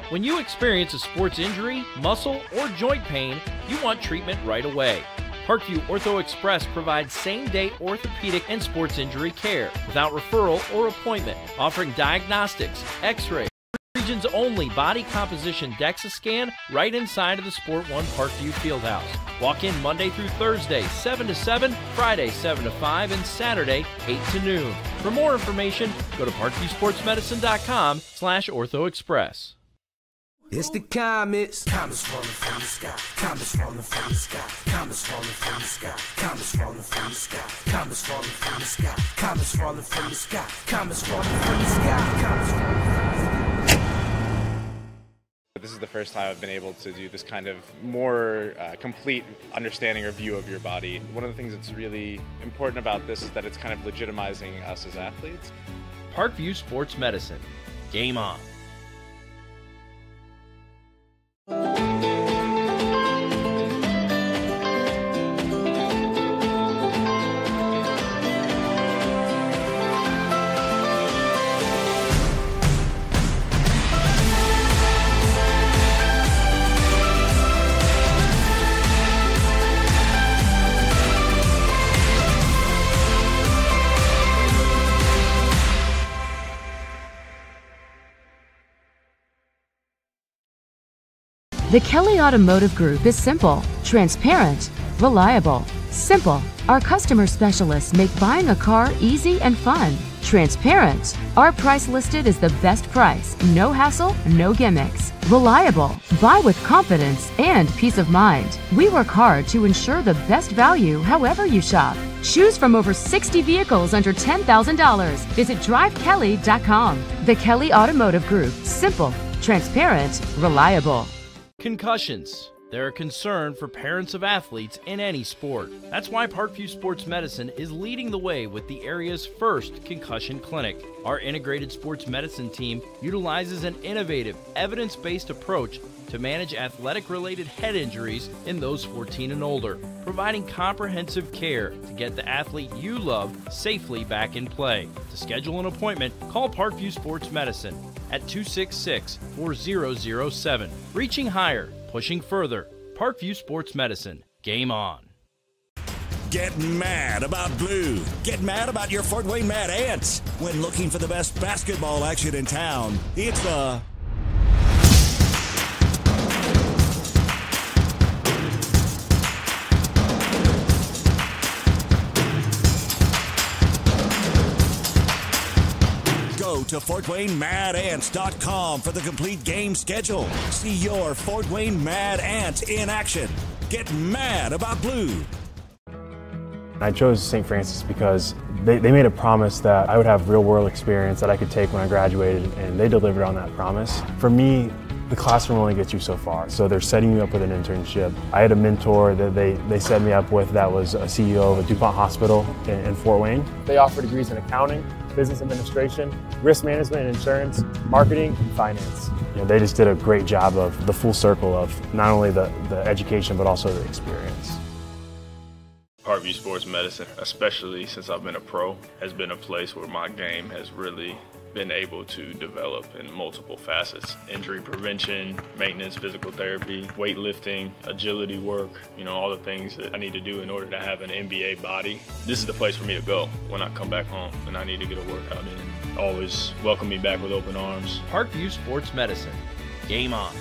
When you experience a sports injury, muscle, or joint pain, you want treatment right away. Parkview Ortho Express provides same-day orthopedic and sports injury care without referral or appointment, offering diagnostics, x-ray, region's only body composition DEXA scan right inside of the Sport One Parkview Fieldhouse. Walk in Monday through Thursday, 7 to 7, Friday, 7 to 5, and Saturday, 8 to noon. For more information, go to parkviewsportsmedicine.com/orthoexpress. It's the comets. Comets falling from the sky. Comets falling from the sky. Comets falling from the sky. Comets falling from the sky. Comets falling from the sky. Comets falling from the sky. Comets falling from the sky. Comets falling from the sky. This is the first time I've been able to do this kind of more complete understanding or view of your body. One of the things that's really important about this is that it's kind of legitimizing us as athletes. Parkview Sports Medicine. Game on. The Kelly Automotive Group is simple, transparent, reliable. Simple. Our customer specialists make buying a car easy and fun. Transparent. Our price listed is the best price. No hassle, no gimmicks. Reliable. Buy with confidence and peace of mind. We work hard to ensure the best value however you shop. Choose from over 60 vehicles under $10,000. Visit drivekelly.com. The Kelly Automotive Group. Simple, transparent, reliable. Concussions. They're a concern for parents of athletes in any sport. That's why Parkview Sports Medicine is leading the way with the area's first concussion clinic. Our integrated sports medicine team utilizes an innovative, evidence-based approach to manage athletic-related head injuries in those 14 and older, providing comprehensive care to get the athlete you love safely back in play. To schedule an appointment, call Parkview Sports Medicine at 266-4007. Reaching higher, pushing further. Parkview Sports Medicine. Game on. Get mad about blue. Get mad about your Fort Wayne Mad Ants. When looking for the best basketball action in town, it's the Go to FortWayneMadAnts.com for the complete game schedule. See your Fort Wayne Mad Ant in action. Get mad about blue. I chose St. Francis because they made a promise that I would have real-world experience that I could take when I graduated, and they delivered on that promise. For me, the classroom only gets you so far, so they're setting you up with an internship. I had a mentor that they set me up with that was a CEO of a DuPont hospital in Fort Wayne. They offer degrees in accounting, business administration, risk management and insurance, marketing, and finance. You know, they just did a great job of the full circle of not only the education but also the experience. Parkview Sports Medicine, especially since I've been a pro, has been a place where my game has really been able to develop in multiple facets. Injury prevention, maintenance, physical therapy, weightlifting, agility work, all the things that I need to do in order to have an NBA body. This is the place for me to go when I come back home and I need to get a workout in. Always welcome me back with open arms. Parkview Sports Medicine. Game on.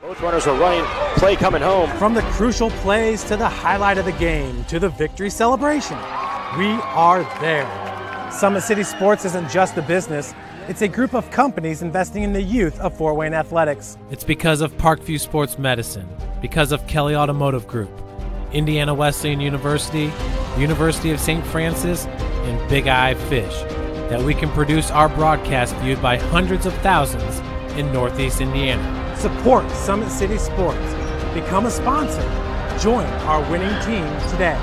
Both runners are running, play coming home. From the crucial plays to the highlight of the game to the victory celebration, we are there. Summit City Sports isn't just a business, it's a group of companies investing in the youth of Fort Wayne athletics. It's because of Parkview Sports Medicine, because of Kelly Automotive Group, Indiana Wesleyan University, University of St. Francis, and Big Eye Fish, that we can produce our broadcast viewed by hundreds of thousands in Northeast Indiana. Support Summit City Sports. Become a sponsor. Join our winning team today.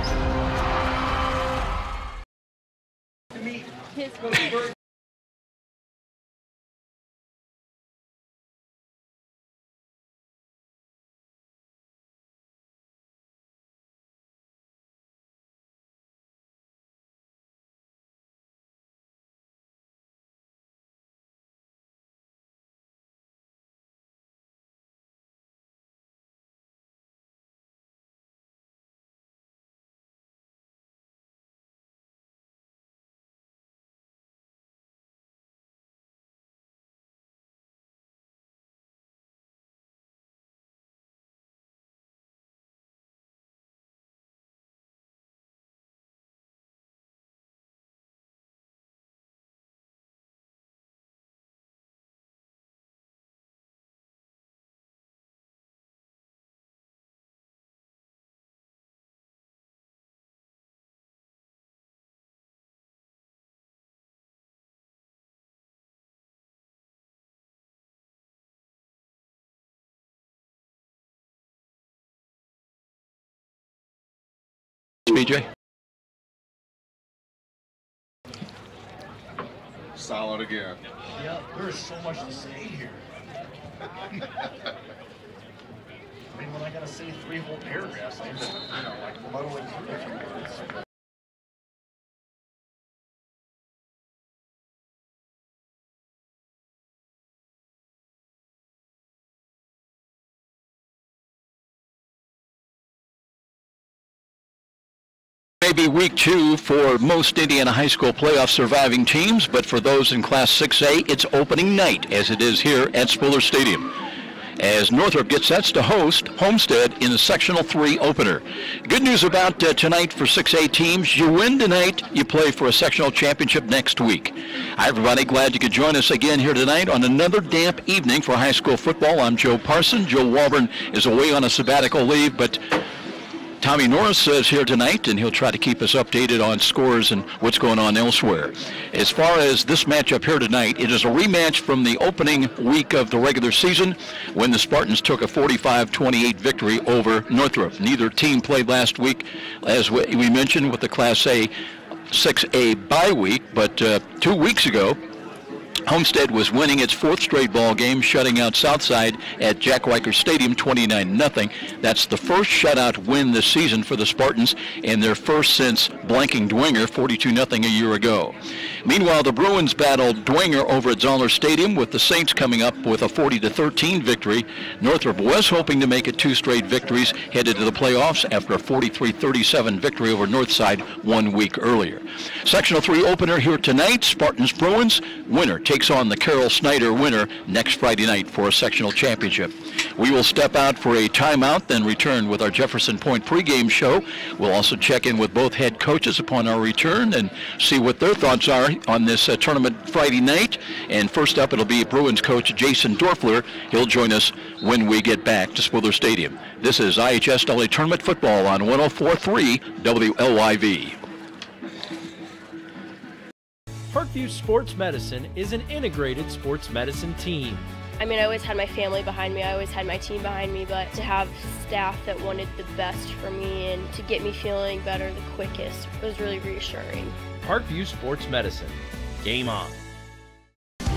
BJ? Solid again. Yeah, there is so much to say here. I mean, when I gotta say 3 whole paragraphs, I end up, like muddling through a few words. Maybe week 2 for most Indiana high school playoff surviving teams, but for those in Class 6A, it's opening night, as it is here at Spiller Stadium, as Northrop gets sets to host Homestead in the Sectional 3 opener. Good news about tonight for 6A teams. You win tonight, you play for a sectional championship next week. Hi, everybody. Glad you could join us again here tonight on another damp evening for high school football. I'm Joe Parson. Joe Walburn is away on a sabbatical leave, but Tommy Norris is here tonight, and he'll try to keep us updated on scores and what's going on elsewhere. As far as this matchup here tonight, it is a rematch from the opening week of the regular season when the Spartans took a 45-28 victory over Northrop. Neither team played last week, as we mentioned, with the Class A 6A bye week, but 2 weeks ago, Homestead was winning its 4th straight ball game, shutting out Southside at Jack Weicker Stadium 29-0. That's the first shutout win this season for the Spartans, and their first since blanking Dwenger 42-0 a year ago. Meanwhile, the Bruins battled Dwenger over at Zoller Stadium, with the Saints coming up with a 40-13 victory. Northrop was hoping to make it 2 straight victories headed to the playoffs after a 43-37 victory over Northside 1 week earlier. Sectional 3 opener here tonight, Spartans-Bruins. Winner takes on the Carroll Snyder winner next Friday night for a sectional championship. We will step out for a timeout, then return with our Jefferson Point pregame show. We'll also check in with both head coaches upon our return and see what their thoughts are on this tournament Friday night. And first up, it'll be Bruins coach Jason Dorfler. He'll join us when we get back to Spiller Stadium. This is IHSAA Tournament Football on 104.3 WLYV. Parkview Sports Medicine is an integrated sports medicine team. I mean, I always had my family behind me, I always had my team behind me, but to have staff that wanted the best for me and to get me feeling better the quickest was really reassuring. Parkview Sports Medicine. Game on.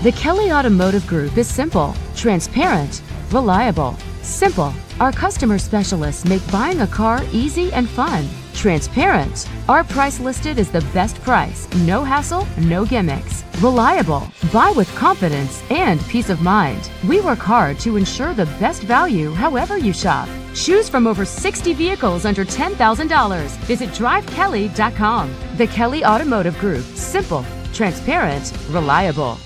The Kelly Automotive Group is simple, transparent, reliable. Simple. Our customer specialists make buying a car easy and fun. Transparent. Our price listed is the best price. No hassle, no gimmicks. Reliable. Buy with confidence and peace of mind. We work hard to ensure the best value however you shop. Choose from over 60 vehicles under $10,000. Visit drivekelly.com. The Kelly Automotive Group. Simple, transparent, reliable.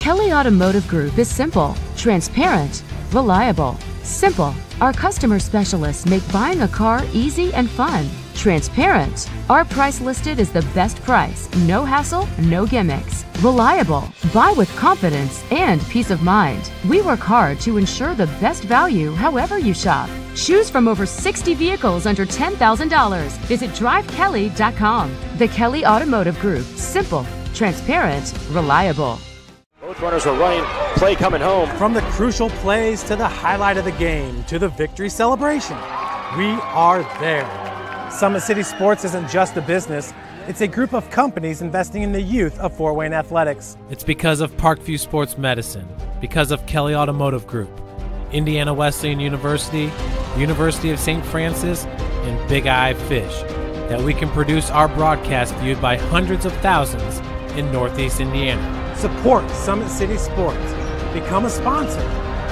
Kelly Automotive Group is simple, transparent, reliable. Simple. Our customer specialists make buying a car easy and fun. Transparent. Our price listed is the best price. No hassle, no gimmicks. Reliable. Buy with confidence and peace of mind. We work hard to ensure the best value however you shop. Choose from over 60 vehicles under $10,000. Visit drivekelly.com. The Kelly Automotive Group. Simple, transparent, reliable. Both runners are running, play coming home. From the crucial plays to the highlight of the game to the victory celebration, we are there. Summit City Sports isn't just a business, it's a group of companies investing in the youth of Fort Wayne athletics. It's because of Parkview Sports Medicine, because of Kelly Automotive Group, Indiana Wesleyan University, University of St. Francis, and Big Eye Fish, that we can produce our broadcast viewed by hundreds of thousands in Northeast Indiana. Support Summit City Sports. Become a sponsor.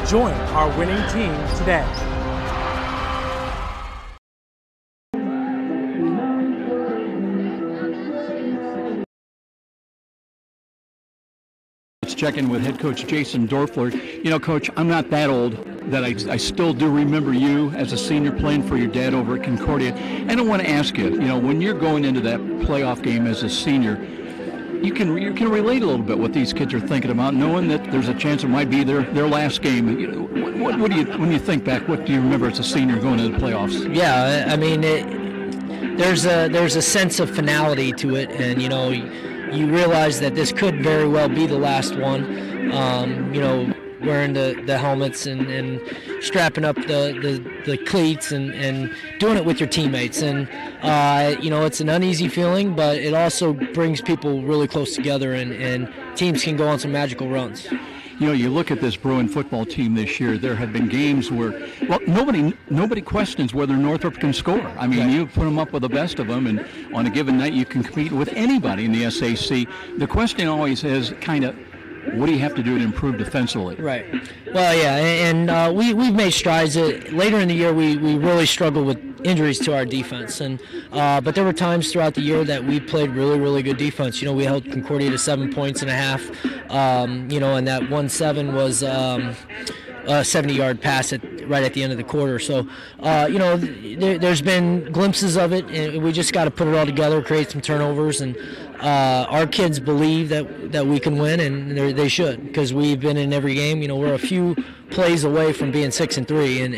Join our winning team today. Let's check in with head coach Jason Dorfler. You know, Coach, I'm not that old that I still do remember you as a senior playing for your dad over at Concordia. And I want to ask you, when you're going into that playoff game as a senior, you can relate a little bit what these kids are thinking about, knowing that there's a chance it might be their last game. You know, what do you, when you think back, what do you remember as a senior going into the playoffs? Yeah, I mean, there's a sense of finality to it, and you know, you realize that this could very well be the last one. You know, wearing the helmets and strapping up the cleats and doing it with your teammates. And, you know, it's an uneasy feeling, but it also brings people really close together, and teams can go on some magical runs. You know, you look at this Bruin football team this year, there have been games where, well, nobody questions whether Northrop can score. I mean, you put them up with the best of them, and on a given night you can compete with anybody in the SAC. The question always is kind of, what do you have to do to improve defensively? Right. Well, yeah, and we've made strides. Later in the year, we really struggled with injuries to our defense, and but there were times throughout the year that we played really, really good defense. You know, we held Concordia to 7.5 points. You know, and that 1-7 was a 70-yard pass right at the end of the quarter. So, you know, there's been glimpses of it, and we just got to put it all together, create some turnovers, and our kids believe that we can win, and they should, because we've been in every game. You know, we're a few plays away from being 6-3, and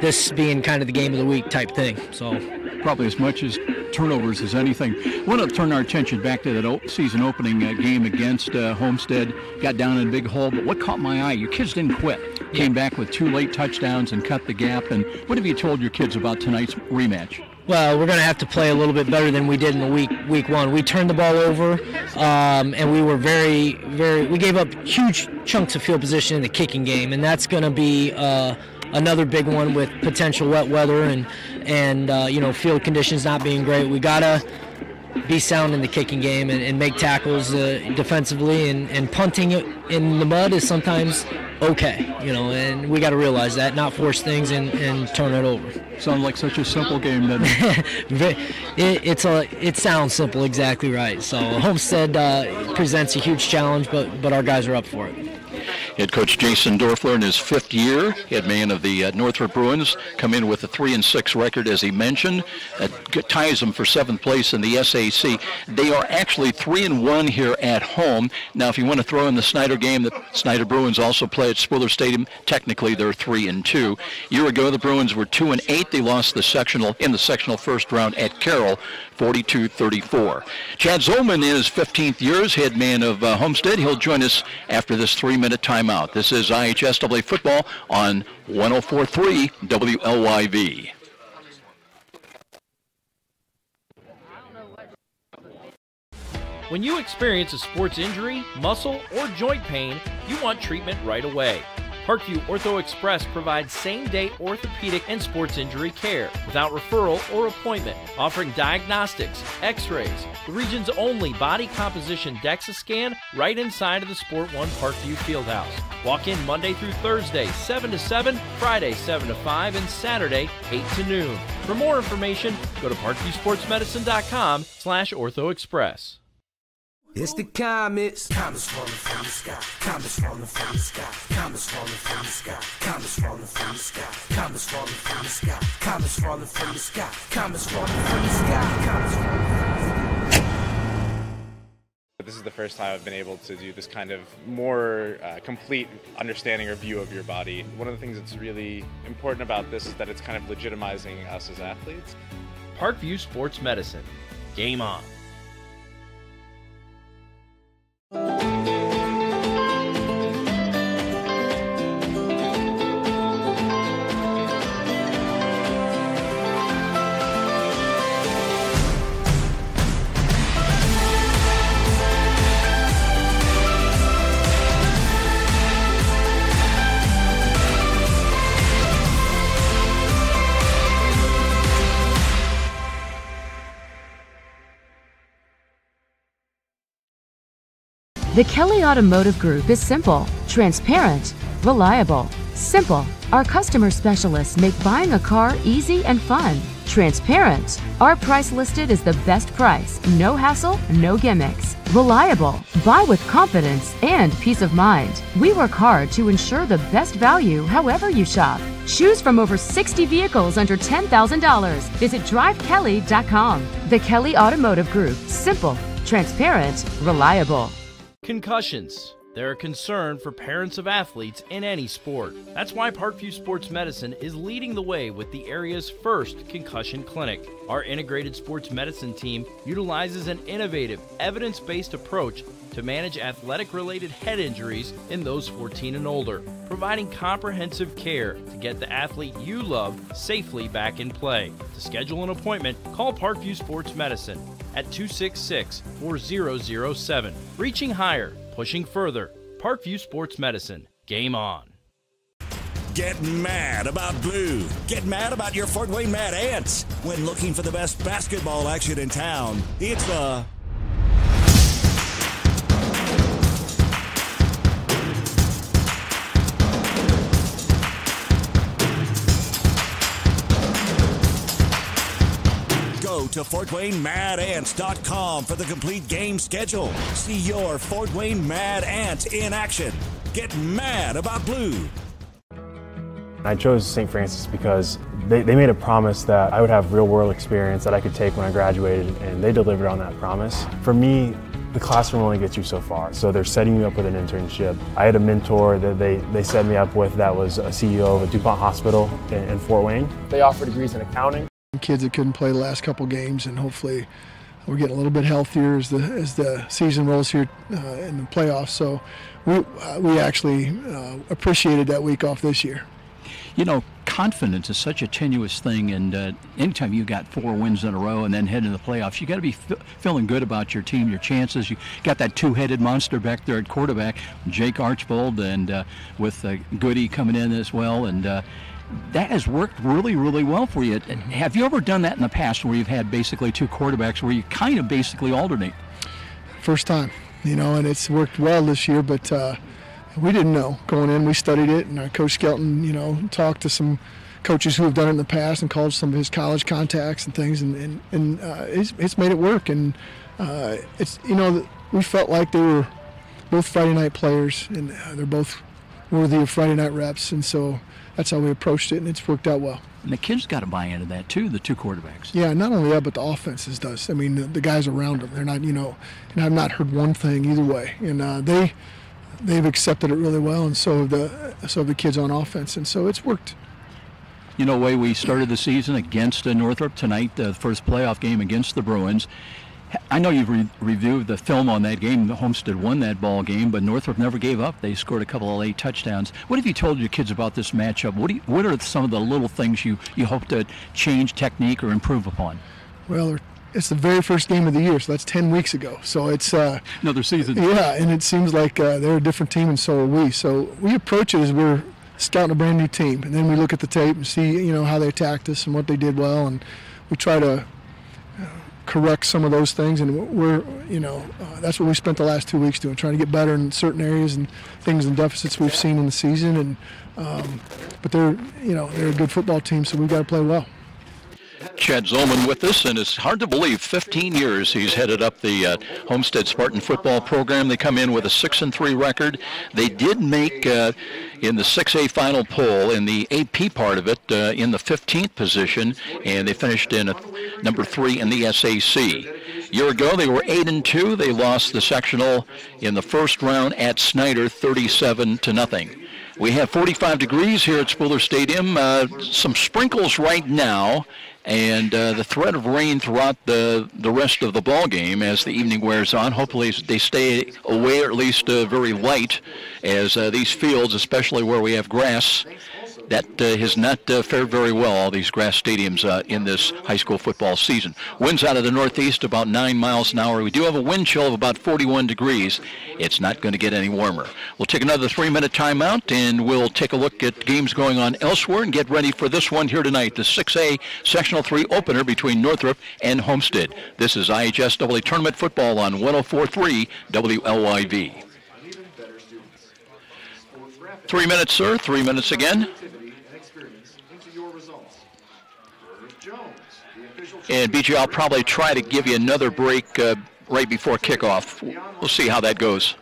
this being kind of the game of the week type thing. So probably as much as turnovers as anything. I want to turn our attention back to that season opening game against Homestead. Got down in a big hole, but what caught my eye, your kids didn't quit. Came back with 2 late touchdowns and cut the gap. And what have you told your kids about tonight's rematch? Well, we're going to have to play a little bit better than we did in the week one. We turned the ball over, and we were we gave up huge chunks of field position in the kicking game, and that's going to be another big one with potential wet weather and you know, field conditions not being great. We got to be sound in the kicking game and make tackles defensively, and punting in the mud is sometimes okay, you know, and we got to realize that, not force things and turn it over. Sounds like such a simple game, doesn't it? It sounds simple, exactly right. So Homestead presents a huge challenge, but our guys are up for it. Head coach Jason Dorfler in his 5th year, head man of the Northrop Bruins, come in with a 3-6 record, as he mentioned. That ties them for 7th place in the SAC. They are actually 3-1 here at home. Now, if you want to throw in the Snyder game, the Snyder Bruins also play at Spiller Stadium. Technically, they're 3-2. A year ago, the Bruins were 2-8. They lost the sectional in the sectional first round at Carroll, 42-34. Chad Zolman in his 15th year as head man of Homestead. He'll join us after this 3-minute timeout. This is IHSAA football on 104.3 WLYV. When you experience a sports injury, muscle, or joint pain, you want treatment right away. Parkview Ortho Express provides same-day orthopedic and sports injury care without referral or appointment, offering diagnostics, x-rays, the region's only body composition DEXA scan right inside of the Sport One Parkview Fieldhouse. Walk in Monday through Thursday, 7 to 7, Friday, 7 to 5, and Saturday, 8 to noon. For more information, go to parkviewsportsmedicine.com/orthoexpress. It's the comets. Comets falling from the sky. Comets falling from the sky. Comets falling from the sky. Comets falling from the sky. Comets falling from the sky. Comets falling from the sky. Comets falling from the sky. Comets falling from the sky. This is the first time I've been able to do this kind of more complete understanding or view of your body. One of the things that's really important about this is that it's kind of legitimizing us as athletes. Parkview Sports Medicine. Game on. The Kelly Automotive Group is simple, transparent, reliable. Simple. Our customer specialists make buying a car easy and fun. Transparent. Our price listed is the best price. No hassle, no gimmicks. Reliable. Buy with confidence and peace of mind. We work hard to ensure the best value however you shop. Choose from over 60 vehicles under $10,000. Visit drivekelly.com. The Kelly Automotive Group. Simple, transparent, reliable. Concussions. They're a concern for parents of athletes in any sport. That's why Parkview Sports Medicine is leading the way with the area's first concussion clinic. Our integrated sports medicine team utilizes an innovative, evidence-based approach to manage athletic-related head injuries in those 14 and older, providing comprehensive care to get the athlete you love safely back in play. To schedule an appointment, call Parkview Sports Medicine at 266-4007. Reaching higher, pushing further. Parkview Sports Medicine. Game on. Get mad about blue. Get mad about your Fort Wayne Mad Ants. When looking for the best basketball action in town, it's the Go to FortWayneMadAnts.com for the complete game schedule. See your Fort Wayne Mad Ants in action. Get mad about blue. I chose St. Francis because they made a promise that I would have real-world experience that I could take when I graduated, and they delivered on that promise. For me, the classroom only gets you so far, so they're setting you up with an internship. I had a mentor that they set me up with that was a CEO of a DuPont hospital in Fort Wayne. They offer degrees in accounting. Kids that couldn't play the last couple games, and hopefully we're getting a little bit healthier as the season rolls here in the playoffs. So we actually appreciated that week off this year. You know, confidence is such a tenuous thing, and anytime you got 4 wins in a row and then head into the playoffs, you got to be feeling good about your team, your chances. You got that two-headed monster back there at quarterback, Jake Archbold, and with Goody coming in as well, and that has worked really, really well for you. Have you ever done that in the past where you've had basically 2 quarterbacks where you kind of basically alternate? First time, you know, and it's worked well this year, but we didn't know going in. We studied it, and Coach Skelton, you know, talked to some coaches who have done it in the past and called some of his college contacts and things, and it's made it work. And it's, you know, we felt like they were both Friday night players, and they're both worthy of Friday night reps, and so that's how we approached it, and it's worked out well. And the kids got to buy into that too, the 2 quarterbacks. Yeah, not only that, but the offenses does. I mean, the guys around them, they're not, you know, and I've not heard one thing either way, and they've accepted it really well, and so have the kids on offense, and so it's worked. You know, the way we started the season against Northrop tonight, the first playoff game against the Bruins. I know you've reviewed the film on that game. The Homestead won that ball game, but Northrop never gave up. They scored a couple of late touchdowns. What have you told your kids about this matchup? What are some of the little things you hope to change technique or improve upon? Well, it's the very first game of the year, so that's 10 weeks ago. So it's another season. Yeah, and it seems like they're a different team, and so are we. So we approach it as we're scouting a brand new team, and then we look at the tape and see, you know, how they attacked us and what they did well, and we try to correct some of those things, and we're, you know, that's what we spent the last 2 weeks doing, trying to get better in certain areas and things and deficits we've seen in the season. And but they're, you know, they're a good football team, so we've got to play well. Chad Zolman with us, and it's hard to believe 15 years he's headed up the Homestead Spartan football program. They come in with a 6-3 record. They did make in the 6A final poll in the AP part of it in the 15th position, and they finished in number 3 in the SAC. A year ago they were 8-2. They lost the sectional in the first round at Snyder 37-0. We have 45 degrees here at Spooler Stadium. Some sprinkles right now, and the threat of rain throughout the rest of the ball game as the evening wears on. Hopefully they stay away, or at least very light, as these fields, especially where we have grass, that has not fared very well, all these grass stadiums in this high school football season. Winds out of the northeast about 9 miles an hour. We do have a wind chill of about 41 degrees. It's not going to get any warmer. We'll take another 3-minute timeout, and we'll take a look at games going on elsewhere and get ready for this one here tonight, the 6A Sectional 3 opener between Northrop and Homestead. This is IHSAA Tournament Football on 104.3 WLYV. 3 minutes, sir. 3 minutes again. And BJ, I'll probably try to give you another break right before kickoff. We'll see how that goes.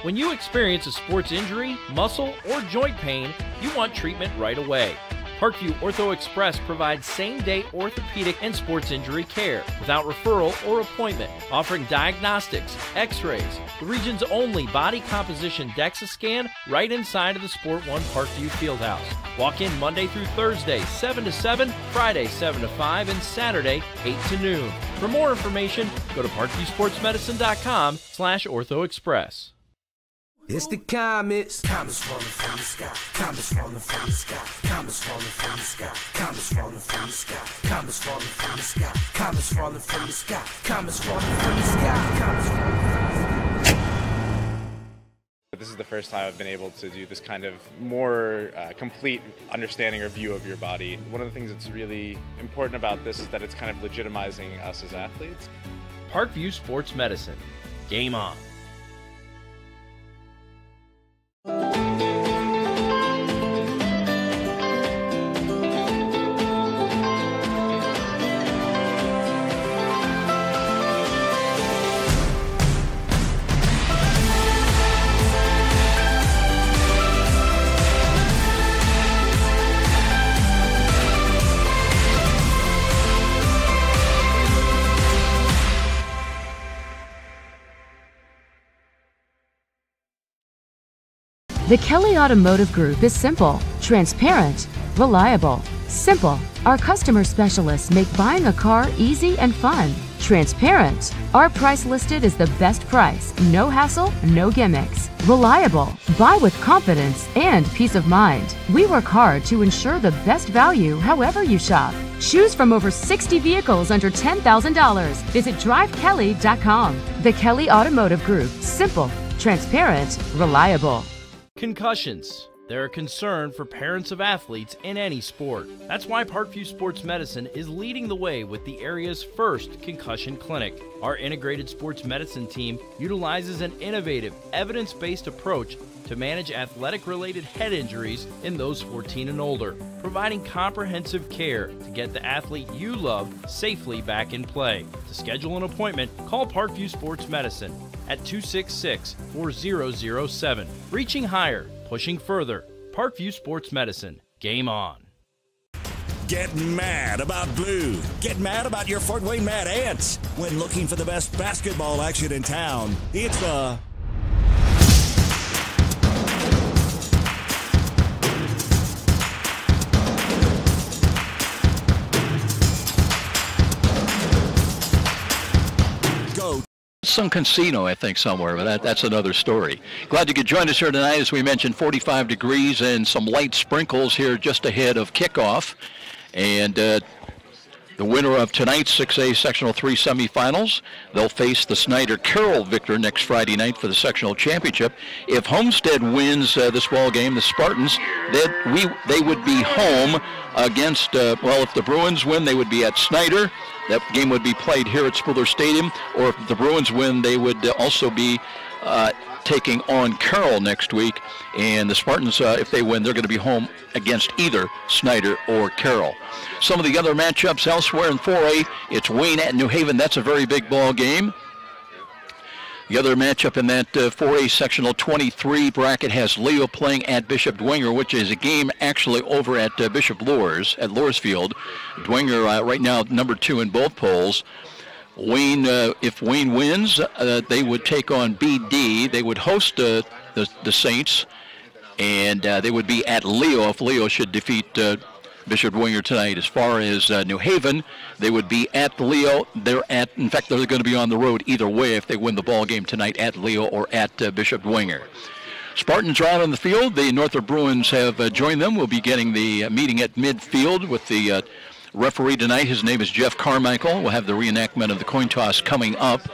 When you experience a sports injury, muscle, or joint pain, you want treatment right away. Parkview Ortho Express provides same-day orthopedic and sports injury care without referral or appointment, offering diagnostics, x-rays, the region's only body composition DEXA scan right inside of the Sport One Parkview Fieldhouse. Walk in Monday through Thursday, 7 to 7, Friday, 7 to 5, and Saturday, 8 to noon. For more information, go to parkviewsportsmedicine.com/orthoexpress. It's the comets. Comets falling from the sky. Comets falling from the sky. Comets falling from the sky. Comets falling from the sky. Comets falling from the sky. Comets falling from the sky. Comets falling from the sky. Comets falling from the sky. This is the first time I've been able to do this kind of more complete understanding or view of your body. One of the things that's really important about this is that it's kind of legitimizing us as athletes. Parkview Sports Medicine. Game on. The Kelly Automotive Group is simple, transparent, reliable. Simple. Our customer specialists make buying a car easy and fun. Transparent. Our price listed is the best price. No hassle, no gimmicks. Reliable. Buy with confidence and peace of mind. We work hard to ensure the best value however you shop. Choose from over 60 vehicles under $10,000. Visit drivekelly.com. The Kelly Automotive Group. Simple, transparent, reliable. Concussions. They're a concern for parents of athletes in any sport. That's why Parkview Sports Medicine is leading the way with the area's first concussion clinic. Our integrated sports medicine team utilizes an innovative, evidence-based approach to manage athletic-related head injuries in those 14 and older, providing comprehensive care to get the athlete you love safely back in play. To schedule an appointment, call Parkview Sports Medicine at 266-4007. Reaching higher, pushing further. Parkview Sports Medicine. Game on. Get mad about blue. Get mad about your Fort Wayne Mad Ants. When looking for the best basketball action in town, it's a... Some casino, I think, somewhere, but that's another story. Glad you could join us here tonight. As we mentioned, 45 degrees and some light sprinkles here just ahead of kickoff. And the winner of tonight's 6A Sectional 3 semifinals, they'll face the Snyder-Carroll victor next Friday night for the Sectional Championship. If Homestead wins this ball game, the Spartans, they would be home against, well, if the Bruins win, they would be at Snyder. That game would be played here at Spooler Stadium, or if the Bruins win, they would also be taking on Carroll next week. And the Spartans, if they win, they're going to be home against either Snyder or Carroll. Some of the other matchups elsewhere in 4A, it's Wayne at New Haven. That's a very big ball game. The other matchup in that 4A Sectional 23 bracket has Leo playing at Bishop Dwenger, which is a game actually over at Bishop Loers, at Loers Field. Dwenger right now number 2 in both polls. Wayne, if Wayne wins, they would take on BD. They would host the Saints, and they would be at Leo if Leo should defeat Bishop Dwenger tonight. As far as New Haven, they would be at Leo. In fact, they're going to be on the road either way if they win the ball game tonight, at Leo or at Bishop Dwenger. Spartans are out on the field. The Northrop Bruins have joined them. We'll be getting the meeting at midfield with the referee tonight. His name is Jeff Carmichael. We'll have the reenactment of the coin toss coming up.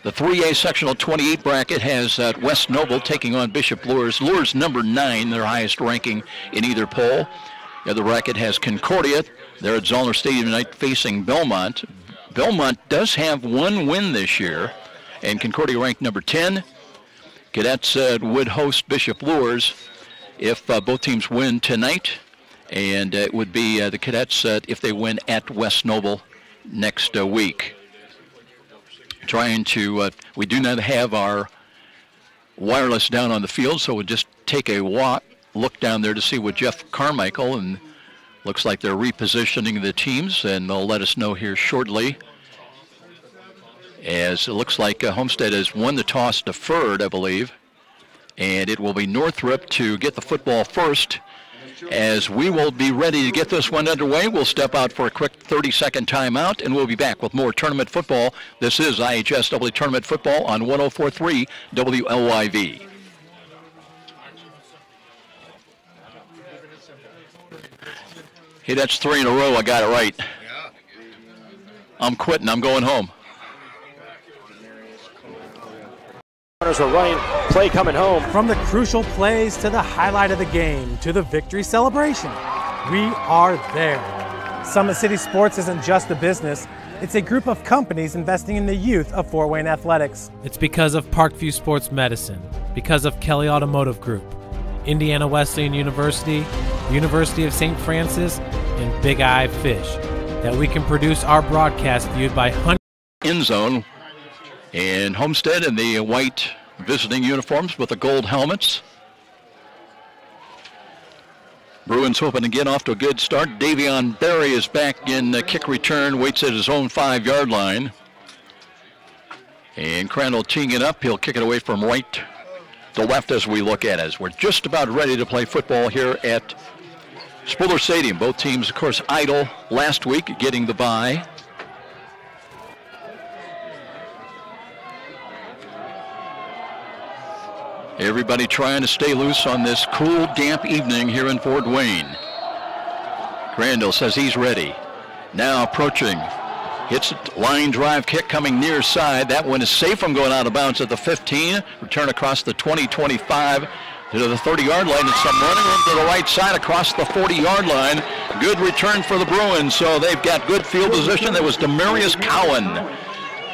The 3A Sectional 28 bracket has West Noble taking on Bishop Loers. Loers number 9, their highest ranking in either poll. The other bracket has Concordia. They're at Zollner Stadium tonight facing Belmont. Belmont does have one win this year, and Concordia ranked number 10. Cadets would host Bishop Loers if both teams win tonight, and it would be the Cadets if they win at West Noble next week. Trying to, we do not have our wireless down on the field, so we'll just take a look down there to see what Jeff Carmichael and Looks like they're repositioning the teams, and they'll let us know here shortly. As it looks like Homestead has won the toss, deferred, I believe. And it will be Northrop to get the football first. As we will be ready to get this one underway, we'll step out for a quick 30-second timeout, and we'll be back with more tournament football. This is IHSAA Tournament Football on 104.3 WLYV. Hey, that's 3 in a row. I got it right. I'm quitting. I'm going home. Runners are running, play coming home. From the crucial plays to the highlight of the game to the victory celebration, we are there. Summit City Sports isn't just a business, it's a group of companies investing in the youth of Fort Wayne athletics. It's because of Parkview Sports Medicine, because of Kelly Automotive Group, Indiana Wesleyan University, University of St. Francis, and Big Eye Fish, that we can produce our broadcast viewed by hundreds. End zone. And Homestead in the white visiting uniforms with the gold helmets. Bruins hoping to get off to a good start. Davion Berry is back in kick return, waits at his own 5-yard line. And Crandall teeing it up. He'll kick it away from right to left as we look at it. As we're just about ready to play football here at Spooler Stadium. Both teams, of course, idle last week, getting the bye. Everybody trying to stay loose on this cool, damp evening here in Fort Wayne. Crandall says he's ready. Now approaching. Hits a line drive kick coming near side. That one is safe from going out of bounds at the 15. Return across the 20-25 to the 30-yard line. And some running room to the right side across the 40-yard line. Good return for the Bruins, so they've got good field position. That was Demarius Cowan.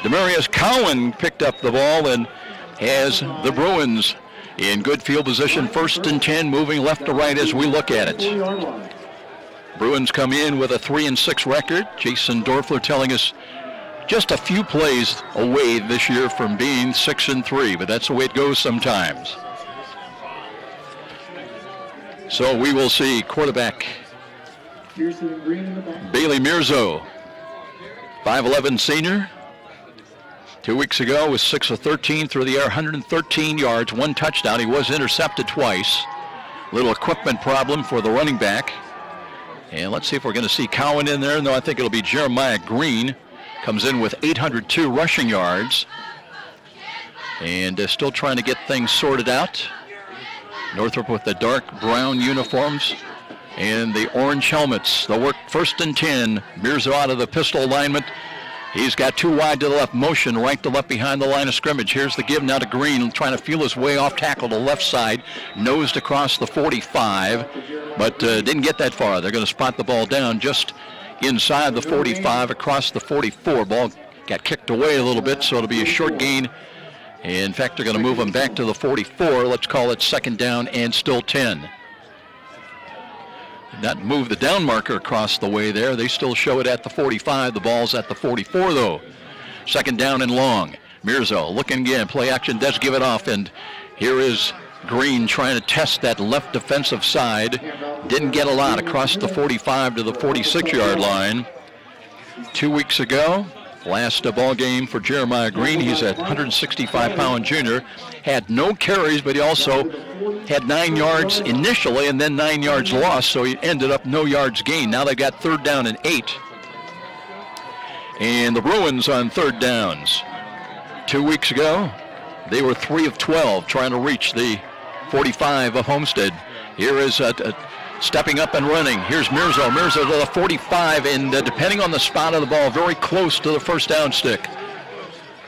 Demarius Cowan picked up the ball and has the Bruins in good field position, 1st and 10, moving left to right as we look at it. Bruins come in with a 3-6 record. Jason Dorfler telling us just a few plays away this year from being 6-3, but that's the way it goes sometimes. So we will see quarterback Bailey Mirzo, 5'11" senior. 2 weeks ago was 6 of 13 through the air, 113 yards, 1 touchdown. He was intercepted twice. Little equipment problem for the running back. And let's see if we're going to see Cowan in there. No, I think it'll be Jeremiah Green. Comes in with 802 rushing yards. And still trying to get things sorted out. Northrop with the dark brown uniforms and the orange helmets. They'll work 1st and 10. Mirzo out of the pistol alignment. He's got 2 wide to the left, motion right to left behind the line of scrimmage. Here's the give now to Green, trying to feel his way off tackle to the left side. Nosed across the 45, but didn't get that far. They're going to spot the ball down just inside the 45, across the 44. Ball got kicked away a little bit, so it'll be a short gain. In fact, they're going to move him back to the 44. Let's call it 2nd down and still 10. Not move the down marker across the way there. They still show it at the 45. The ball's at the 44, though. 2nd down and long. Mirzo looking again. Play action does give it off, and here is Green trying to test that left defensive side. Didn't get a lot across the 45 to the 46-yard line. 2 weeks ago, last ball game for Jeremiah Green. He's a 165-pound junior. Had no carries, but he also had 9 yards initially and then 9 yards lost, so he ended up no yards gained. Now they've got 3rd down and 8. And the Bruins on 3rd downs. 2 weeks ago, they were 3 of 12 trying to reach the 45 of Homestead. Here is stepping up and running. Here's Mirzo. Mirzo to the 45, and depending on the spot of the ball, very close to the 1st down stick.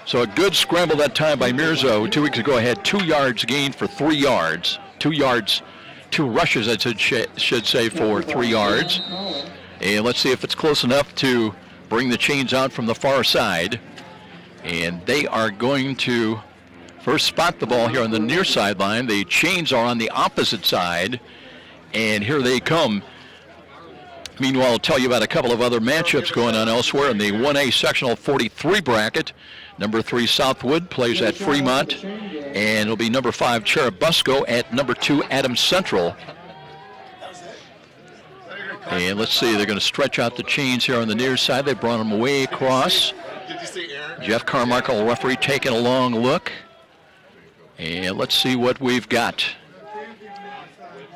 So a good scramble that time by Mirzo. 2 weeks ago, had 2 yards gained for 3 yards. 2 yards, 2 rushes, I should say, for 3 yards. And let's see if it's close enough to bring the chains out from the far side. And they are going to first spot the ball here on the near sideline. The chains are on the opposite side. And here they come. Meanwhile, I'll tell you about a couple of other matchups going on elsewhere in the 1A sectional 43 bracket. Number 3 Southwood plays at Fremont, and it'll be number 5 Cherubusco at number 2 Adams Central. And let's see, they're going to stretch out the chains here on the near side. They brought them way across. Jeff Carmichael, referee, taking a long look. And let's see what we've got.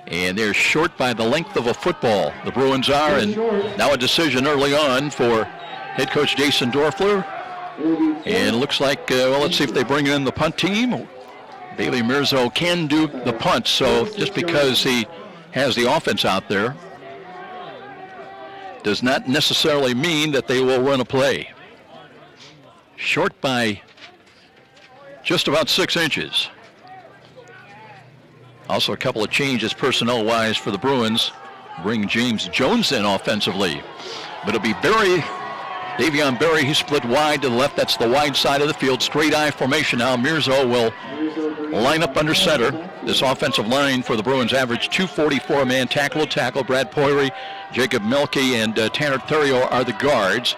And they're short by the length of a football. The Bruins are, and now a decision early on for head coach Jason Dorfler. And it looks like, well, let's see if they bring in the punt team. Bailey Mirzo can do the punt, so just because he has the offense out there does not necessarily mean that they will run a play. Short by just about 6 inches. Also a couple of changes personnel-wise for the Bruins. Bring James Jones in offensively. But it'll be Davion Berry, he split wide to the left. That's the wide side of the field. Straight I formation now. Mirzo will line up under center. This offensive line for the Bruins average 244 a man tackle. Brad Poiri, Jacob Melke, and Tanner Theriot are the guards.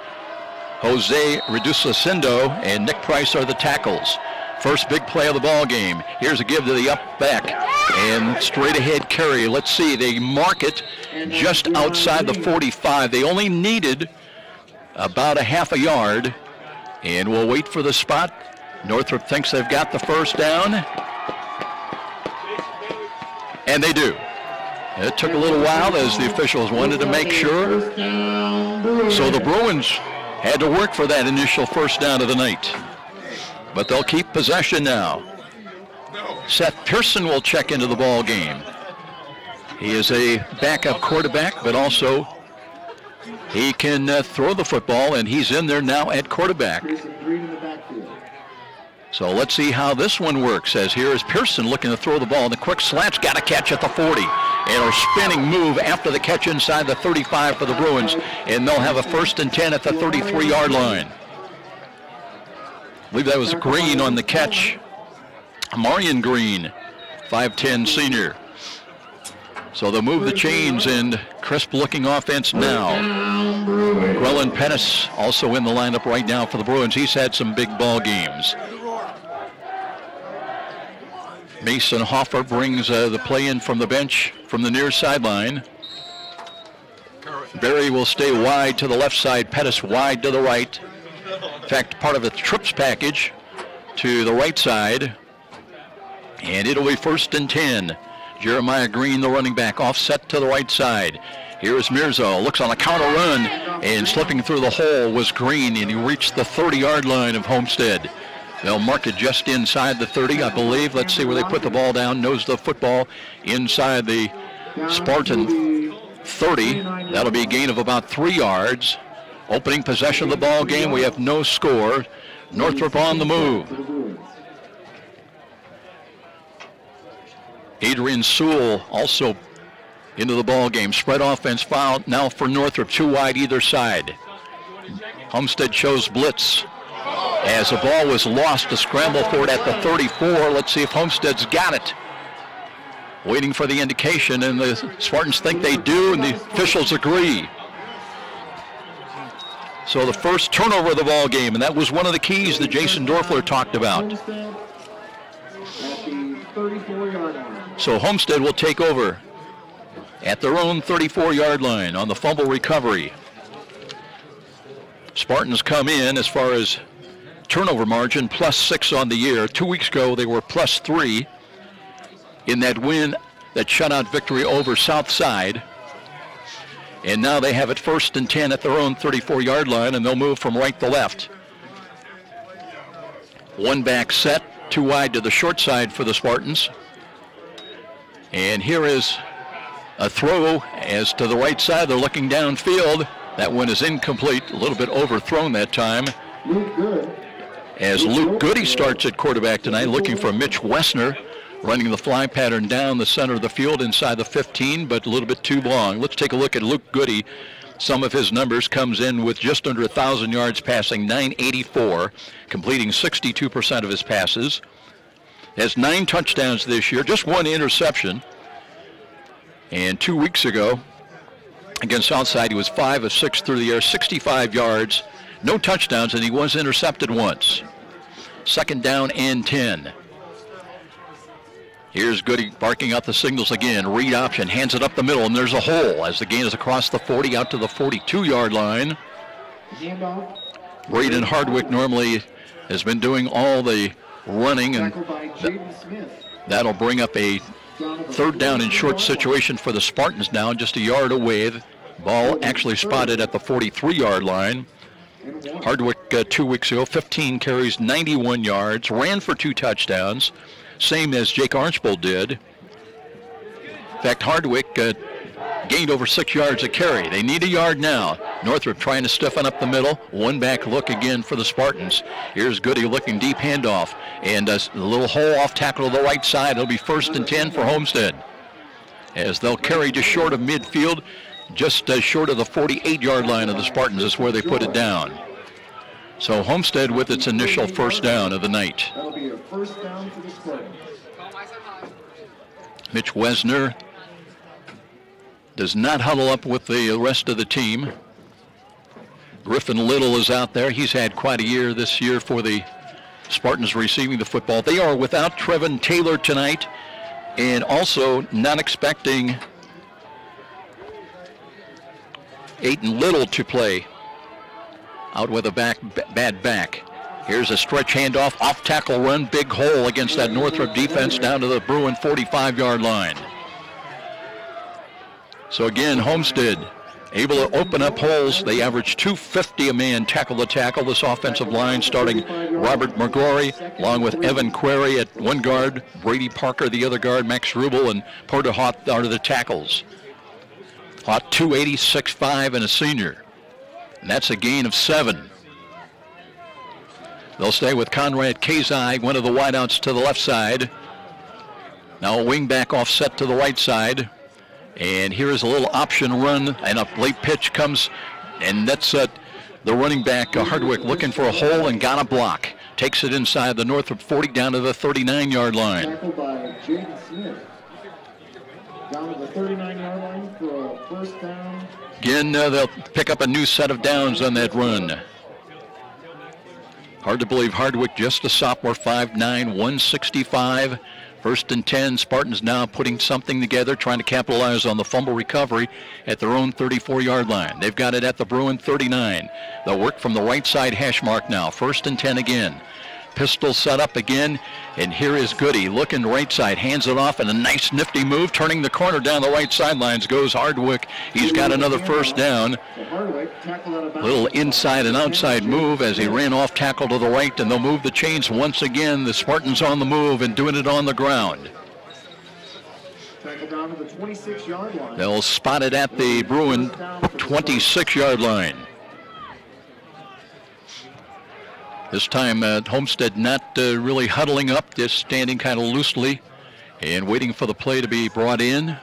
Jose Reducindo and Nick Price are the tackles. First big play of the ball game. Here's a give to the up back and straight ahead carry. Let's see, they mark it just outside the 45. They only needed about a half a yard, and we'll wait for the spot. Northrop thinks they've got the first down, and they do. It took a little while as the officials wanted to make sure. So the Bruins had to work for that initial first down of the night. But they'll keep possession now. Seth Pearson will check into the ball game. He is a backup quarterback, but also he can throw the football, and he's in there now at quarterback. So let's see how this one works, as here is Pearson looking to throw the ball. The quick slant's got a catch at the 40. And a spinning move after the catch inside the 35 for the Bruins. And they'll have a 1st and 10 at the 33-yard line. I believe that was Green on the catch. Marion Green, 5'10 senior. So they'll move the chains, and crisp-looking offense now. Gwellen Pettis also in the lineup right now for the Bruins. He's had some big ball games. Mason Hoffer brings the play in from the bench from the near sideline. Berry will stay wide to the left side, Pettis wide to the right. In fact, part of the trips package to the right side. And it'll be 1st and 10. Jeremiah Green, the running back, offset to the right side. Here is Mirzo, looks on a counter run, and slipping through the hole was Green, and he reached the 30-yard line of Homestead. They'll mark it just inside the 30, I believe. Let's see where they put the ball down. Nose the football inside the Spartan 30. That'll be a gain of about 3 yards. Opening possession of the ball game. We have no score. Northrop on the move. Adrian Sewell also into the ball game. Spread offense foul now for Northrop. 2 wide either side. Homestead chose blitz. As the ball was lost, a scramble for it at the 34. Let's see if Homestead's got it. Waiting for the indication, and the Spartans think they do, and the officials agree. So the first turnover of the ball game, and that was one of the keys that Jason Dorfler talked about. So Homestead will take over at their own 34-yard line on the fumble recovery. Spartans come in as far as turnover margin, +6 on the year. 2 weeks ago, they were +3 in that win, that shutout victory over Southside. And now they have it 1st and 10 at their own 34-yard line, and they'll move from right to left. 1 back set, 2 wide to the short side for the Spartans. And here is a throw as to the right side. They're looking downfield. That one is incomplete, a little bit overthrown that time. As Luke Goody starts at quarterback tonight, looking for Mitch Wessner, running the fly pattern down the center of the field inside the 15, but a little bit too long. Let's take a look at Luke Goody. Some of his numbers. Comes in with just under 1,000 yards passing, 984, completing 62% of his passes. Has 9 touchdowns this year, just 1 interception. And 2 weeks ago against Southside, he was 5 of 6 through the air, 65 yards, no touchdowns, and he was intercepted once. 2nd down and 10. Here's Goody barking out the signals again. Read option, hands it up the middle, and there's a hole as the gain is across the 40 out to the 42-yard line. Braden Hardwick normally has been doing all the running, and that'll bring up a third down and short situation for the Spartans now, just a yard away. The ball actually spotted at the 43-yard line. Hardwick 2 weeks ago, 15 carries, 91 yards, ran for 2 touchdowns, same as Jake Archbold did. In fact, Hardwick gained over 6 yards a carry. They need a yard now. Northrop trying to stiffen up the middle. One back look again for the Spartans. Here's Goody looking deep handoff. And a little hole off tackle to the right side. It'll be 1st and 10 for Homestead, as they'll carry just short of midfield, just short of the 48-yard line of the Spartans is where they put it down. So Homestead with its initial first down of the night. That'll be a first down for the Spartans. Mitch Wesner does not huddle up with the rest of the team. Griffin Little is out there. He's had quite a year this year for the Spartans receiving the football. They are without Trevin Taylor tonight, and also not expecting Aiton Little to play, out with a bad back. Here's a stretch handoff, off tackle run, big hole against that Northrop defense down to the Bruin 45-yard line. So again, Homestead able to open up holes. They average 250 a man tackle to tackle. This offensive line starting Robert McGrory along with Evan Query at one guard, Brady Parker the other guard, Max Rubel and Porter Hott are the tackles. Hott 280, 6'5", and a senior. And that's a gain of 7. They'll stay with Conrad Kazai, one of the wideouts to the left side. Now a wing back offset to the right side. And here is a little option run, and a late pitch comes, and that's the running back, Hardwick, looking for a hole and got a block. Takes it inside the Northrop 40 down to the 39-yard line. Tackled by Jaden Smith. Down to the 39-yard line for a first down. Again, they'll pick up a new set of downs on that run. Hard to believe Hardwick, just a sophomore, 5'9", 165. 1st and 10, Spartans now putting something together, trying to capitalize on the fumble recovery at their own 34-yard line. They've got it at the Bruin 39. They'll work from the right side hash mark now. 1st and 10 again. Pistol set up again, and here is Goody looking right side, hands it off, and a nice nifty move, turning the corner down the right sidelines goes Hardwick. He's got another first down. Little inside and outside move as he ran off tackle to the right, and they'll move the chains once again. The Spartans on the move and doing it on the ground. Down to the 26-yard line. They'll spot it at the Bruin 26-yard line. This time Homestead not really huddling up, just standing kind of loosely and waiting for the play to be brought in.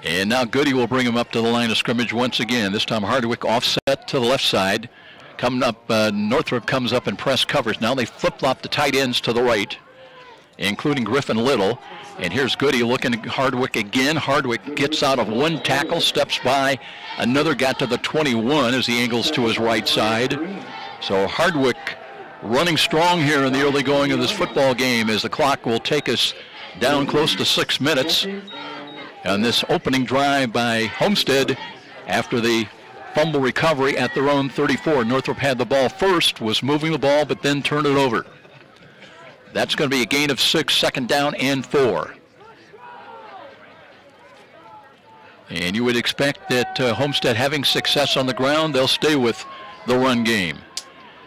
And now Goody will bring him up to the line of scrimmage once again. This time Hardwick offset to the left side. Coming up, Northrop comes up in press coverage. Now they flip-flop the tight ends to the right, including Griffin Little. And here's Goody looking at Hardwick again. Hardwick gets out of one tackle, steps by. Another got to the 21 as he angles to his right side. So Hardwick running strong here in the early going of this football game, as the clock will take us down close to 6 minutes on this opening drive by Homestead after the fumble recovery at their own 34. Northrop had the ball first, was moving the ball, but then turned it over. That's going to be a gain of 6, 2nd down and 4. And you would expect that Homestead having success on the ground, they'll stay with the run game.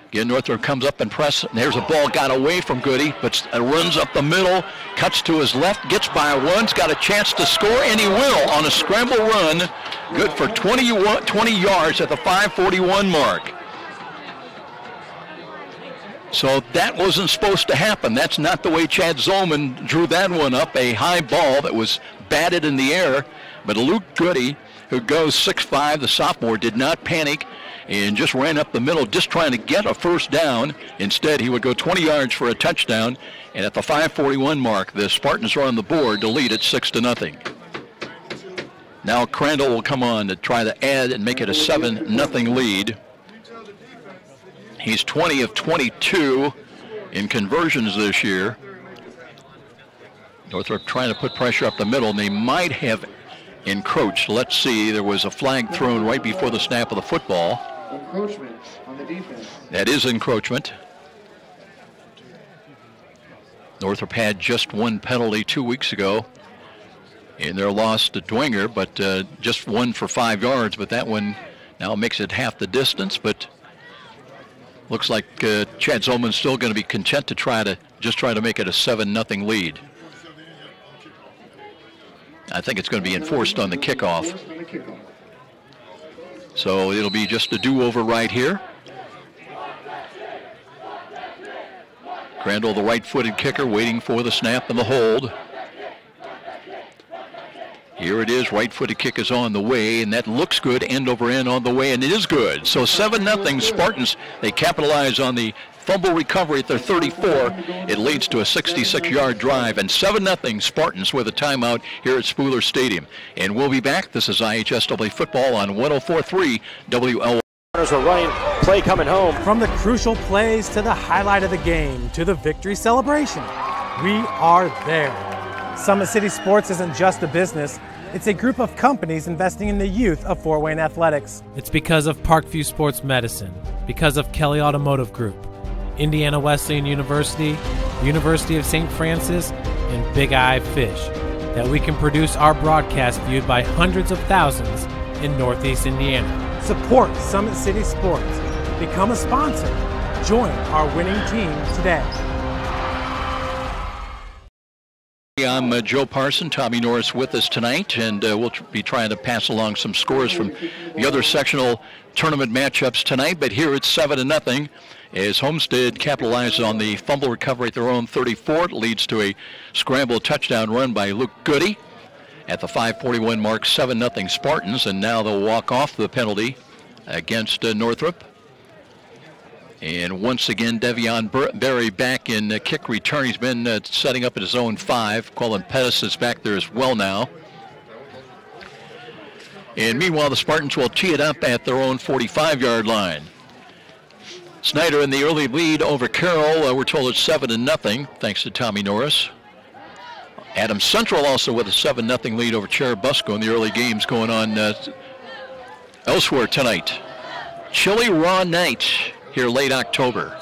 Again, Northrop comes up and press, and there's a ball got away from Goody, but runs up the middle, cuts to his left, gets by one's got a chance to score, and he will on a scramble run. Good for 20 yards at the 5:41 mark. So that wasn't supposed to happen. That's not the way Chad Zolman drew that one up, a high ball that was batted in the air. But Luke Goody, who goes 6'5", the sophomore, did not panic and just ran up the middle, just trying to get a first down. Instead, he would go 20 yards for a touchdown. And at the 5:41 mark, the Spartans are on the board to lead it 6-0. Now Crandall will come on to try to add and make it a 7-0 lead. He's 20 of 22 in conversions this year. Northrop trying to put pressure up the middle, and they might have encroached. Let's see, there was a flag thrown right before the snap of the football. Encroachment on the defense. That is encroachment. Northrop had just one penalty 2 weeks ago in their loss to Dwenger, but just one for 5 yards, but that one now makes it half the distance, but looks like Chad Zolman's still going to be content to try to make it a 7-0 lead. I think it's going to be enforced on the kickoff. So it'll be just a do-over right here. Crandall, the right-footed kicker, waiting for the snap and the hold. Here it is, right-footed kick is on the way, and that looks good, end over end on the way, and it is good. So 7-0 Spartans, they capitalize on the fumble recovery at their 34. It leads to a 66-yard drive, and 7-0 Spartans with a timeout here at Spooler Stadium. And we'll be back. This is IHSAA football on 104.3 WL. Are running, play coming home. From the crucial plays to the highlight of the game to the victory celebration, we are there. Summit City Sports isn't just a business, it's a group of companies investing in the youth of Fort Wayne athletics. It's because of Parkview Sports Medicine, because of Kelly Automotive Group, Indiana Wesleyan University, University of St. Francis, and Big Eye Fish, that we can produce our broadcast viewed by hundreds of thousands in Northeast Indiana. Support Summit City Sports. Become a sponsor. Join our winning team today. I'm Joe Parson, Tommy Norris with us tonight, and we'll be trying to pass along some scores from the other sectional tournament matchups tonight. But here it's 7-0 as Homestead capitalizes on the fumble recovery at their own 34. It leads to a scramble touchdown run by Luke Goody. At the 5:41 mark, 7-0 Spartans, and now they'll walk off the penalty against Northrop. And once again, Devion Berry back in kick return. He's been setting up at his own 5. Colin Pettis is back there as well now. And meanwhile, the Spartans will tee it up at their own 45-yard line. Snyder in the early lead over Carroll. We're told it's 7-0, thanks to Tommy Norris. Adams Central also with a 7-0 lead over Cherubusco in the early games going on elsewhere tonight. Chilly, raw night here late October.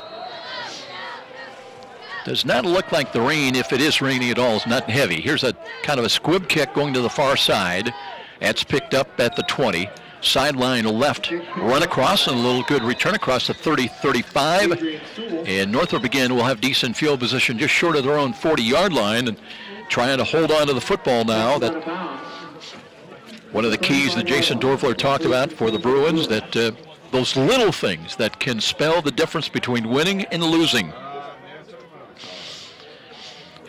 Does not look like the rain, if it is raining at all, is not heavy. Here's a kind of a squib kick going to the far side. That's picked up at the 20. Sideline left, run across, and a little good return across the 30-35. And Northrop again will have decent field position just short of their own 40-yard line, and trying to hold on to the football now. That one of the keys that Jason Dorfler talked about for the Bruins, that those little things that can spell the difference between winning and losing.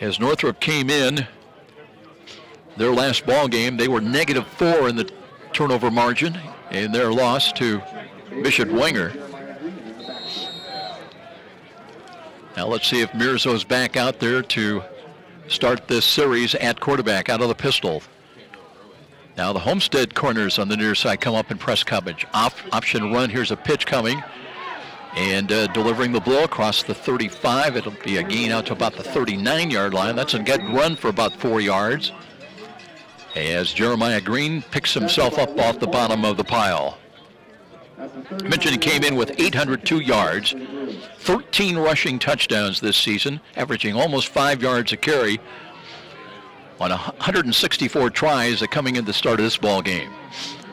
As Northrop came in their last ball game, they were -4 in the turnover margin in their loss to Bishop Dwenger. Now let's see if Mirzo's back out there to start this series at quarterback out of the pistol. Now the Homestead corners on the near side come up in press coverage. Option run, here's a pitch coming. And delivering the blow across the 35. It'll be a gain out to about the 39-yard line. That's a good run for about 4 yards. As Jeremiah Green picks himself up off the bottom of the pile. I mentioned he came in with 802 yards, 13 rushing touchdowns this season, averaging almost 5 yards a carry on 164 tries coming in the start of this ball game.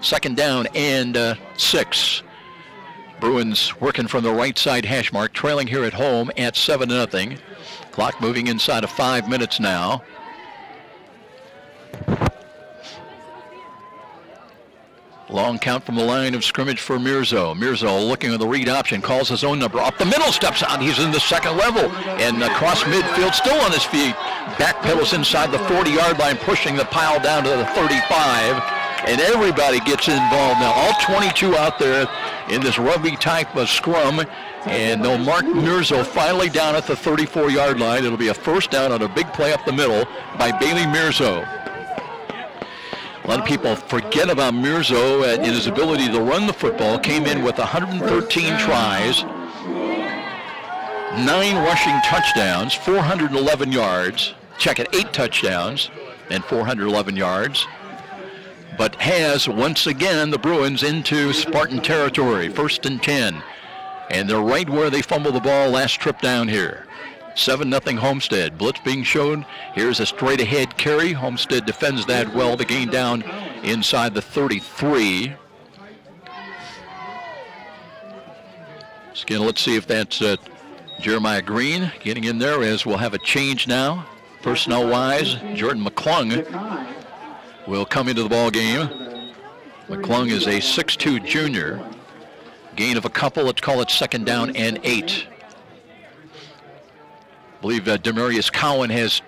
Second down and 6. Bruins working from the right side hash mark, trailing here at home at 7-0. Clock moving inside of 5 minutes now. Long count from the line of scrimmage for Mirzo. Mirzo looking at the read option, calls his own number. Up the middle, steps out. He's in the second level. And across midfield, still on his feet. Backpedals inside the 40-yard line, pushing the pile down to the 35. And everybody gets involved now. All 22 out there in this rugby type of scrum. And they'll mark Mirzo finally down at the 34-yard line. It'll be a first down on a big play up the middle by Bailey Mirzo. A lot of people forget about Mirzo in his ability to run the football. Came in with 113 tries, 9 rushing touchdowns, 411 yards. check it, 8 touchdowns and 411 yards. But has, once again, the Bruins into Spartan territory, 1st and 10. And they're right where they fumbled the ball last trip down here. 7-0 Homestead. Blitz being shown. Here's a straight-ahead carry. Homestead defends that well. The gain down inside the 33. Again, let's see if that's Jeremiah Green getting in there, as we'll have a change now. Personnel-wise, Jordan McClung will come into the ball game. McClung is a 6'2 junior. Gain of a couple. Let's call it 2nd down and 8. I believe Demarius Cowan has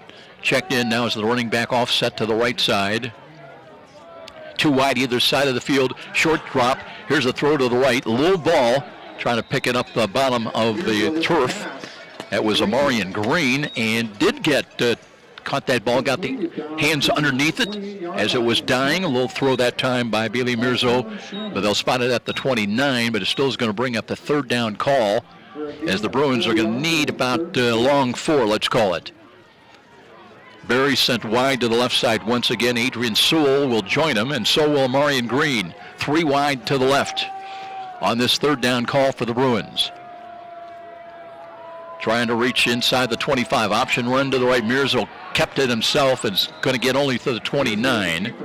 checked in now as the running back, offset to the right side. 2 wide either side of the field. Short drop. Here's a throw to the right. Low ball. Trying to pick it up the bottom of the turf. That was Amarian Green, and did get caught that ball, got the hands underneath it as it was dying. A little throw that time by Bailey Mirzo, but they'll spot it at the 29, but it still is going to bring up the 3rd down call, as the Bruins are going to need about long 4, let's call it. Barry sent wide to the left side once again. Adrian Sewell will join him, and so will Amarian Green. 3 wide to the left on this 3rd down call for the Bruins. Trying to reach inside the 25. Option run to the right. Mirzo kept it himself and is going to get only to the 29.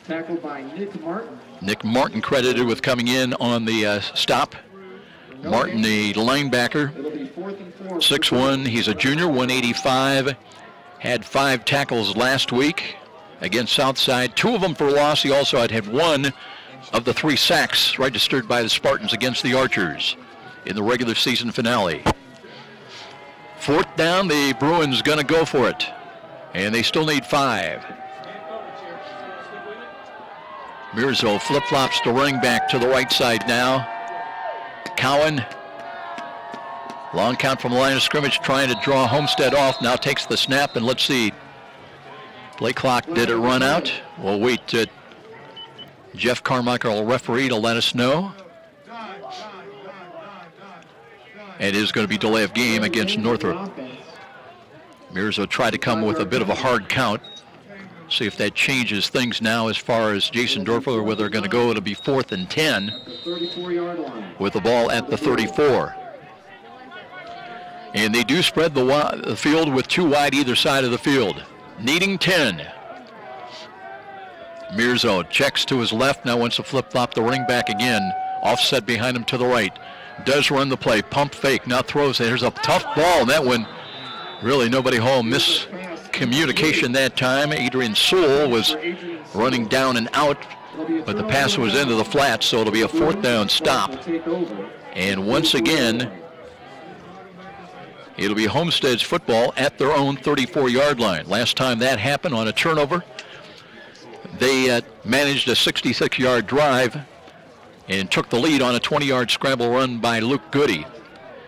Tackled by Nick Martin. Nick Martin credited with coming in on the stop. Martin, the linebacker, 6'1". He's a junior, 185. Had 5 tackles last week against Southside. 2 of them for loss. He also had 1 of the 3 sacks registered by the Spartans against the Archers in the regular season finale. 4th down, the Bruins going to go for it, and they still need 5. Mirzo flip-flops the running back to the right side now. Cowan, long count from the line of scrimmage, trying to draw Homestead off. Now takes the snap, and let's see. Play clock, did it run out? We'll wait to Jeff Carmichael, referee, to let us know. It is going to be delay of game against Northrop. Mirzo tried to come with a bit of a hard count. See if that changes things now as far as Jason Dorfler, where they're going to go. It'll be 4th and 10 with the ball at the 34. And they do spread the field with 2 wide either side of the field. Needing 10. Mirzo checks to his left, now wants to flip-flop the running back again. Offset behind him to the right. Does run the play, pump fake, now throws it. Here's a tough ball, and that one, really nobody home. Miscommunication that time. Adrian Sewell was running down and out, but the pass was into the flat, so it'll be a 4th down stop. And once again, it'll be Homestead's football at their own 34-yard line. Last time that happened on a turnover, they managed a 66-yard drive and took the lead on a 20-yard scramble run by Luke Goody.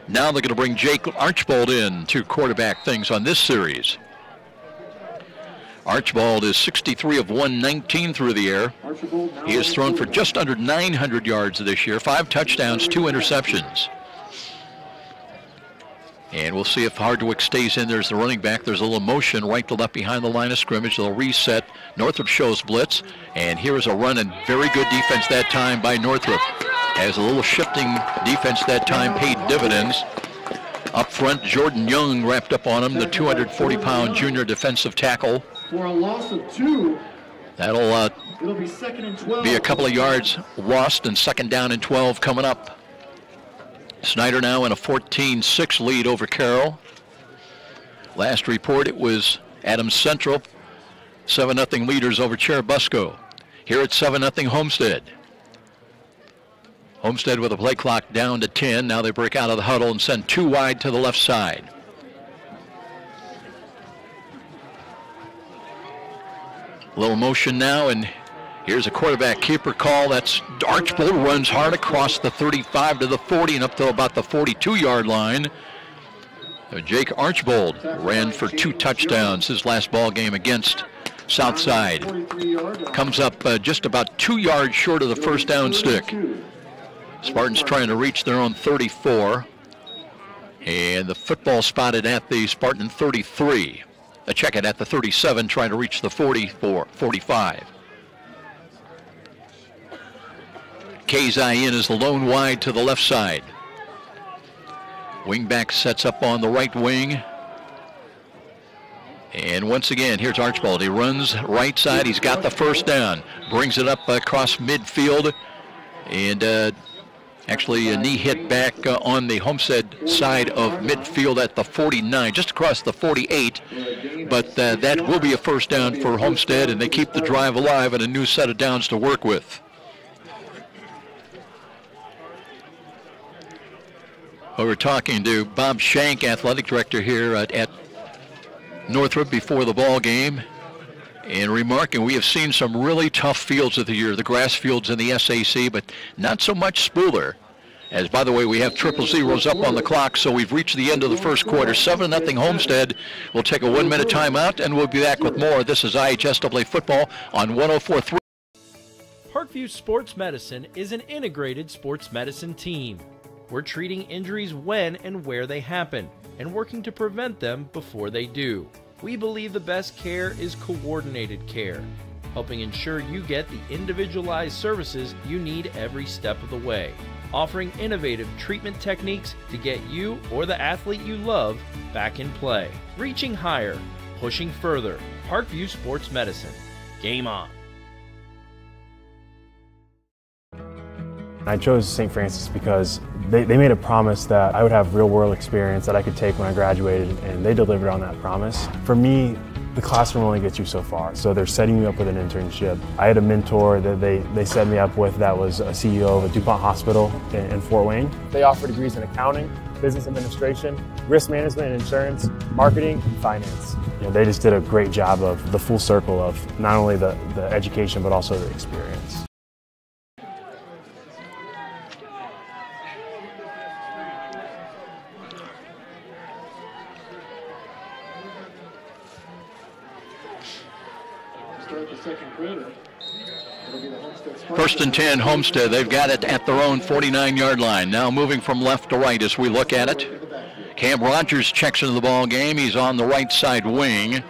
Now they're going to bring Jake Archbold in to quarterback things on this series. Archbold is 63 of 119 through the air. He has thrown for just under 900 yards this year, 5 touchdowns, 2 interceptions. And we'll see if Hardwick stays in. There's the running back. There's a little motion right to left behind the line of scrimmage. They'll reset. Northrop shows blitz. And here is a run, and very good defense that time by Northrop. As a little shifting defense that time paid dividends. Up front, Jordan Young wrapped up on him, the 240-pound junior defensive tackle. For a loss of 2. That'll It'll be 2nd and 12. be a couple of yards lost, and 2nd down and 12 coming up. Snyder now in a 14-6 lead over Carroll. Last report, it was Adams Central, 7-0 leaders over Cherubusco. Here at 7-0 Homestead. Homestead with a play clock down to 10. Now they break out of the huddle and send 2 wide to the left side. A little motion now, and here's a quarterback keeper call. That's Archbold, runs hard across the 35 to the 40 and up to about the 42-yard line. Jake Archbold ran for 2 touchdowns his last ball game against Southside. Comes up just about 2 yards short of the 1st down stick. Spartans trying to reach their own 34. And the football spotted at the Spartan 33. Check it at the 37, trying to reach the 45. Kazai in is the lone wide to the left side. Wingback sets up on the right wing. And once again, here's Archibald. He runs right side. He's got the first down. Brings it up across midfield. And actually a knee hit back on the Homestead side of midfield at the 49, just across the 48. But that will be a first down for Homestead, and they keep the drive alive and a new set of downs to work with. We were talking to Bob Shank, athletic director here at Northrop before the ball game, and remarking we have seen some really tough fields of the year, the grass fields in the SAC, but not so much Spooler. As, by the way, we have 000 up on the clock, so we've reached the end of the first quarter. 7-0 Homestead. We'll take a 1-minute timeout, and we'll be back with more. This is IHSAA football on 104.3. Parkview Sports Medicine is an integrated sports medicine team. We're treating injuries when and where they happen, and working to prevent them before they do. We believe the best care is coordinated care, helping ensure you get the individualized services you need every step of the way, offering innovative treatment techniques to get you or the athlete you love back in play. Reaching higher, pushing further. Parkview Sports Medicine. Game on. I chose St. Francis because they made a promise that I would have real-world experience that I could take when I graduated, and they delivered on that promise. For me, the classroom only gets you so far, so they're setting you up with an internship. I had a mentor that they set me up with that was a CEO of a DuPont hospital in Fort Wayne. They offer degrees in accounting, business administration, risk management and insurance, marketing, and finance. You know, they just did a great job of the full circle of not only the education but also the experience. First and 10, Homestead. They've got it at their own 49-yard line. Now moving from left to right as we look at it. Cam Rogers checks into the ball game. He's on the right side wing.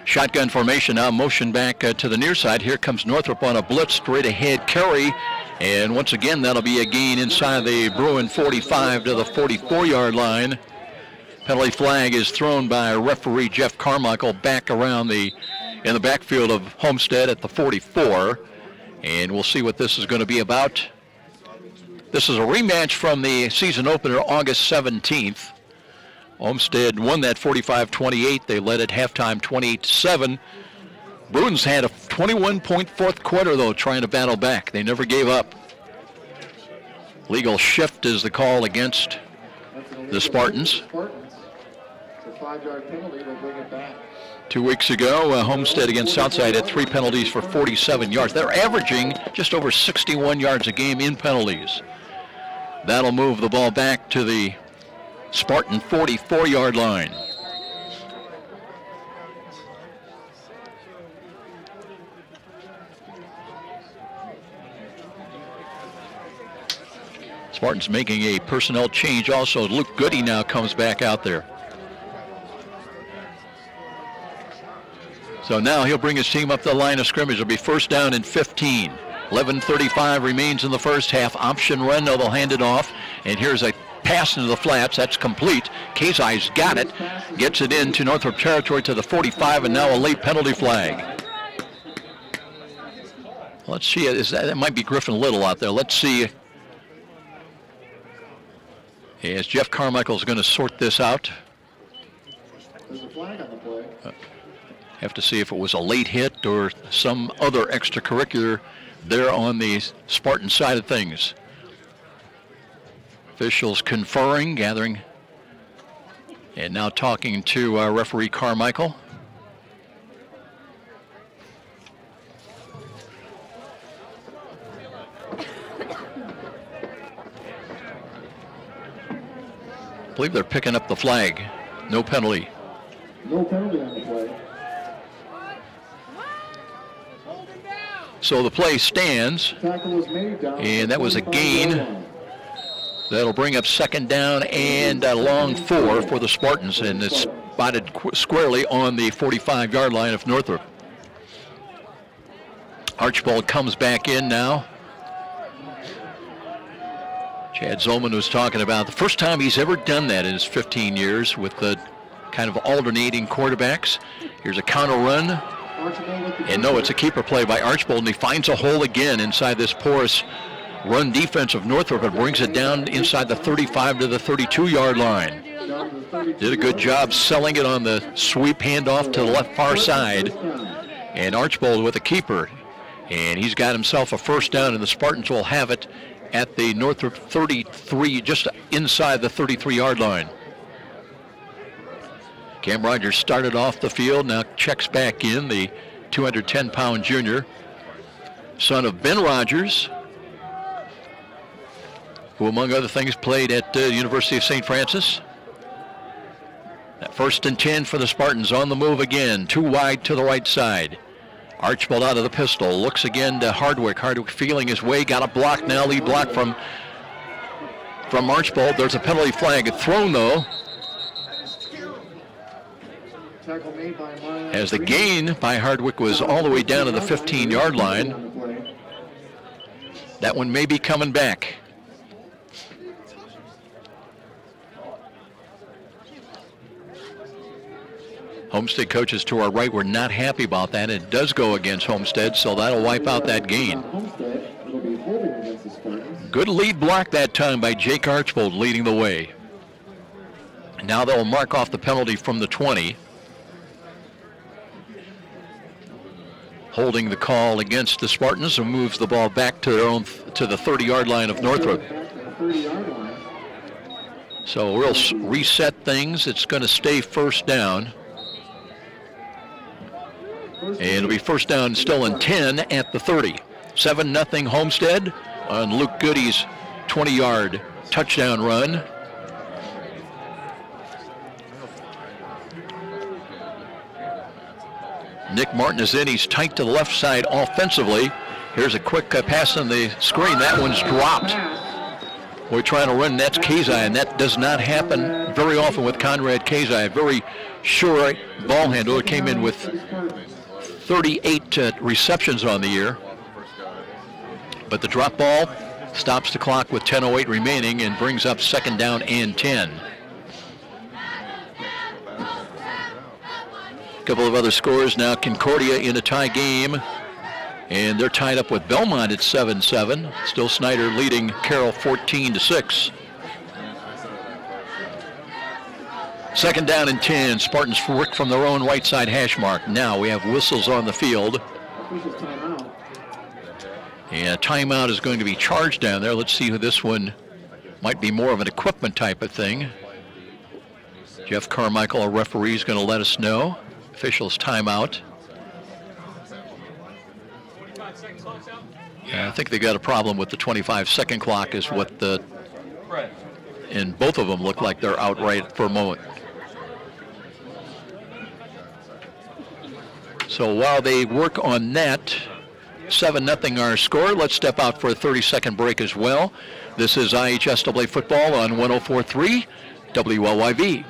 Shotgun formation now, motion back to the near side. Here comes Northrop on a blitz, straight ahead carry. And once again, that'll be a gain inside the Bruin 45 to the 44-yard line. Penalty flag is thrown by referee Jeff Carmichael back around in the backfield of Homestead at the 44. And we'll see what this is going to be about. This is a rematch from the season opener August 17th. Homestead won that 45-28. They led at halftime 28-7. Bruins had a 21-point fourth quarter, though, trying to battle back. They never gave up. Legal shift is the call against the Spartans. It's a 5-yard penalty. They'll bring it back. 2 weeks ago, Homestead against Southside had 3 penalties for 47 yards. They're averaging just over 61 yards a game in penalties. That'll move the ball back to the Spartan 44-yard line. Spartans making a personnel change also. Luke Goody now comes back out there. So now he'll bring his team up the line of scrimmage. It'll be first down and 15. 11:35 remains in the first half. Option run, no, they'll hand it off. And here's a pass into the flats. That's complete. Kazai's got it. Gets it into Northrop territory to the 45, and now a late penalty flag. Let's see. That might be Griffin Little out there. Let's see. As Jeff Carmichael's going to sort this out. There's a flag on the play. Have to see if it was a late hit or some other extracurricular there on the Spartan side of things. Officials conferring, gathering, and now talking to referee Carmichael. I believe they're picking up the flag. No penalty. No penalty on the play. So the play stands, and that was a gain That'll bring up second down and a long 4 for the Spartans, and it's spotted squarely on the 45-yard line of Northrop. Archibald comes back in now. Chad Zolman was talking about the first time he's ever done that in his 15 years with the kind of alternating quarterbacks. Here's a counter run. And no, it's a keeper play by Archibald, and he finds a hole again inside this porous run defense of Northrop and brings it down inside the 35 to the 32-yard line. Did a good job selling it on the sweep handoff to the left far side. And Archibald with a keeper. And he's got himself a first down, and the Spartans will have it at the Northrop 33, just inside the 33-yard line. Cam Rogers started off the field, now checks back in, the 210-pound junior, son of Ben Rogers, who among other things played at the University of St. Francis. That 1st and 10 for the Spartans, on the move again, 2 wide to the right side. Archibald out of the pistol, looks again to Hardwick. Hardwick feeling his way, got a block now, lead block from Archibald. There's a penalty flag thrown though, as the gain by Hardwick was all the way down to the 15-yard line. That one may be coming back. Homestead coaches to our right were not happy about that. It does go against Homestead, so that'll wipe out that gain. Good lead block that time by Jake Archibald, leading the way. Now they'll mark off the penalty from the 20. Holding the call against the Spartans, who moves the ball back to their own to the 30-yard line of Northrop. So we'll reset things. It's going to stay first down. And it'll be first down still in 10 at the 30. 7-0 Homestead on Luke Goody's 20-yard touchdown run. Nick Martin is in. He's tight to the left side offensively. Here's a quick pass on the screen. That one's dropped. We're trying to run Nets Kazai, and that does not happen very often with Conrad Kazai. A very sure ball handler. Came in with 38 receptions on the year. But the drop ball stops the clock with 10:08 remaining and brings up second down and 10. A couple of other scores now. Concordia in a tie game, and they're tied up with Belmont at 7-7. Still Snyder leading Carroll 14-6. Second down and 10. Spartans work from their own right side hash mark. Now we have whistles on the field. And a timeout is going to be charged down there. Let's see who this one might be, more of an equipment type of thing. Jeff Carmichael, our referee, is going to let us know. Officials timeout. I think they got a problem with the 25-second clock is what the, and both of them look like they're outright for a moment. So while they work on that, 7-0 our score. Let's step out for a 30-second break as well. This is IHSAA football on 104.3 WLYV.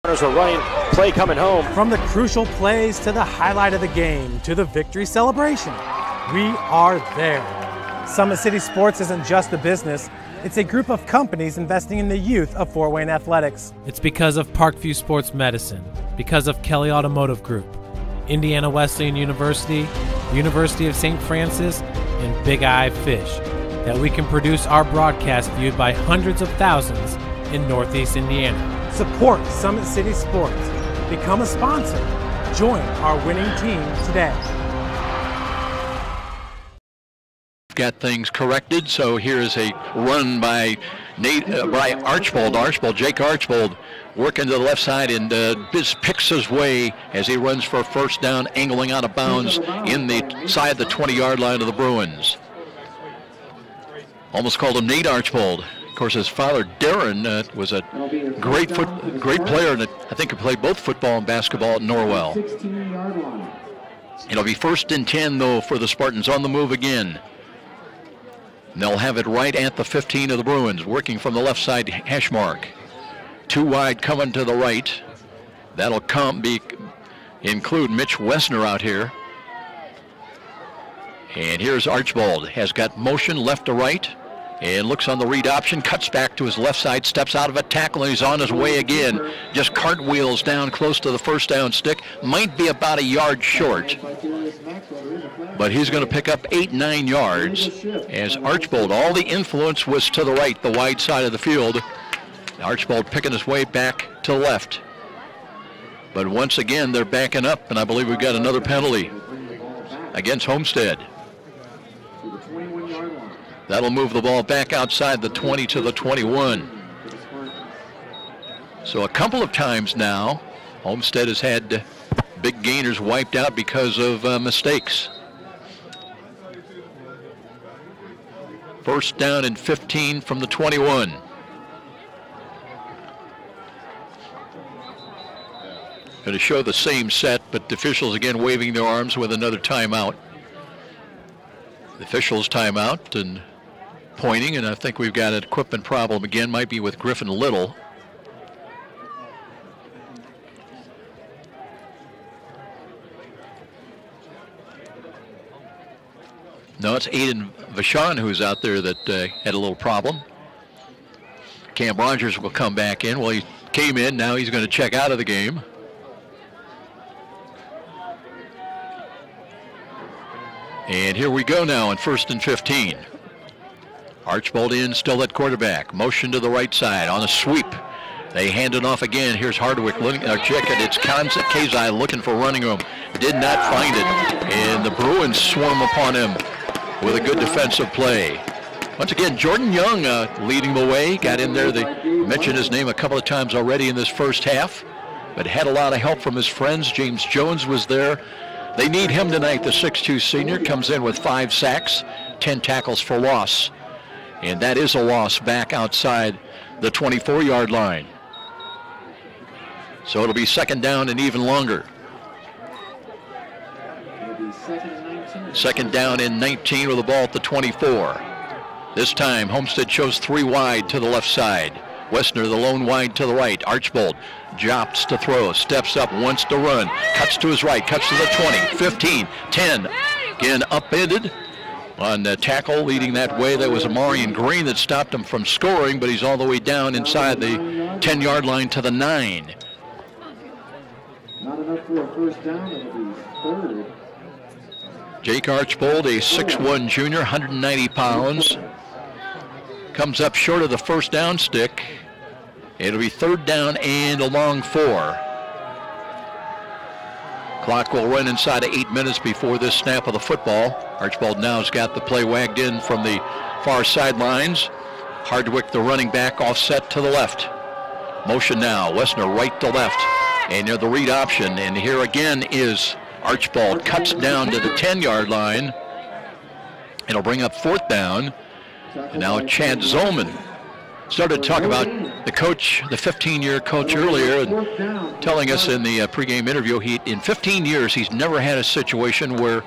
Runners are running, play coming home. From the crucial plays to the highlight of the game to the victory celebration, we are there. Summit City Sports isn't just a business, it's a group of companies investing in the youth of Fort Wayne athletics. It's because of Parkview Sports Medicine, because of Kelly Automotive Group, Indiana Wesleyan University, University of St. Francis, and Big Eye Fish, that we can produce our broadcast viewed by hundreds of thousands in Northeast Indiana. Support Summit City Sports. Become a sponsor. Join our winning team today. Got things corrected, so here's a run by Archibald. Jake Archibald working to the left side and just picks his way as he runs for a first down, angling out of bounds in the side of the 20-yard line of the Bruins. Almost called him Nate Archibald. Of course, his father, Darren, was a great player, and I think he played both football and basketball at Norwell. It'll be first and 10, though, for the Spartans on the move again. And they'll have it right at the 15 of the Bruins, working from the left side hash mark. 2 wide coming to the right. That'll include Mitch Wessner out here. And here's Archibald, has got motion left to right, and looks on the read option, cuts back to his left side, steps out of a tackle, and he's on his way again. Just cartwheels down close to the first down stick. Might be about a yard short, but he's going to pick up 8-9 yards as Archibald, all the influence was to the right, the wide side of the field. Archibald picking his way back to the left. But once again, they're backing up, and I believe we've got another penalty against Homestead. That'll move the ball back outside the 20 to the 21. So a couple of times now, Homestead has had big gainers wiped out because of mistakes. First down and 15 from the 21. Going to show the same set, but the officials again waving their arms with another timeout. The officials timeout and pointing, and I think we've got an equipment problem again, might be with Griffin Little. No, it's Aiden Vachon who's out there that had a little problem. Cam Rogers will come back in. Well, he came in, now he's going to check out of the game. And here we go now on 1st and 15. Archibald in, still at quarterback. Motion to the right side on a sweep. They hand it off again. Here's Hardwick. Check it. It's Kazai looking for running room. Did not find it. And the Bruins swarm upon him with a good defensive play. Once again, Jordan Young leading the way. Got in there. They mentioned his name a couple of times already in this first half, but had a lot of help from his friends. James Jones was there. They need him tonight. The 6'2 senior comes in with 5 sacks, 10 tackles for loss. And that is a loss back outside the 24-yard line. So it'll be second down and even longer. Second down and 19 with the ball at the 24. This time Homestead shows 3 wide to the left side. Wessner, the lone wide to the right. Archibald drops to throw, steps up, wants to run, cuts to his right, cuts to the 20, 15, 10. Again, upended on the tackle leading that way. That was Amarian Green that stopped him from scoring, but he's all the way down inside the 10-yard line to the 9. Not enough for a first down. It'll be third. Jake Archibald, a 6'1 junior, 190 pounds. Comes up short of the first down stick. It'll be third down and a long 4. Clock will run inside of 8 minutes before this snap of the football. Archibald now has got the play wagged in from the far sidelines. Hardwick, the running back, offset to the left. Motion now, Wessner right to left. And near the read option, and here again is Archibald. Cuts down to the 10-yard line. It'll bring up 4th down. And now Chad Zolman started to talk about the coach, the 15-year coach earlier, and telling us in the pregame interview, in 15 years he's never had a situation where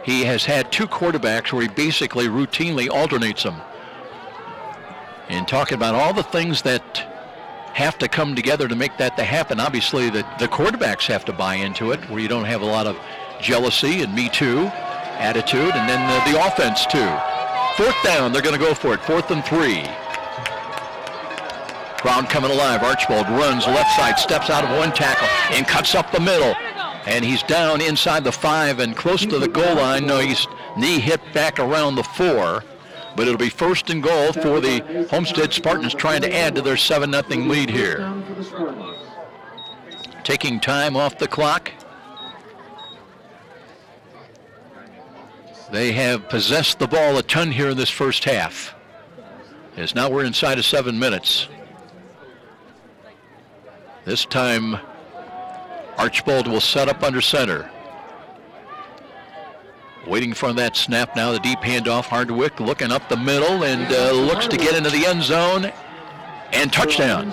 he has had 2 quarterbacks where he basically routinely alternates them. And talking about all the things that have to come together to make that to happen. Obviously, the quarterbacks have to buy into it, where you don't have a lot of jealousy and me too attitude, and then the offense too. 4th down, they're going to go for it. 4th and 3. Crowd coming alive. Archibald runs left side, steps out of one tackle, and cuts up the middle. And he's down inside the 5 and close to the goal line. No, he's knee hit back around the 4. But it'll be 1st and goal for the Homestead Spartans, trying to add to their 7-0 lead here. Taking time off the clock. They have possessed the ball a ton here in this first half. As now we're inside of 7 minutes. This time, Archibald will set up under center. Waiting for that snap now, the deep handoff. Hardwick looking up the middle and looks to get into the end zone. And touchdown.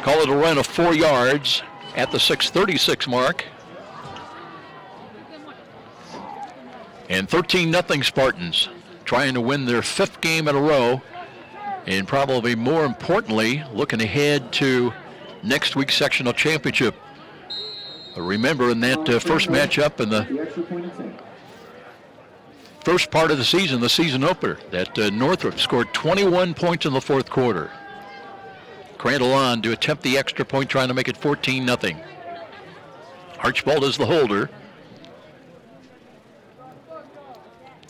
Call it a run of 4 yards at the 6:36 mark. And 13-0 Spartans, trying to win their 5th game in a row, and probably more importantly, looking ahead to next week's sectional championship. Remember, in that first matchup in the first part of the season opener, that Northrop scored 21 points in the 4th quarter. Crandall on to attempt the extra point, trying to make it 14-0. Archibald is the holder.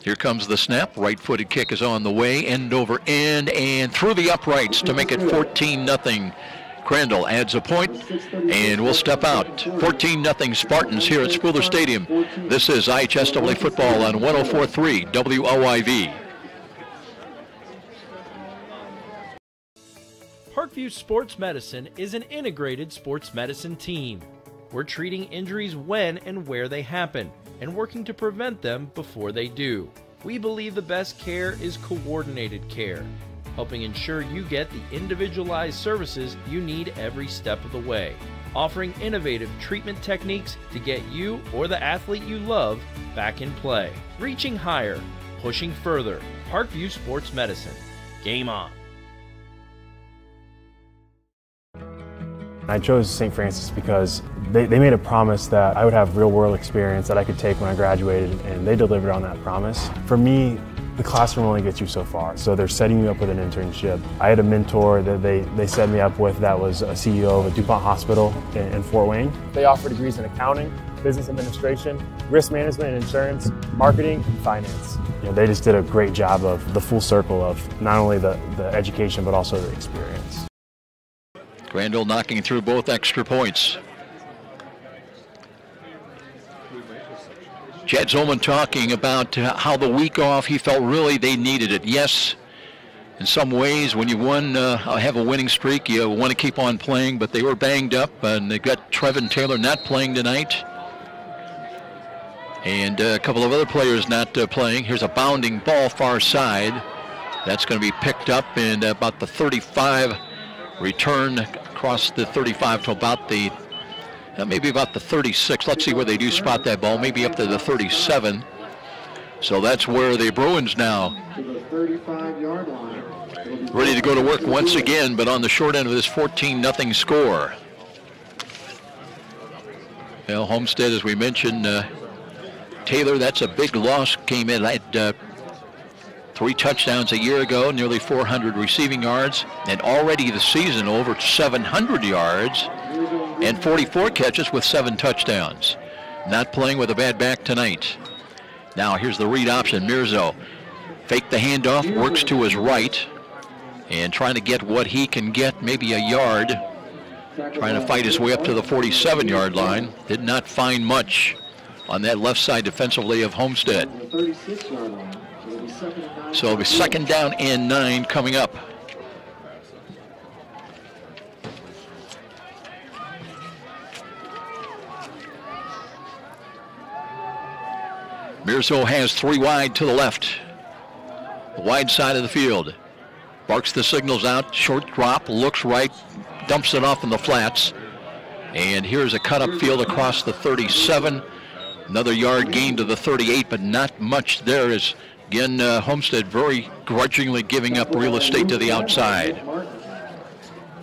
Here comes the snap. Right-footed kick is on the way. End over end and through the uprights to make it 14-0. Crandall adds a point, and we'll step out. 14-0 Spartans here at Spooler Stadium. This is IHSAA football on 104.3 WOIV. Parkview Sports Medicine is an integrated sports medicine team. We're treating injuries when and where they happen, and working to prevent them before they do. We believe the best care is coordinated care, helping ensure you get the individualized services you need every step of the way, offering innovative treatment techniques to get you or the athlete you love back in play. Reaching higher, pushing further. Parkview Sports Medicine. Game on. I chose St. Francis because they made a promise that I would have real-world experience that I could take when I graduated, and they delivered on that promise. For me, the classroom only gets you so far, so they're setting you up with an internship. I had a mentor that they set me up with that was a CEO of a DuPont hospital in Fort Wayne. They offer degrees in accounting, business administration, risk management and insurance, marketing, and finance. You know, they just did a great job of the full circle of not only the education but also the experience. Crandall knocking through both extra points. Chad Zolman talking about how the week off, he felt really they needed it. Yes, in some ways, when you have a winning streak, you want to keep on playing, but they were banged up, and they've got Trevin Taylor not playing tonight. And a couple of other players not playing. Here's a bounding ball far side. That's going to be picked up in about the 35, return across the 35 to about the maybe about the 36. Let's see where they do spot that ball. Maybe up to the 37. So that's where the Bruins now ready to go to work once again, but on the short end of this 14-0 score. Well, Homestead, as we mentioned, Taylor, that's a big loss. Came in at 3 touchdowns a year ago, nearly 400 receiving yards, and already the season over 700 yards and 44 catches with 7 touchdowns. Not playing with a bad back tonight. Now here's the read option. Mirzo fake the handoff, works to his right, and trying to get what he can get, maybe a yard. Trying to fight his way up to the 47-yard line. Did not find much on that left side defensively of Homestead. So it'll be 2nd down and 9 coming up. Mirzo has 3 wide to the left. The wide side of the field. Barks the signals out, short drop, looks right, dumps it off in the flats. And here's a cut up field across the 37. Another yard gain to the 38, but not much there as, again, Homestead very grudgingly giving up real estate to the outside.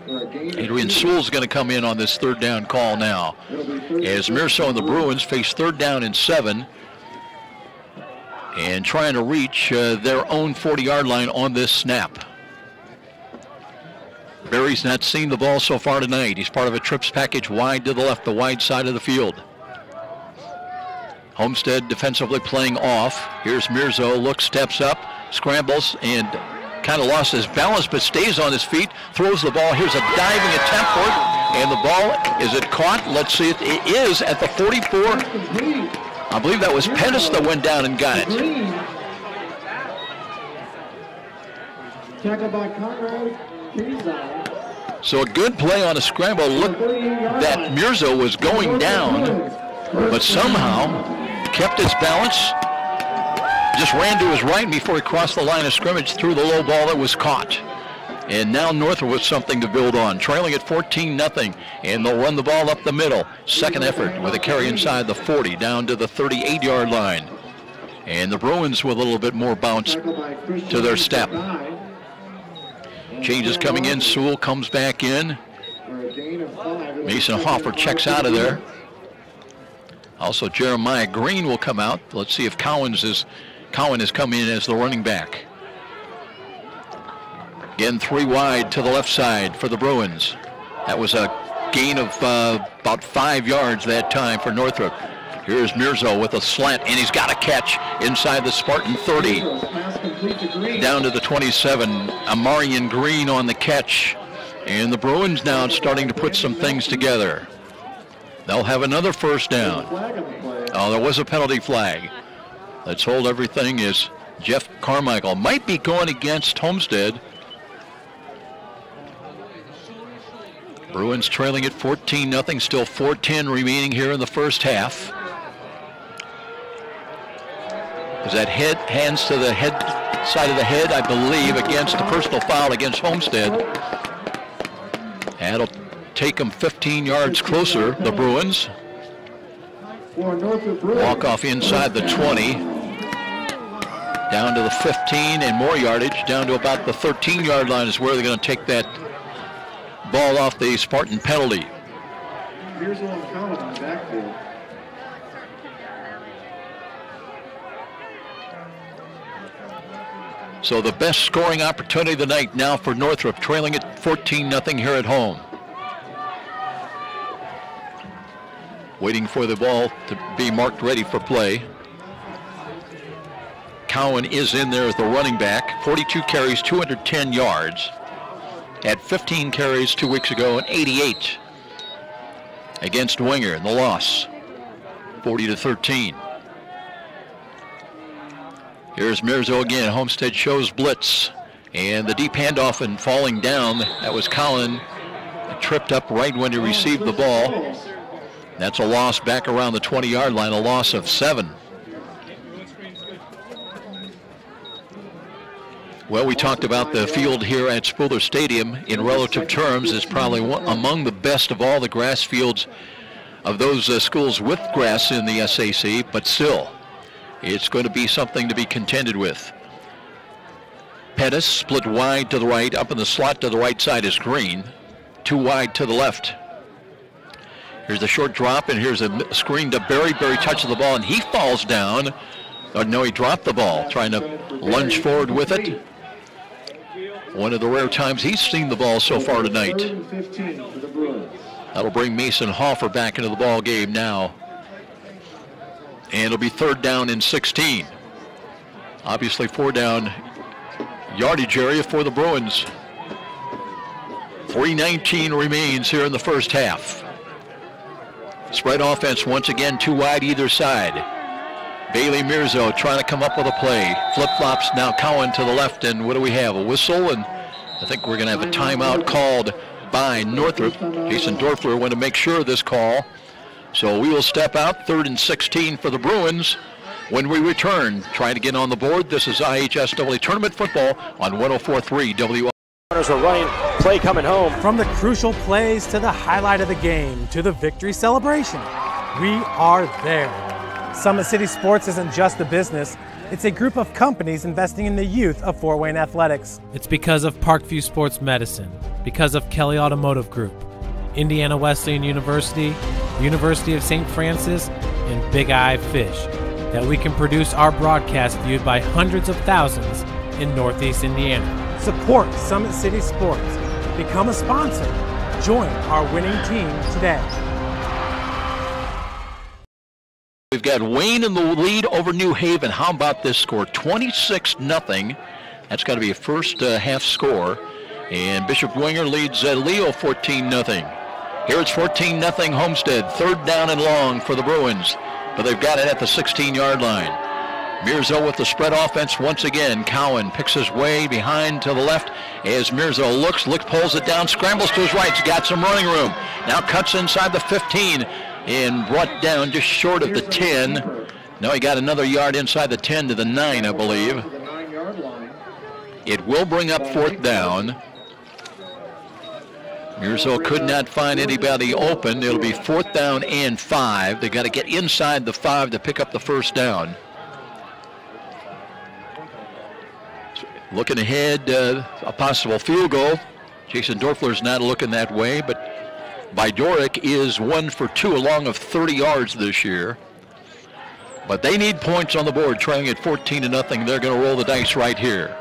Adrian Sewell's going to come in on this 3rd down call now, as Mirzo and the Bruins face 3rd down and 7, and trying to reach their own 40-yard line on this snap. Barry's not seen the ball so far tonight. He's part of a trips package wide to the left, the wide side of the field. Homestead defensively playing off. Here's Mirzo, looks, steps up, scrambles, and kind of lost his balance, but stays on his feet, throws the ball. Here's a diving attempt for it, and the ball, is it caught? Let's see, it is at the 44. I believe that was Pettis that went down and got it. Tackled by Conrad. So a good play on a scramble. Look, that Mirzo was going down, but somehow kept his balance, just ran to his right before he crossed the line of scrimmage, threw the low ball that was caught. And now Northrop with something to build on, trailing at 14-0, and they'll run the ball up the middle. 2nd effort with a carry inside the 40, down to the 38-yard line. And the Bruins with a little bit more bounce to their step. Changes coming in. Sewell comes back in. Mason Hoffer checks out of there. Also, Jeremiah Green will come out. Let's see if Cowan has come in as the running back. Again, 3 wide to the left side for the Bruins. That was a gain of about 5 yards that time for Northrop. Here's Mirzo with a slant, and he's got a catch inside the Spartan 30. Down to the 27. Amarian Green on the catch. And the Bruins now starting to put some things together. They'll have another first down. Oh, there was a penalty flag. Let's hold everything as Jeff Carmichael might be going against Homestead. Bruins trailing at 14-0, still 4:10 remaining here in the first half. Is that hands to the head side of the head, I believe, against the personal foul against Homestead. That'll take them 15 yards closer, the Bruins. Walk off inside the 20. Down to the 15 and more yardage. Down to about the 13-yard line is where they're going to take that ball off the Spartan penalty. Here's one coming on the backfield. So the best scoring opportunity of the night now for Northrop, trailing at 14-0 here at home. Waiting for the ball to be marked ready for play. Cowan is in there as the running back. 42 carries, 210 yards. Had 15 carries 2 weeks ago and 88 against Winger in the loss, 40-13. Here's Mirzo again. Homestead shows blitz. And the deep handoff and falling down. That was Collin. Tripped up right when he received the ball. That's a loss back around the 20-yard line, a loss of 7. Well, we talked about the field here at Spooler Stadium. In relative terms, is probably among the best of all the grass fields of those schools with grass in the SAC, but still, it's going to be something to be contended with. Pettis split wide to the right, up in the slot to the right side is Green. 2 wide to the left. Here's the short drop, and here's a screen to Berry. Berry touches the ball, and he falls down. Oh, no, he dropped the ball, trying to lunge forward with it. One of the rare times he's seen the ball so far tonight. That'll bring Mason Hoffer back into the ball game now. And it'll be 3rd down and 16. Obviously 4 down yardage area for the Bruins. 3:19 remains here in the first half. Spread offense once again, 2 wide either side. Bailey Mirzo trying to come up with a play. Flip-flops now Cowan to the left, and what do we have? A whistle, and I think we're going to have a timeout called by Northrop. Jason Dorfler wanted to make sure of this call. So we will step out, 3rd and 16 for the Bruins. When we return, trying to get on the board, this is IHSAA Tournament Football on 104.3 WI. Runners are running, play coming home. From the crucial plays to the highlight of the game to the victory celebration, we are there. Summit City Sports isn't just a business, it's a group of companies investing in the youth of Fort Wayne athletics. It's because of Parkview Sports Medicine, because of Kelly Automotive Group, Indiana Wesleyan University, University of St. Francis, and Big Eye Fish, that we can produce our broadcast viewed by hundreds of thousands in Northeast Indiana. Support Summit City Sports. Become a sponsor. Join our winning team today. We've got Wayne in the lead over New Haven. How about this score? 26-0. That's got to be a first half score. And Bishop Winger leads Leo 14-0. Here it's 14-0 Homestead. 3rd down and long for the Bruins. But they've got it at the 16-yard line. Mirzo with the spread offense once again. Cowan picks his way behind to the left as Mirzo looks, pulls it down, scrambles to his right. He's got some running room. Now cuts inside the 15 and brought down just short of the 10. Now he got another yard inside the 10 to the 9, I believe. It will bring up 4th down. Mirzo could not find anybody open. It'll be 4th down and 5. They got to get inside the 5 to pick up the first down. Looking ahead, a possible field goal. Jason Dorfler's not looking that way, but Bydoric is 1 for 2 along of 30 yards this year. But they need points on the board, trailing at 14-0. They're going to roll the dice right here.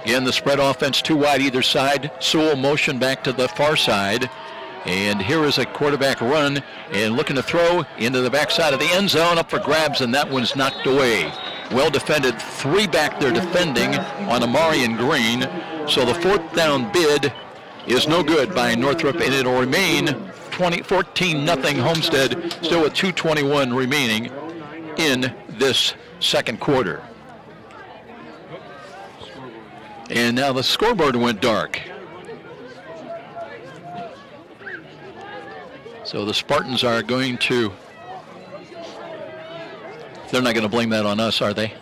Again, the spread offense 2 wide either side. Sewell motion back to the far side. And here is a quarterback run and looking to throw into the backside of the end zone, up for grabs, and that one's knocked away. Well defended, 3 back there defending on Amarian Green. So the 4th down bid is no good by Northrop, and it'll remain 14-0 Homestead, still with 2:21 remaining in this second quarter. And now the scoreboard went dark. So the Spartans are going to, they're not going to blame that on us, are they?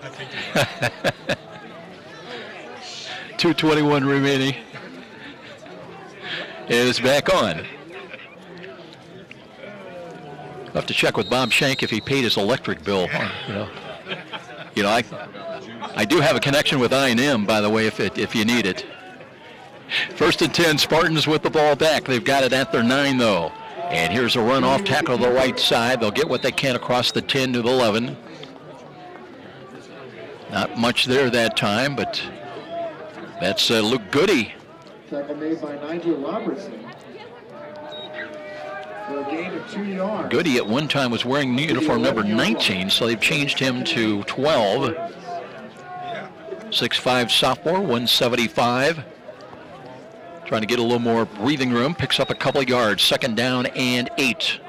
2:21 remaining. And it's back on. I'll have to check with Bob Shank if he paid his electric bill. You know, I do have a connection with I&M, by the way, if you need it. 1st and 10, Spartans with the ball back. They've got it at their 9, though. And here's a run off tackle to the right side. They'll get what they can across the 10 to the 11. Not much there that time, but that's Luke Goody. Tackle made by Nigel Robertson. For a gain of 2 yards. Goody at one time was wearing uniform number 19, so they've changed him to 12. 6'5" sophomore, 175. Trying to get a little more breathing room, picks up a couple of yards. 2nd down and 8.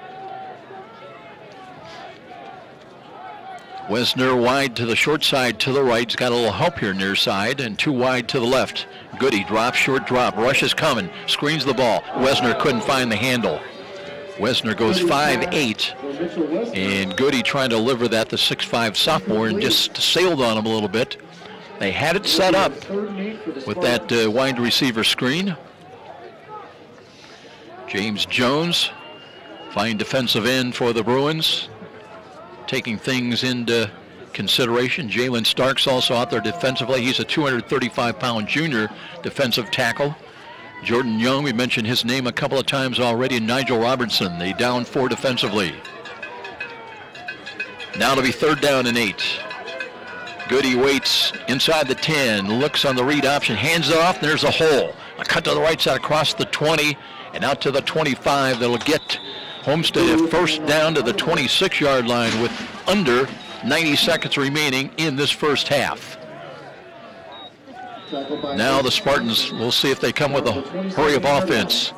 Wesner wide to the short side to the right. He's got a little help here near side, and 2 wide to the left. Goody drops, short drop. Rush is coming, screens the ball. Wesner couldn't find the handle. Wesner goes 5'8", and Goody trying to deliver that, the 6'5" sophomore, and just sailed on him a little bit. They had it set up with that wide receiver screen. James Jones, fine defensive end for the Bruins, taking things into consideration. Jalen Starks also out there defensively. He's a 235-pound junior defensive tackle. Jordan Young, we mentioned his name a couple of times already, and Nigel Robertson. They down 4 defensively. Now to be 3rd down and 8. Goody waits inside the 10, looks on the read option, hands it off, and there's a hole. A cut to the right side across the 20 and out to the 25. That'll get Homestead a 1st down to the 26-yard line with under 90 seconds remaining in this first half. Now the Spartans, we'll see if they come with a hurry-up offense.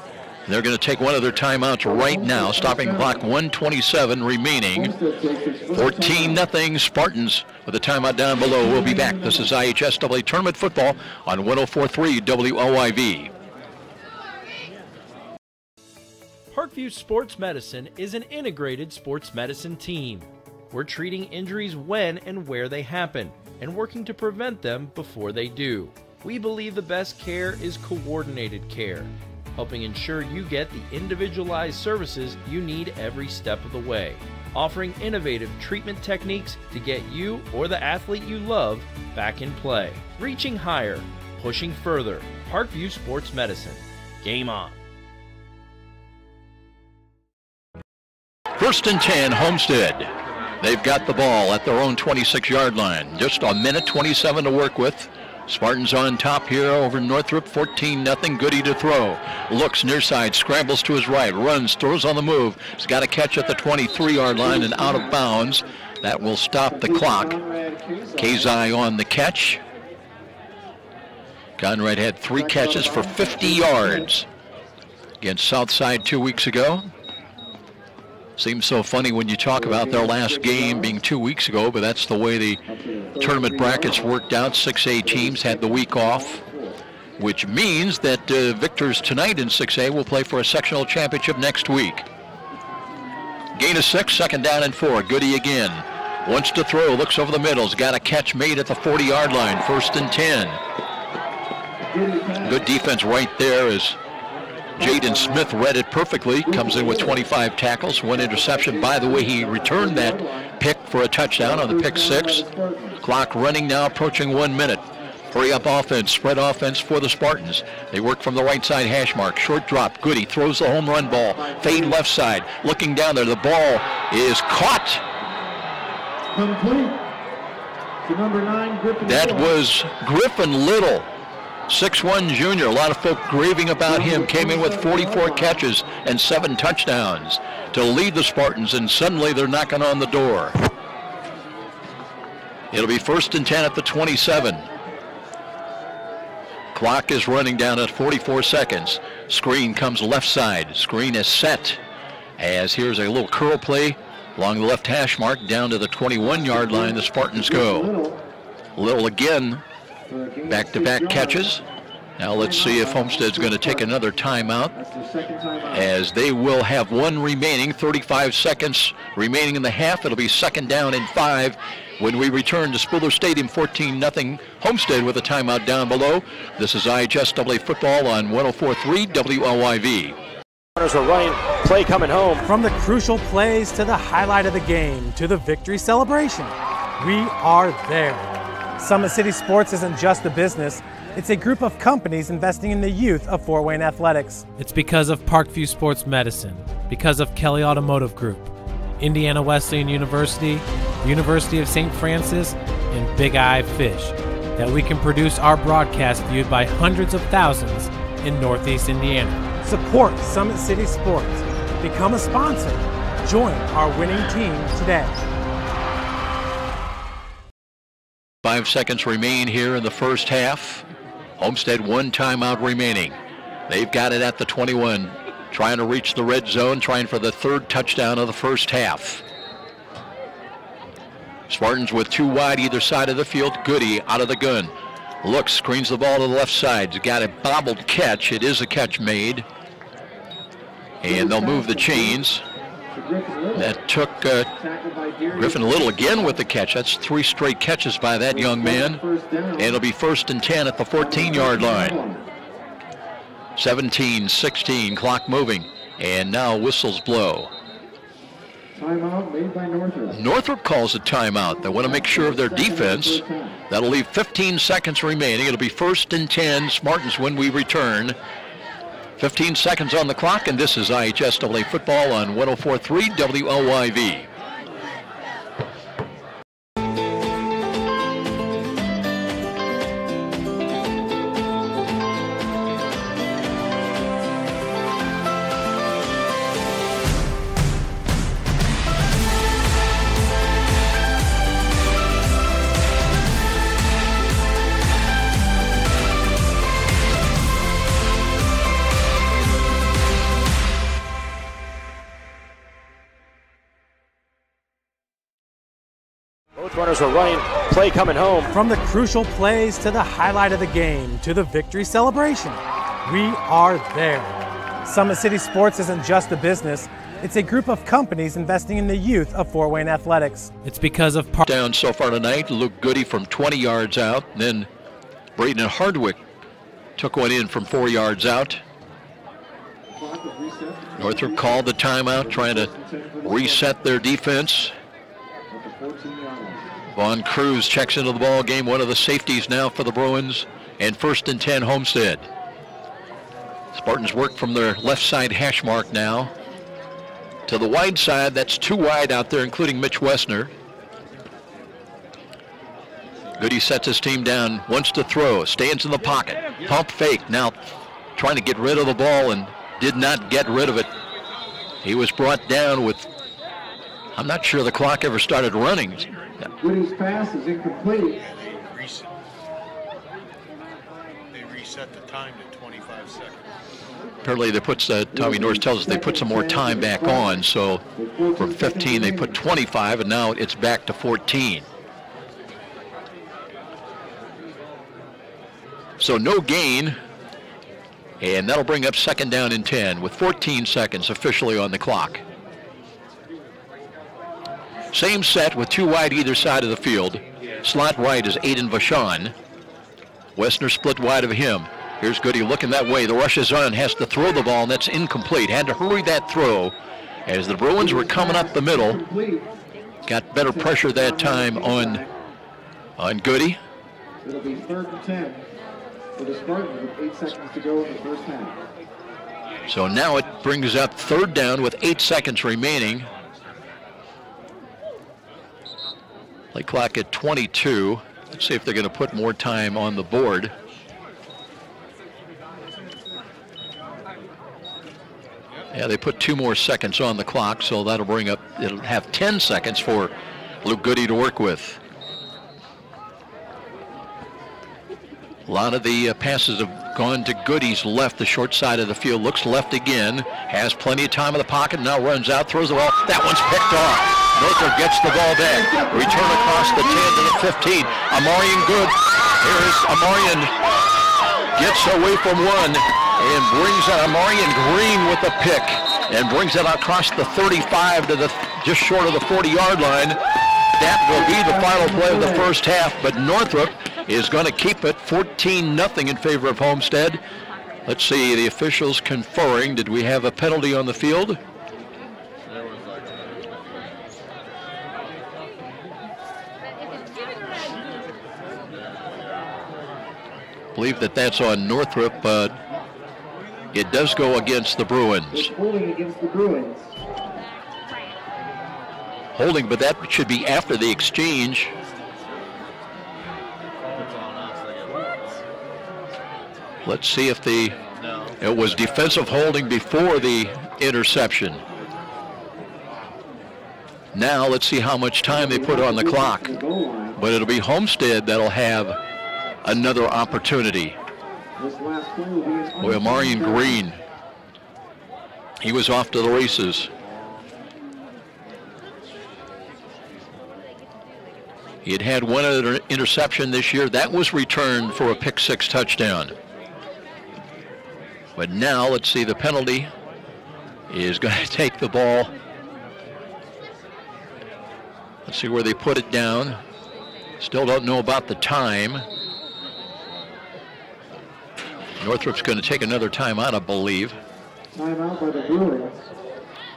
They're going to take one of their timeouts right now, stopping the clock, 1:27 remaining. 14-0 Spartans with a timeout down below. We'll be back. This is IHSAA Tournament Football on 104.3 WOIV. Parkview Sports Medicine is an integrated sports medicine team. We're treating injuries when and where they happen, and working to prevent them before they do. We believe the best care is coordinated care, helping ensure you get the individualized services you need every step of the way, offering innovative treatment techniques to get you or the athlete you love back in play. Reaching higher, pushing further. Parkview Sports Medicine. Game on. 1st and 10, Homestead. They've got the ball at their own 26-yard line. Just a minute 27 to work with. Spartans on top here over Northrop, 14-0. Goody to throw. Looks near side, scrambles to his right, runs, throws on the move. He's got a catch at the 23-yard line and out of bounds. That will stop the clock. Kazai on the catch. Conrad had 3 catches for 50 yards against Southside 2 weeks ago. Seems so funny when you talk about their last game being 2 weeks ago, but that's the way the tournament brackets worked out. 6A teams had the week off, which means that victors tonight in 6A will play for a sectional championship next week. Gain of 6, 2nd down and 4. Goody again. Wants to throw, looks over the middle. He's got a catch made at the 40-yard line. 1st and 10. Good defense right there as Jaden Smith read it perfectly. Comes in with 25 tackles, 1 interception. By the way, he returned that pick for a touchdown on the pick 6. Clock running now, approaching 1 minute. Hurry up offense, spread offense for the Spartans. They work from the right side hash mark. Short drop. Goody throws the home run ball. Fade left side. Looking down there. The ball is caught. Complete to number 9, Griffin. That was Griffin Little, 6'1" junior. A lot of folk raving about him. Came in with 44 catches and 7 touchdowns to lead the Spartans, and suddenly they're knocking on the door. It'll be 1st and 10 at the 27. Clock is running down at 44 seconds. Screen comes left side. Screen is set as here's a little curl play along the left hash mark down to the 21-yard line. The Spartans go. Little again, back-to-back catches. Now let's see if Homestead's going to take another timeout, as they will have 1 remaining, 35 seconds remaining in the half. It'll be 2nd down and 5 when we return to Spiller Stadium. 14-0 Homestead with a timeout down below. This is IHSAA football on 104.3 WLYV. Runners are running, play coming home. From the crucial plays to the highlight of the game to the victory celebration, we are there. Summit City Sports isn't just a business, it's a group of companies investing in the youth of Fort Wayne athletics. It's because of Parkview Sports Medicine, because of Kelly Automotive Group, Indiana Wesleyan University, University of St. Francis, and Big Eye Fish, that we can produce our broadcast viewed by hundreds of thousands in Northeast Indiana. Support Summit City Sports. Become a sponsor. Join our winning team today. 5 seconds remain here in the first half. Homestead 1 timeout remaining. They've got it at the 21, trying to reach the red zone, trying for the 3rd touchdown of the first half. Spartans with 2 wide either side of the field. Goody out of the gun. Looks, screens the ball to the left side. He's got a bobbled catch. It is a catch made. And they'll move the chains. That took Griffin Little again with the catch. That's 3 straight catches by that young man. And it'll be 1st and 10 at the 14-yard line. 17-16, clock moving. And now whistles blow. Timeout made by Northrop. Northrop calls a timeout. They want to make sure of their defense. That'll leave 15 seconds remaining. It'll be 1st and 10, Spartans when we return. 15 seconds on the clock, and this is IHSAA football on 104.3 WLYV. Runners are running, play coming home. From the crucial plays to the highlight of the game to the victory celebration, we are there. Summit City Sports isn't just a business, it's a group of companies investing in the youth of Fort Wayne athletics. It's because of down so far tonight. Luke Goody from 20 yards out. Then Braden Hardwick took one in from 4 yards out. Northrop called the timeout, trying to reset their defense. Vaughn Cruz checks into the ball game, one of the safeties now for the Bruins, and 1st and 10 Homestead. Spartans work from their left side hash mark now to the wide side. That's 2 wide out there, including Mitch Wessner. Goody sets his team down, wants to throw, stands in the pocket, pump fake, now trying to get rid of the ball and did not get rid of it. He was brought down with, I'm not sure the clock ever started running. Goody's pass is incomplete. They reset the time to 25 seconds. Apparently they put, Tommy Norris tells us they put some more time back on, so from 15 they put 25, and now it's back to 14. So no gain, and that'll bring up 2nd down and 10 with 14 seconds officially on the clock. Same set with 2 wide either side of the field. Slot right is Aiden Vachon. Wessner split wide of him. Here's Goody looking that way. The rush is on, has to throw the ball, and that's incomplete. Had to hurry that throw as the Bruins were coming up the middle. Got better pressure that time on On Goody. It'll be 3rd and 10 for the Spartans with 8 seconds to go in the first half. So now it brings up 3rd down with 8 seconds remaining. Play clock at 22. Let's see if they're going to put more time on the board. Yeah, they put 2 more seconds on the clock, so that'll bring up, it'll have 10 seconds for Luke Goody to work with. A lot of the passes have gone to Goody's left, the short side of the field. Looks left again, has plenty of time in the pocket, now runs out, throws the ball. That one's picked off. Northrop gets the ball back. Return across the 10 to the 15. Amarian good. Here's Amarian. Gets away from one and brings out Amarian Green with the pick and brings it across the 35 to the just short of the 40-yard line. That will be the final play of the first half, but Northrop is going to keep it 14-0 in favor of Homestead. Let's see, the officials conferring. Did we have a penalty on the field? I believe that's on Northrop, but it does go against the Bruins. It's holding against the Bruins. Holding, but that should be after the exchange. Let's see if it was defensive holding before the interception. Now let's see how much time they put on the clock. But it'll be Homestead that'll have another opportunity. Boy, Amarian Green, he was off to the races. He had one other interception this year. That was returned for a pick-6 touchdown. But now, let's see, the penalty is going to take the ball. Let's see where they put it down. Still don't know about the time. Northrop's going to take another timeout, I believe. Timeout by the Bruins.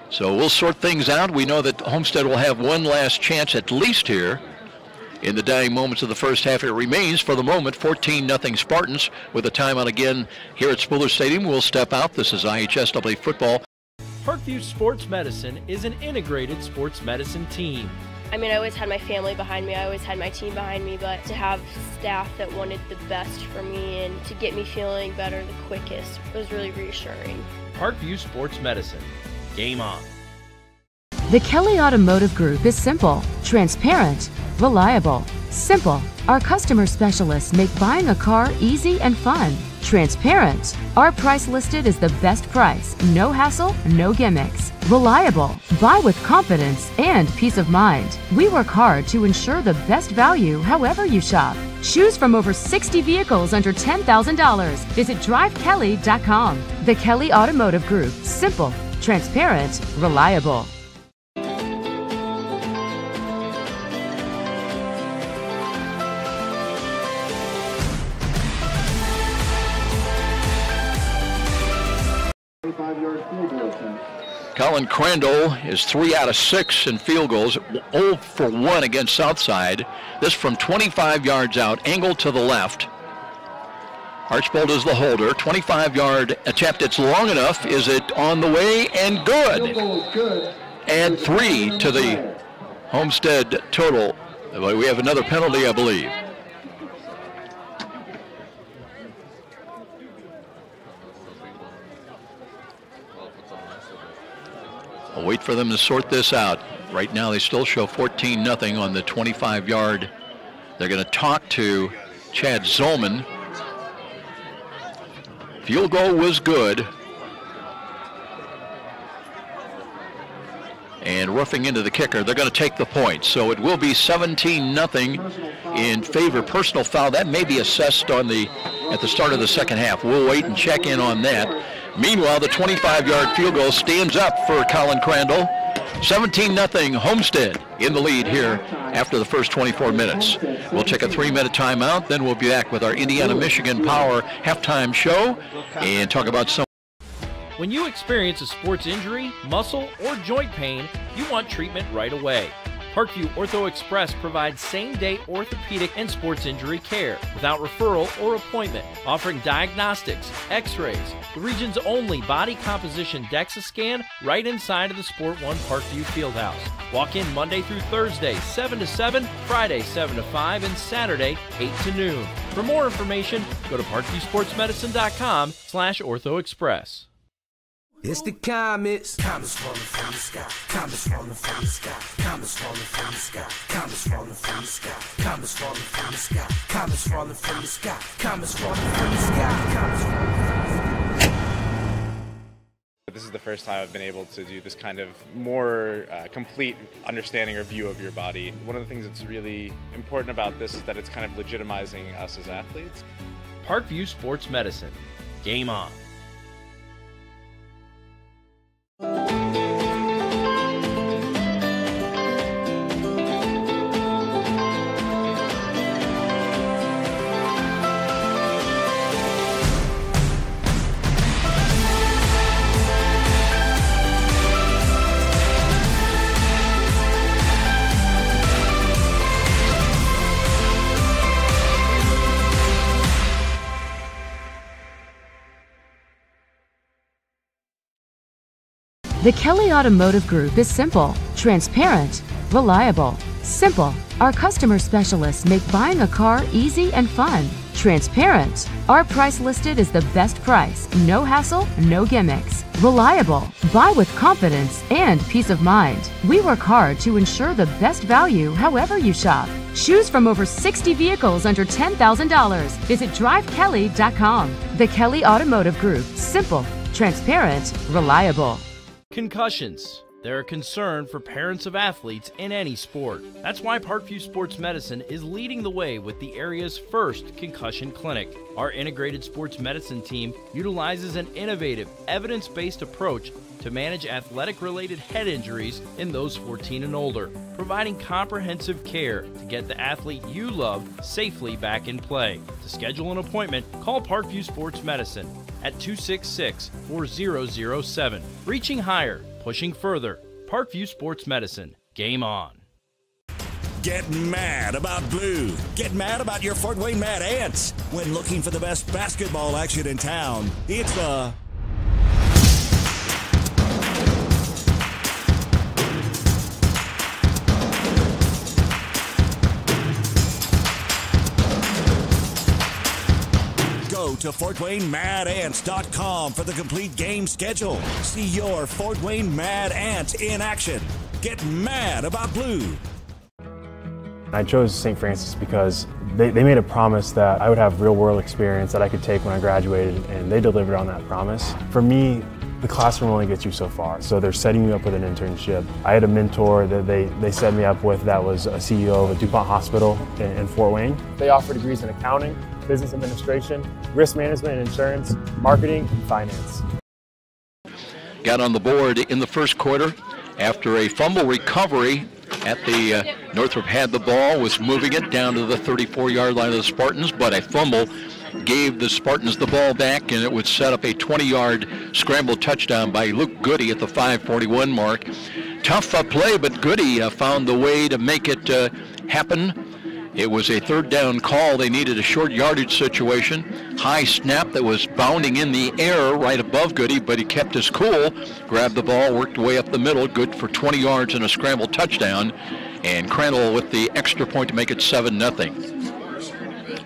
So we'll sort things out. We know that Homestead will have one last chance at least here. In the dying moments of the first half, it remains, for the moment, 14-0 Spartans. With a timeout again here at Spooler Stadium, we'll step out. This is IHSAA football. Parkview Sports Medicine is an integrated sports medicine team. I mean, I always had my family behind me, I always had my team behind me, but to have staff that wanted the best for me and to get me feeling better the quickest was really reassuring. Parkview Sports Medicine. Game on. The Kelly Automotive Group is simple, transparent, reliable. Simple. Our customer specialists make buying a car easy and fun. Transparent. Our price listed is the best price. No hassle, no gimmicks. Reliable. Buy with confidence and peace of mind. We work hard to ensure the best value however you shop. Choose from over 60 vehicles under $10,000. Visit drivekelly.com. The Kelly Automotive Group. Simple, transparent, reliable. Colin Crandall is 3 out of 6 in field goals, 0 for 1 against Southside. This from 25 yards out, angled to the left. Archbold is the holder. 25-yard attempt. It's long enough. Is it on the way? And good. Add 3 to the Homestead total. We have another penalty, I believe. I'll wait for them to sort this out. Right now they still show 14-0 on the 25-yard. They're going to talk to Chad Zolman. Field goal was good. And roughing into the kicker, they're going to take the point. So it will be 17-0 in favor. Personal foul, that may be assessed at the start of the second half. We'll wait and check in on that. Meanwhile, the 25-yard field goal stands up for Colin Crandall. 17-0 Homestead in the lead here after the first 24 minutes. We'll take a 3-minute timeout, then we'll be back with our Indiana-Michigan Power halftime show and talk about some. When you experience a sports injury, muscle, or joint pain, you want treatment right away. Parkview Ortho Express provides same-day orthopedic and sports injury care without referral or appointment, offering diagnostics, x-rays, the region's only body composition DEXA scan right inside of the Sport One Parkview Fieldhouse. Walk in Monday through Thursday, 7 to 7, Friday, 7 to 5, and Saturday, 8 to noon. For more information, go to parkviewsportsmedicine.com/orthoexpress. It's the comets. Comets falling from the sky. Comets falling from the sky. Comets falling from the sky. Comets falling from the sky. Comets falling from the sky. Comets falling from the sky. Comets falling from the sky. Comets falling from the sky. This is the first time I've been able to do this kind of more complete understanding or view of your body. One of the things that's really important about this is that it's kind of legitimizing us as athletes. Parkview Sports Medicine. Game on. The Kelly Automotive Group is simple, transparent, reliable. Simple. Our customer specialists make buying a car easy and fun. Transparent. Our price listed is the best price. No hassle, no gimmicks. Reliable. Buy with confidence and peace of mind. We work hard to ensure the best value however you shop. Choose from over 60 vehicles under $10,000. Visit drivekelly.com. The Kelly Automotive Group. Simple, transparent, reliable. Concussions. They're a concern for parents of athletes in any sport. That's why Parkview Sports Medicine is leading the way with the area's first concussion clinic. Our integrated sports medicine team utilizes an innovative, evidence-based approach to manage athletic-related head injuries in those 14 and older, providing comprehensive care to get the athlete you love safely back in play. To schedule an appointment, call Parkview Sports Medicine at 266-4007. Reaching higher, pushing further. Parkview Sports Medicine. Game on. Get mad about blue. Get mad about your Fort Wayne Mad Ants. When looking for the best basketball action in town, it's the Go to FortWayneMadAnts.com for the complete game schedule. See your Fort Wayne Mad Ants in action. Get mad about blue. I chose St. Francis because they made a promise that I would have real-world experience that I could take when I graduated, and they delivered on that promise. For me, the classroom only gets you so far, so they're setting you up with an internship. I had a mentor that they set me up with that was a CEO of a DuPont hospital in Fort Wayne. They offer degrees in accounting, business administration, risk management and insurance, marketing, and finance. Got on the board in the first quarter after a fumble recovery at the Northrop had the ball, was moving it down to the 34-yard line of the Spartans, but a fumble gave the Spartans the ball back, and it would set up a 20-yard scramble touchdown by Luke Goody at the 5:41 mark. Tough play, but Goody found the way to make it happen. It was a third down call. They needed a short yardage situation. High snap that was bounding in the air right above Goody, but he kept his cool, grabbed the ball, worked way up the middle, good for 20 yards and a scramble touchdown, and Crandall with the extra point to make it 7-0.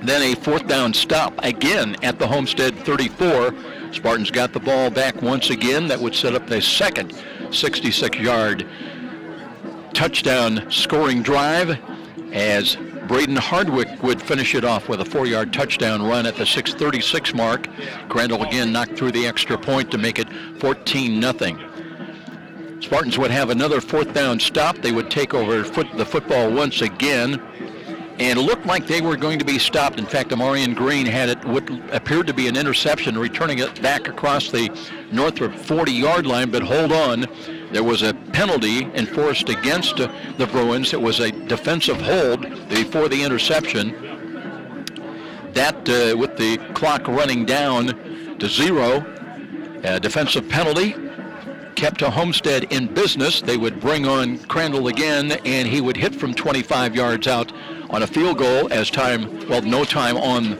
Then a fourth down stop again at the Homestead 34. Spartans got the ball back once again. That would set up the second 66-yard touchdown scoring drive as Braden Hardwick would finish it off with a 4-yard touchdown run at the 6:36 mark. Crandall again knocked through the extra point to make it 14-0. Spartans would have another fourth down stop. They would take over the football once again, and it looked like they were going to be stopped. In fact, Amarian Green had it, what appeared to be an interception, returning it back across the Northrop 40-yard line, but hold on. There was a penalty enforced against the Bruins. It was a defensive hold before the interception. That, with the clock running down to 0, a defensive penalty kept Homestead in business. They would bring on Crandall again, and he would hit from 25 yards out on a field goal as no time on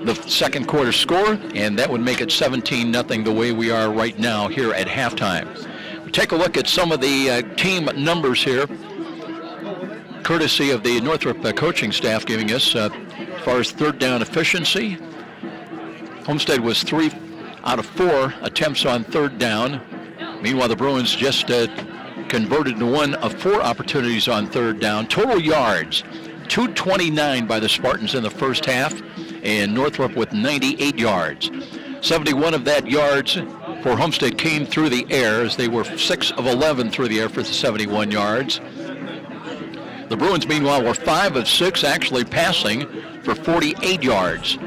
the second quarter score, and that would make it 17-0 the way we are right now here at halftime. We'll take a look at some of the team numbers here, courtesy of the Northrop coaching staff giving us as far as third down efficiency. Homestead was 3 out of 4 attempts on third down. Meanwhile, the Bruins just converted to 1 of 4 opportunities on third down. Total yards, 229 by the Spartans in the first half, and Northrop with 98 yards. 71 of that yards for Homestead came through the air, as they were 6 of 11 through the air for the 71 yards. The Bruins, meanwhile, were 5 of 6 actually passing for 48 yards.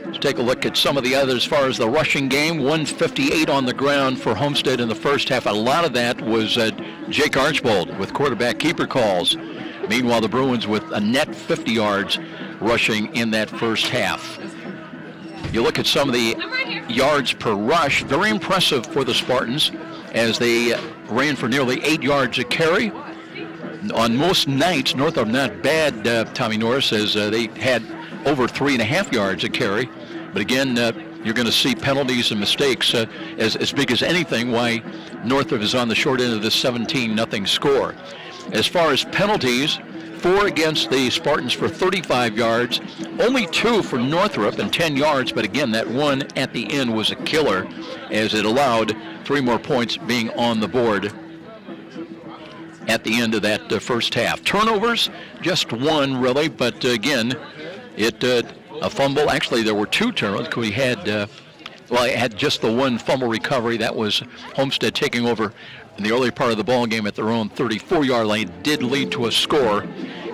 Let's take a look at some of the others as far as the rushing game. 158 on the ground for Homestead in the first half. A lot of that was Jake Archbold with quarterback keeper calls. Meanwhile, the Bruins with a net 50 yards rushing in that first half. You look at some of the yards per rush, very impressive for the Spartans as they ran for nearly 8 yards a carry. On most nights, Northrop not bad, Tommy Norris, as they had over 3.5 yards a carry. But again, you're going to see penalties and mistakes as big as anything, why Northrop is on the short end of this 17-0 score. As far as penalties, 4 against the Spartans for 35 yards, only 2 for Northrop and 10 yards, but again, that one at the end was a killer as it allowed 3 more points being on the board at the end of that first half. Turnovers, just 1 really, but again, a fumble. Actually, there were 2 turnovers. We had, it had just the 1 fumble recovery. That was Homestead taking over in the early part of the ball game at their own 34-yard line. Did lead to a score,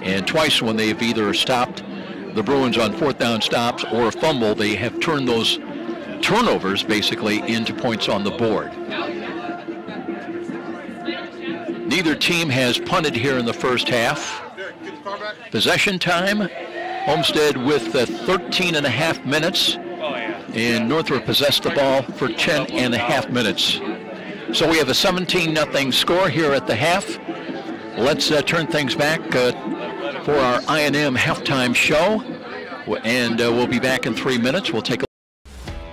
and twice when they've either stopped the Bruins on 4th down stops or a fumble, they have turned those turnovers basically into points on the board. Neither team has punted here in the first half. Possession time, Homestead with 13.5 minutes, and Northrop possessed the ball for 10.5 minutes. So we have a 17-0 score here at the half. Let's turn things back for our I&M halftime show, and we'll be back in 3 minutes. We'll take a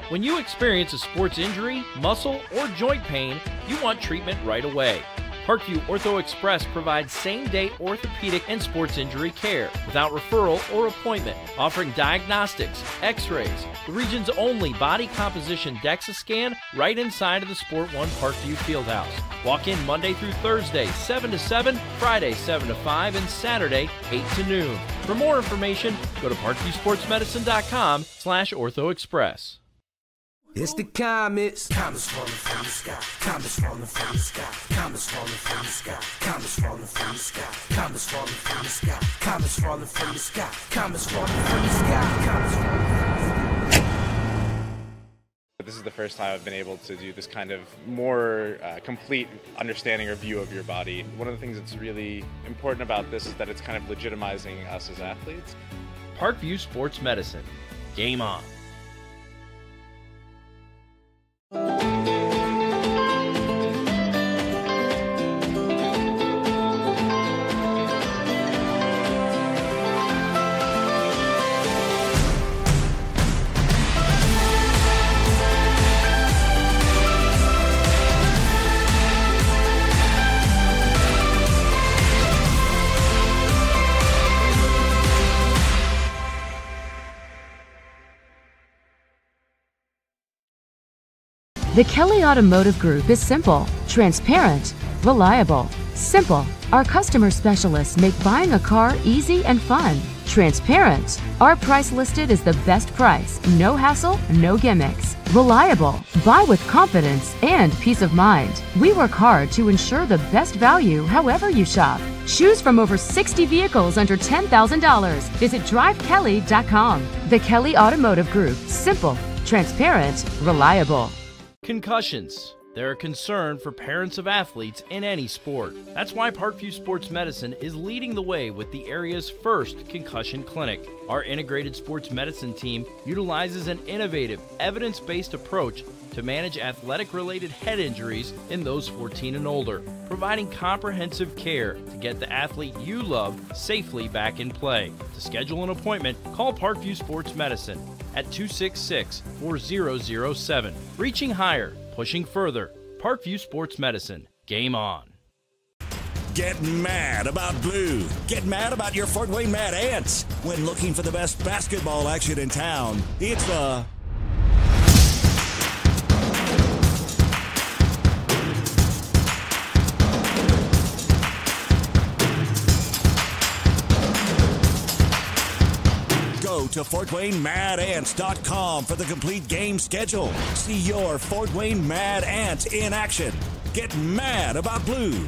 When you experience a sports injury, muscle, or joint pain, you want treatment right away. Parkview Ortho Express provides same-day orthopedic and sports injury care without referral or appointment, offering diagnostics, x-rays, the region's only body composition DEXA scan right inside of the Sport One Parkview Fieldhouse. Walk in Monday through Thursday, 7 to 7, Friday, 7 to 5, and Saturday, 8 to noon. For more information, go to parkviewsportsmedicine.com/orthoexpress. It's the comets. Comets falling from the sky. Comets falling from the sky. Comets falling from the sky. Comets falling from the sky. Comets falling from the sky. Comets falling from the sky. Comets falling from the sky. Comets falling from the sky. This is the first time I've been able to do this kind of more complete understanding or view of your body. One of the things that's really important about this is that it's kind of legitimizing us as athletes. Parkview Sports Medicine. Game on. The Kelly Automotive Group is simple, transparent, reliable. Simple. Our customer specialists make buying a car easy and fun. Transparent. Our price listed is the best price. No hassle, no gimmicks. Reliable. Buy with confidence and peace of mind. We work hard to ensure the best value however you shop. Choose from over 60 vehicles under $10,000. Visit drivekelly.com. The Kelly Automotive Group. Simple, transparent, reliable. Concussions. They're a concern for parents of athletes in any sport. That's why Parkview Sports Medicine is leading the way with the area's first concussion clinic. Our integrated sports medicine team utilizes an innovative, evidence-based approach to manage athletic-related head injuries in those 14 and older, providing comprehensive care to get the athlete you love safely back in play. To schedule an appointment, call Parkview Sports Medicine at 266-4007. Reaching higher, pushing further. Parkview Sports Medicine. Game on. Get mad about blue. Get mad about your Fort Wayne Mad Ants. When looking for the best basketball action in town, it's the Go to FortWayneMadAnts.com for the complete game schedule. See your Fort Wayne Mad Ants in action. Get mad about blue.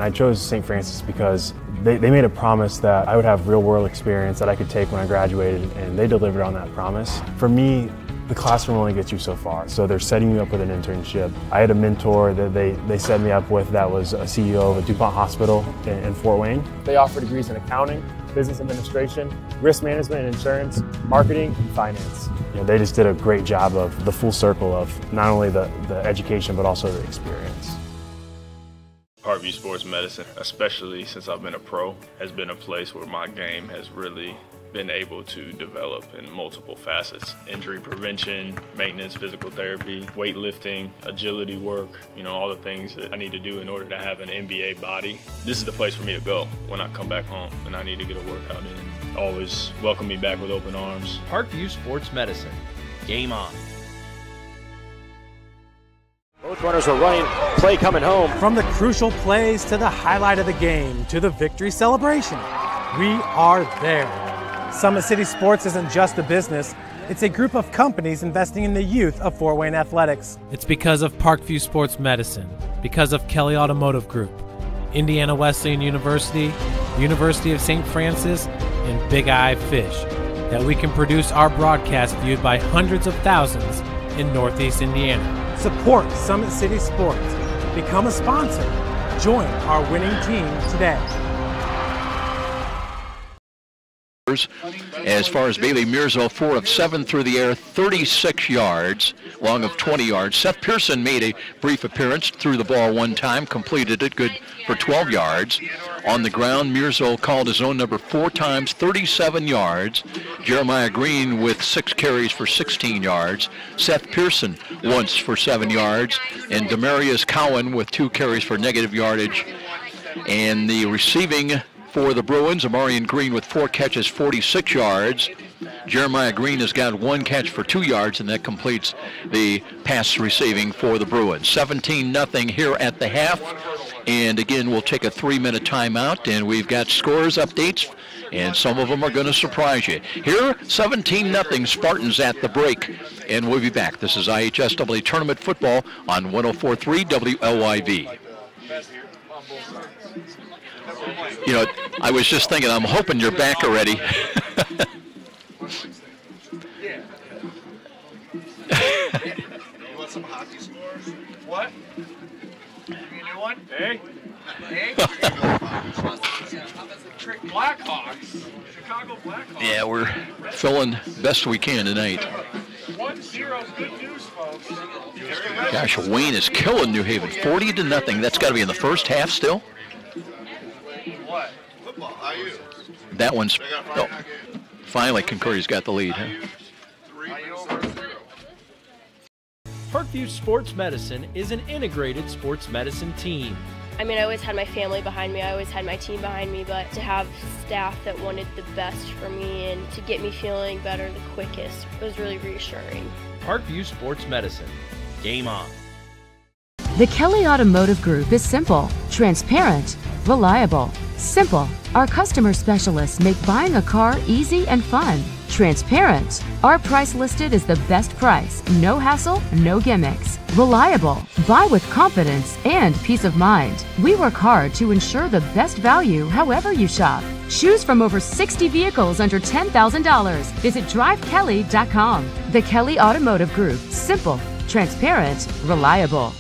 I chose St. Francis because they made a promise that I would have real-world experience that I could take when I graduated, and they delivered on that promise. For me, the classroom only gets you so far, so they're setting you up with an internship. I had a mentor that they set me up with that was a CEO of a DuPont hospital in Fort Wayne. They offer degrees in accounting, business administration, risk management and insurance, marketing, and finance. They just did a great job of the full circle of not only the education but also the experience. Parkview Sports Medicine, especially since I've been a pro, has been a place where my game has really been able to develop in multiple facets. Injury prevention, maintenance, physical therapy, weightlifting, agility work, all the things that I need to do in order to have an NBA body. This is the place for me to go when I come back home and I need to get a workout in. Always welcome me back with open arms. Parkview Sports Medicine. Game on. Both runners are running, play coming home. From the crucial plays to the highlight of the game to the victory celebration, we are there. Summit City Sports isn't just a business, it's a group of companies investing in the youth of Fort Wayne athletics. It's because of Parkview Sports Medicine, because of Kelly Automotive Group, Indiana Wesleyan University, University of St. Francis, and Big Eye Fish, that we can produce our broadcast viewed by hundreds of thousands in Northeast Indiana. Support Summit City Sports. Become a sponsor. Join our winning team today. As far as Bailey Mirzo, 4 of 7 through the air, 36 yards, long of 20 yards. Seth Pearson made a brief appearance, threw the ball one time, completed it, good for 12 yards. On the ground, Mirzo called his own number 4 times, 37 yards. Jeremiah Green with 6 carries for 16 yards. Seth Pearson once for 7 yards. And Demarius Cowan with 2 carries for negative yardage. And the receiving for the Bruins, Amarian Green with 4 catches, 46 yards. Jeremiah Green has got 1 catch for 2 yards, and that completes the pass receiving for the Bruins. 17-0 here at the half. And again, we'll take a 3-minute timeout, and we've got scores updates, and some of them are going to surprise you. Here, 17-0 Spartans at the break, and we'll be back. This is IHSAA Tournament Football on 104.3 WLYV. I was just thinking, I'm hoping you're back already. You want some hockey scores? What? You need a new one? Hey? Blackhawks. Chicago Blackhawks. Yeah, we're filling best we can tonight. 1-0 good news, folks. Gosh, Wayne is killing New Haven, 40-0. That's got to be in the first half still. What? Football. How are you? That one's finally Concordia's got the lead, huh? Parkview Sports Medicine is an integrated sports medicine team. I always had my family behind me, I always had my team behind me, but to have staff that wanted the best for me and to get me feeling better the quickest was really reassuring. Parkview Sports Medicine. Game on. The Kelly Automotive Group is simple, transparent, reliable. Simple. Our customer specialists make buying a car easy and fun. Transparent. Our price listed is the best price. No hassle, no gimmicks. Reliable. Buy with confidence and peace of mind. We work hard to ensure the best value however you shop. Choose from over 60 vehicles under $10,000. Visit drivekelly.com. The Kelly Automotive Group. Simple, transparent, reliable.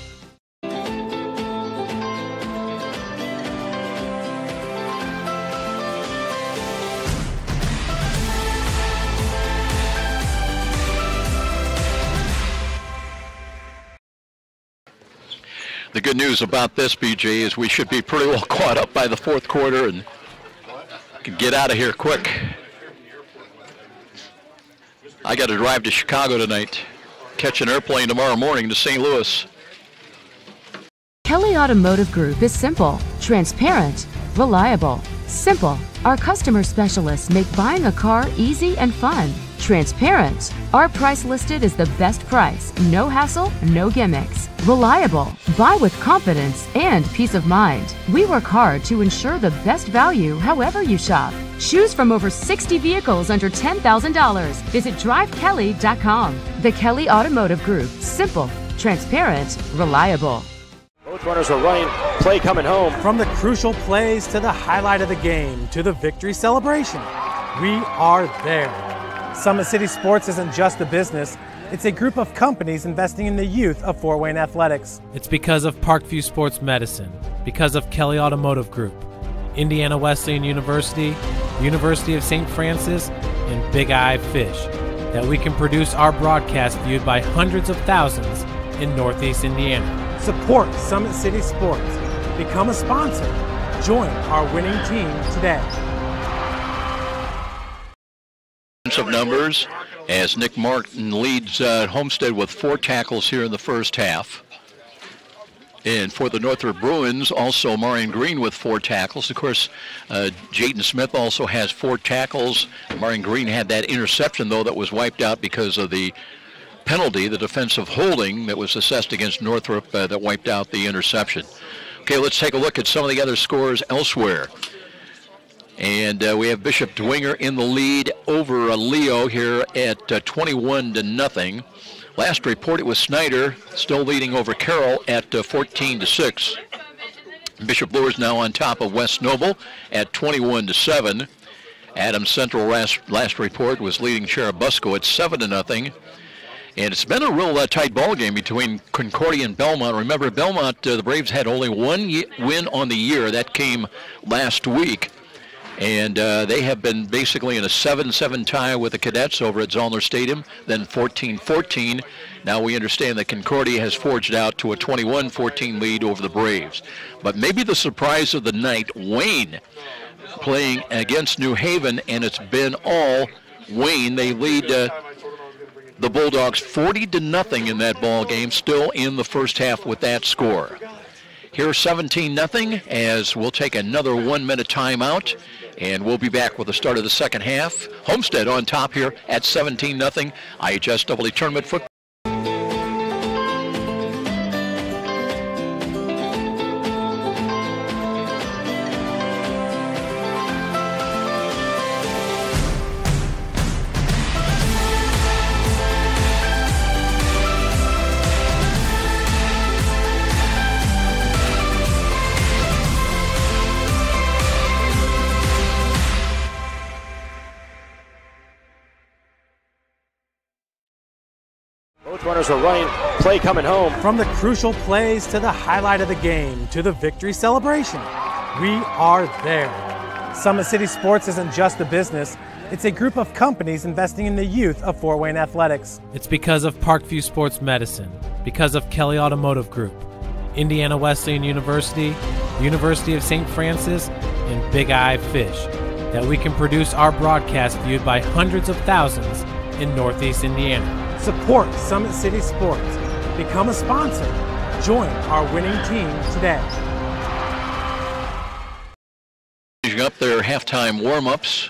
The good news about this, BJ, is we should be pretty well caught up by the fourth quarter and can get out of here quick. I got to drive to Chicago tonight, catch an airplane tomorrow morning to St. Louis. Kelly Automotive Group is simple, transparent, reliable. Simple. Our customer specialists make buying a car easy and fun. Transparent. Our price listed is the best price. No hassle, no gimmicks. Reliable. Buy with confidence and peace of mind. We work hard to ensure the best value however you shop. Choose from over 60 vehicles under $10,000. Visit drivekelly.com. The Kelly Automotive Group. Simple, transparent, reliable. Both runners are running. Play coming home. From the crucial plays to the highlight of the game to the victory celebration, we are there. Summit City Sports isn't just a business, it's a group of companies investing in the youth of Fort Wayne athletics. It's because of Parkview Sports Medicine, because of Kelly Automotive Group, Indiana Wesleyan University, University of St. Francis, and Big Eye Fish, that we can produce our broadcast viewed by hundreds of thousands in Northeast Indiana. Support Summit City Sports. Become a sponsor. Join our winning team today. Of numbers as Nick Martin leads Homestead with 4 tackles here in the first half. And for the Northrop Bruins, also Marion Green with 4 tackles. Of course, Jaden Smith also has 4 tackles. Marion Green had that interception, though, that was wiped out because of the penalty, the defensive holding that was assessed against Northrop that wiped out the interception. Okay, let's take a look at some of the other scores elsewhere. And we have Bishop Dwenger in the lead over Leo here at 21-0. Last report, it was Snyder still leading over Carroll at 14-6. Bishop Lures now on top of West Noble at 21-7. Adams Central last report was leading Cherubusco at 7-0. And it's been a real tight ball game between Concordia and Belmont. Remember, Belmont, the Braves had only 1 win on the year. That came last week. And they have been basically in a 7-7 tie with the Cadets over at Zollner Stadium, then 14-14. Now we understand that Concordia has forged out to a 21-14 lead over the Braves. But maybe the surprise of the night, Wayne playing against New Haven, and it's been all Wayne. They lead the Bulldogs 40-0 in that ball game, still in the first half with that score. Here 17-0 as we'll take another 1-minute timeout, and we'll be back with the start of the second half. Homestead on top here at 17-0. IHSAA Tournament Football. Runners are running. Play coming home. From the crucial plays to the highlight of the game to the victory celebration, we are there. Summit City Sports isn't just a business, it's a group of companies investing in the youth of Fort Wayne athletics. It's because of Parkview Sports Medicine, because of Kelly Automotive Group, Indiana Wesleyan University, University of St. Francis, and Big Eye Fish, that we can produce our broadcast viewed by hundreds of thousands in Northeast Indiana. Support Summit City Sports. Become a sponsor. Join our winning team today. Finishing up their halftime warm-ups,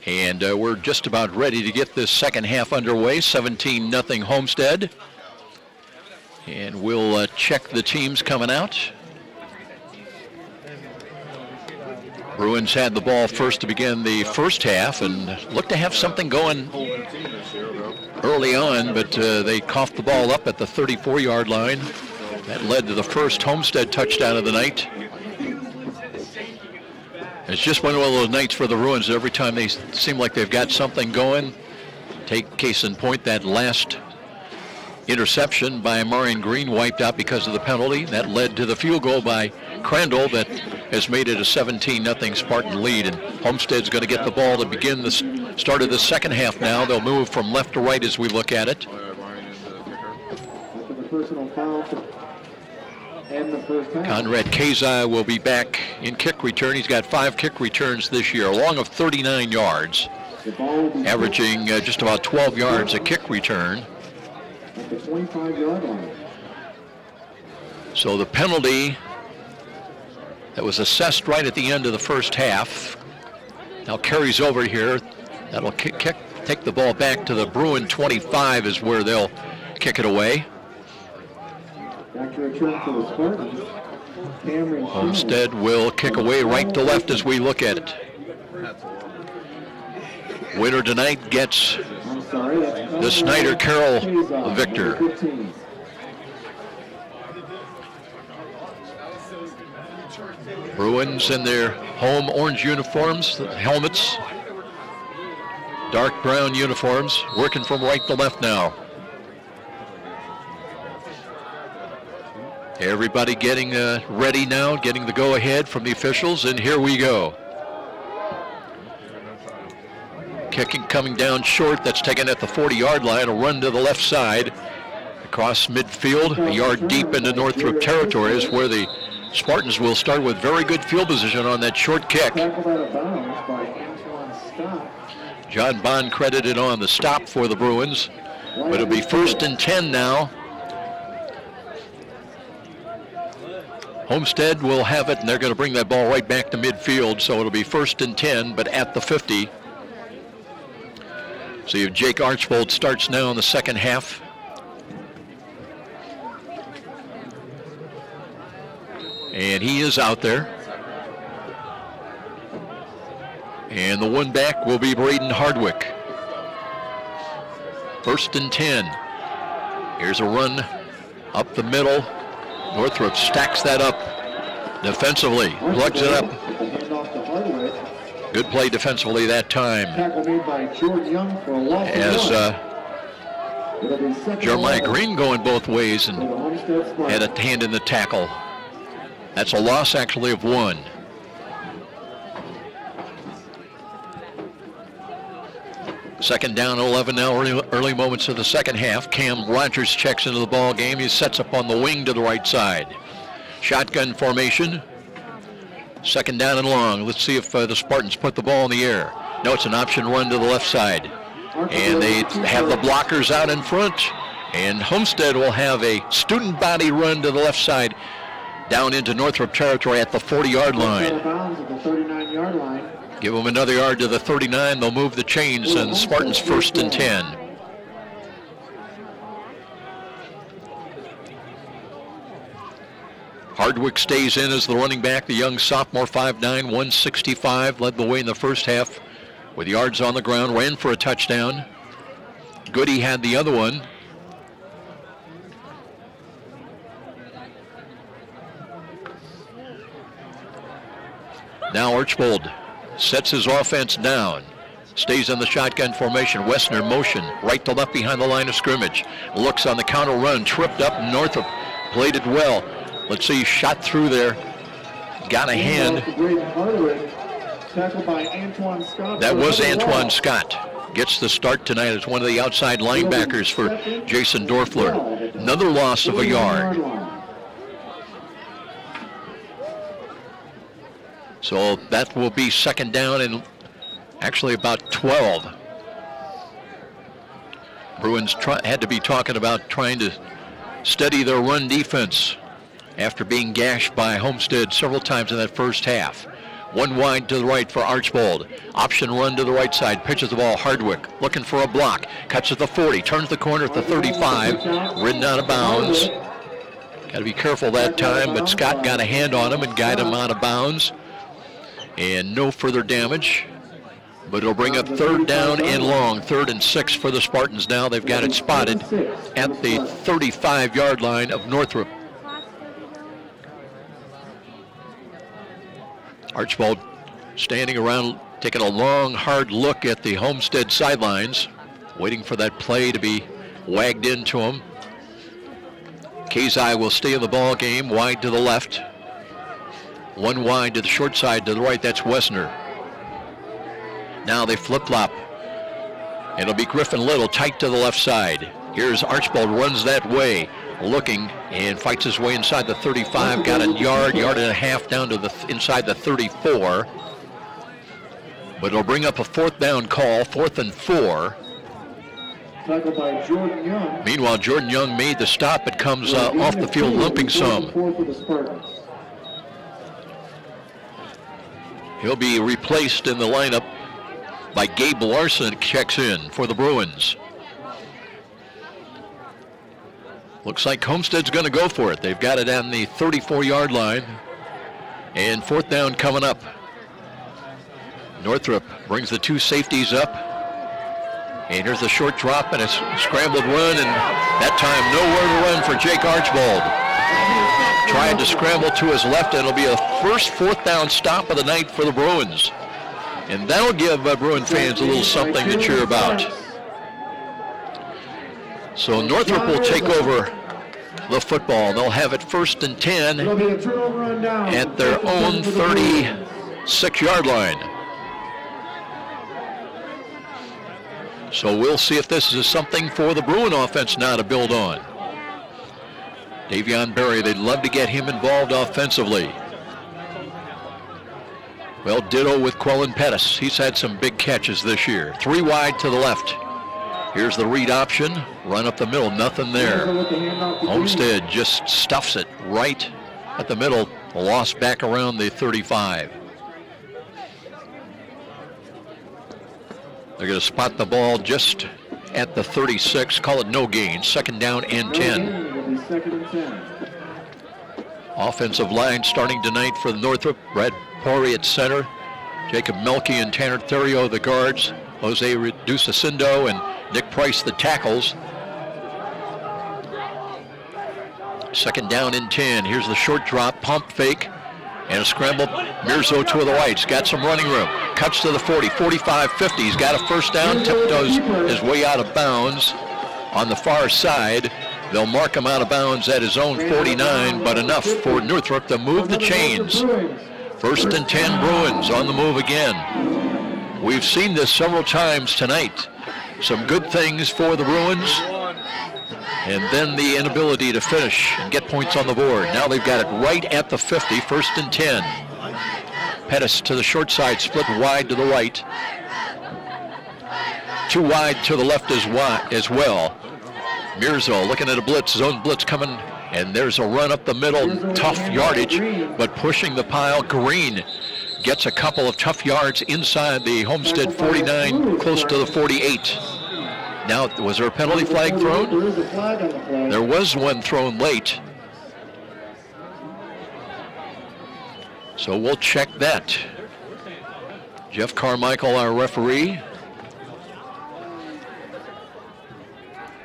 and we're just about ready to get this second half underway. 17-0 Homestead. And we'll check the teams coming out. Bruins had the ball first to begin the first half and looked to have something going early on, but they coughed the ball up at the 34-yard line. That led to the first Homestead touchdown of the night. It's just one of those nights for the Bruins. Every time they seem like they've got something going, take case in point that last interception by Marion Green wiped out because of the penalty. That led to the field goal by Crandall that has made it a 17-0 Spartan lead. And Homestead's going to get the ball to begin the start of the second half now. They'll move from left to right as we look at it. Conrad Kazai will be back in kick return. He's got 5 kick returns this year, along of 39 yards, averaging just about 12 yards a kick return. At the 25-yard line. So the penalty that was assessed right at the end of the first half now carries over here. That'll take the ball back to the Bruin 25 is where they'll kick it away. Back to return for the Spartans. Homestead will kick away right to left as we look at it. Winner tonight gets the Snyder Carroll victor. Bruins in their home orange uniforms, the helmets, dark brown uniforms, working from right to left now. Everybody getting ready now, getting the go-ahead from the officials, and here we go. Kicking coming down short, that's taken at the 40-yard line, a run to the left side. Across midfield, a yard deep into Northrop territory is where the Spartans will start with very good field position on that short kick. John Bond credited on the stop for the Bruins, but it'll be 1st and 10 now. Homestead will have it, and they're going to bring that ball right back to midfield, so it'll be 1st and 10, but at the 50. So if Jake Archbold starts now in the second half. And he is out there. And the one back will be Braden Hardwick. 1st and 10. Here's a run up the middle. Northrop stacks that up defensively, plugs it up. Good play defensively that time. As Jeremiah Green going both ways and had a hand in the tackle. That's a loss actually of 1. Second down, 11 now, early moments of the second half. Cam Rogers checks into the ball game. He sets up on the wing to the right side. Shotgun formation. Second down and long. Let's see if the Spartans put the ball in the air. No, it's an option run to the left side. And they have the blockers out in front. And Homestead will have a student body run to the left side down into Northrop territory at the 40-yard line. Give them another yard to the 39. They'll move the chains, and Spartans 1st and 10. Hardwick stays in as the running back. The young sophomore, 5'9", 165, led the way in the first half with yards on the ground, ran for a touchdown. Goody had the other one. Now Archbold sets his offense down. Stays in the shotgun formation. Wessner motion right to left behind the line of scrimmage. Looks on the counter run. Tripped up. Northrop played it well. Let's see. Shot through there. Got a hand. That was Antoine Scott. Gets the start tonight as one of the outside linebackers for Jason Dorfler. Another loss of a yard. So that will be second down and actually about 12. Bruins had to be talking about trying to steady their run defense after being gashed by Homestead several times in that first half. One wide to the right for Archbold. Option run to the right side. Pitches the ball. Hardwick looking for a block. Cuts at the 40. Turns the corner at the 35. Ridden out of bounds. Got to be careful that time, but Scott got a hand on him and guided him out of bounds. And no further damage, but it'll bring up 3rd down and long, 3rd and 6 for the Spartans now. They've got it spotted at the 35-yard line of Northrop. Archbold standing around, taking a long, hard look at the Homestead sidelines, waiting for that play to be wagged into him. Kazai will stay in the ball game, wide to the left. One wide to the short side to the right, that's Wessner. Now they flip-flop. It'll be Griffin Little tight to the left side. Here's Archibald, runs that way, looking and fights his way inside the 35. Got a yard and a half down to the inside the 34. But it'll bring up a 4th down call, 4th and 4. Tackled by Jordan Young. Meanwhile, Jordan Young made the stop. It comes off the field, limping some. He'll be replaced in the lineup by Gabe Larson, checks in for the Bruins. Looks like Homestead's going to go for it. They've got it on the 34-yard line. And 4th down coming up. Northrop brings the 2 safeties up. And here's the short drop and a scrambled run. And that time, nowhere to run for Jake Archibald. Trying to scramble to his left, and it'll be a first 4th down stop of the night for the Bruins. And that'll give Bruin fans a little something to cheer about. So Northrop will take over the football. They'll have it 1st and 10 at their own 36-yard line. So we'll see if this is something for the Bruin offense now to build on. Davion Berry, they'd love to get him involved offensively. Well, ditto with Quellen Pettis. He's had some big catches this year. 3 wide to the left. Here's the read option. Run up the middle, nothing there. Homestead just stuffs it right at the middle. A loss back around the 35. They're going to spot the ball just at the 36. Call it no gain. 2nd down and 10. Offensive line starting tonight for the Northrop. Brad Pori at center. Jacob Melke and Tanner Theriot the guards. Jose Dusasindo and Nick Price the tackles. 2nd down and 10. Here's the short drop, pump fake, and a scramble. Mirzo to the right. He's got some running room. Cuts to the 40, 45, 50. He's got a 1st down. Tiptoes his way out of bounds on the far side. They'll mark him out of bounds at his own 49, but enough for Northrop to move the chains. 1st and 10 Bruins on the move again. We've seen this several times tonight. Some good things for the Bruins, and then the inability to finish and get points on the board. Now they've got it right at the 50, 1st and 10. Pettis to the short side, split wide to the right. 2 wide to the left as well. Mirzo looking at a blitz, zone blitz coming, and there's a run up the middle, tough yardage, but pushing the pile. Green gets a couple of tough yards inside the Homestead 49, close to the 48. Now, was there a penalty flag thrown? There was one thrown late. So we'll check that. Jeff Carmichael, our referee.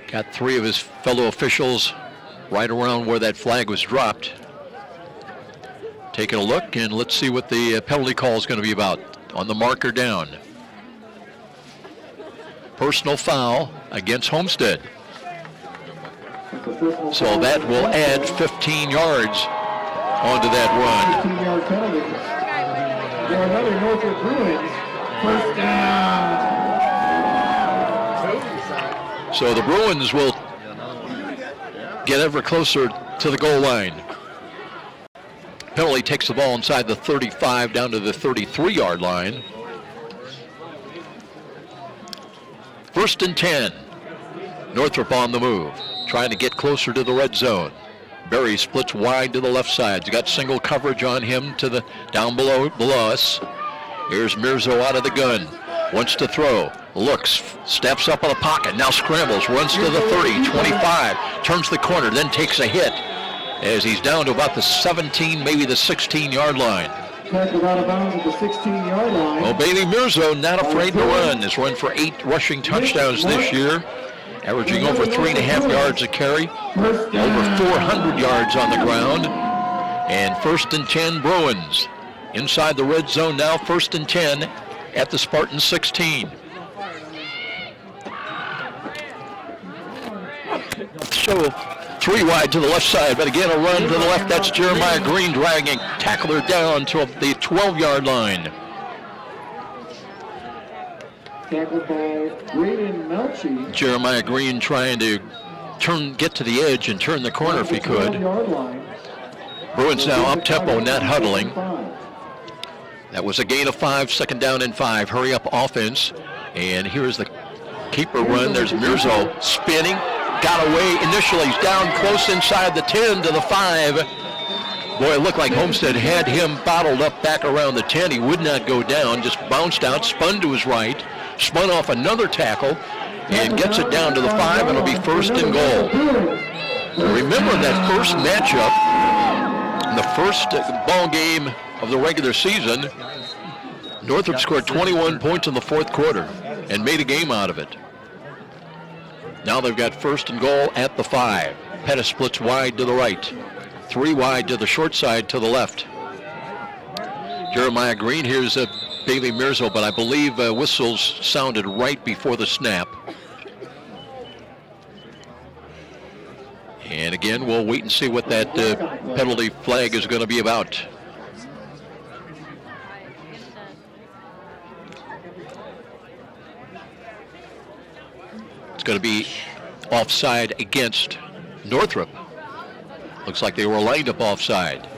Got 3 of his fellow officials right around where that flag was dropped. Taking a look, and let's see what the penalty call is going to be about on the marker down. Personal foul against Homestead. So that will add 15 yards onto that run. 15-yard penalty. For another Northrop Bruins 1st down. So the Bruins will get ever closer to the goal line. Penalty takes the ball inside the 35 down to the 33-yard line. 1st and 10. Northrop on the move, trying to get closer to the red zone. Berry splits wide to the left side. He's got single coverage on him to the down below us. Here's Mirzo out of the gun. Wants to throw. Looks, steps up in the pocket, now scrambles, runs to the 30, 25, turns the corner, then takes a hit as he's down to about the 17, maybe the 16-yard line. Tackled out of bounds at the 16-yard line. Well, Bailey Mirzo not afraid to run. Has run for 8 rushing touchdowns this year, averaging over 3.5 yards a carry, over 400 yards on the ground. And 1st and 10 Bruins. Inside the red zone now, 1st and 10 at the Spartan 16. So 3 wide to the left side, but again a run to the left. That's Jeremiah Green dragging tackler down to the 12-yard line. Tackled by Braden Melchi. Jeremiah Green trying to get to the edge and turn the corner if he could. Bruins now up-tempo, not huddling. That was a gain of 5, 2nd down and 5. Hurry up offense. And here's the keeper run. There's Mirzo spinning. Got away initially. He's down close inside the 10 to the 5. Boy, it looked like Homestead had him bottled up back around the 10. He would not go down. Just bounced out, spun to his right, spun off another tackle, and gets it down to the 5. It'll be 1st and goal. Remember that first matchup, the first ball game of the regular season, Northrop scored 21 points in the 4th quarter and made a game out of it. Now they've got 1st and goal at the 5. Pettis splits wide to the right. 3 wide to the short side to the left. Jeremiah Green, here's Bailey Mirzo, but I believe whistles sounded right before the snap. And again, we'll wait and see what that penalty flag is going to be about. It's going to be offside against Northrop. Looks like they were lined up offside.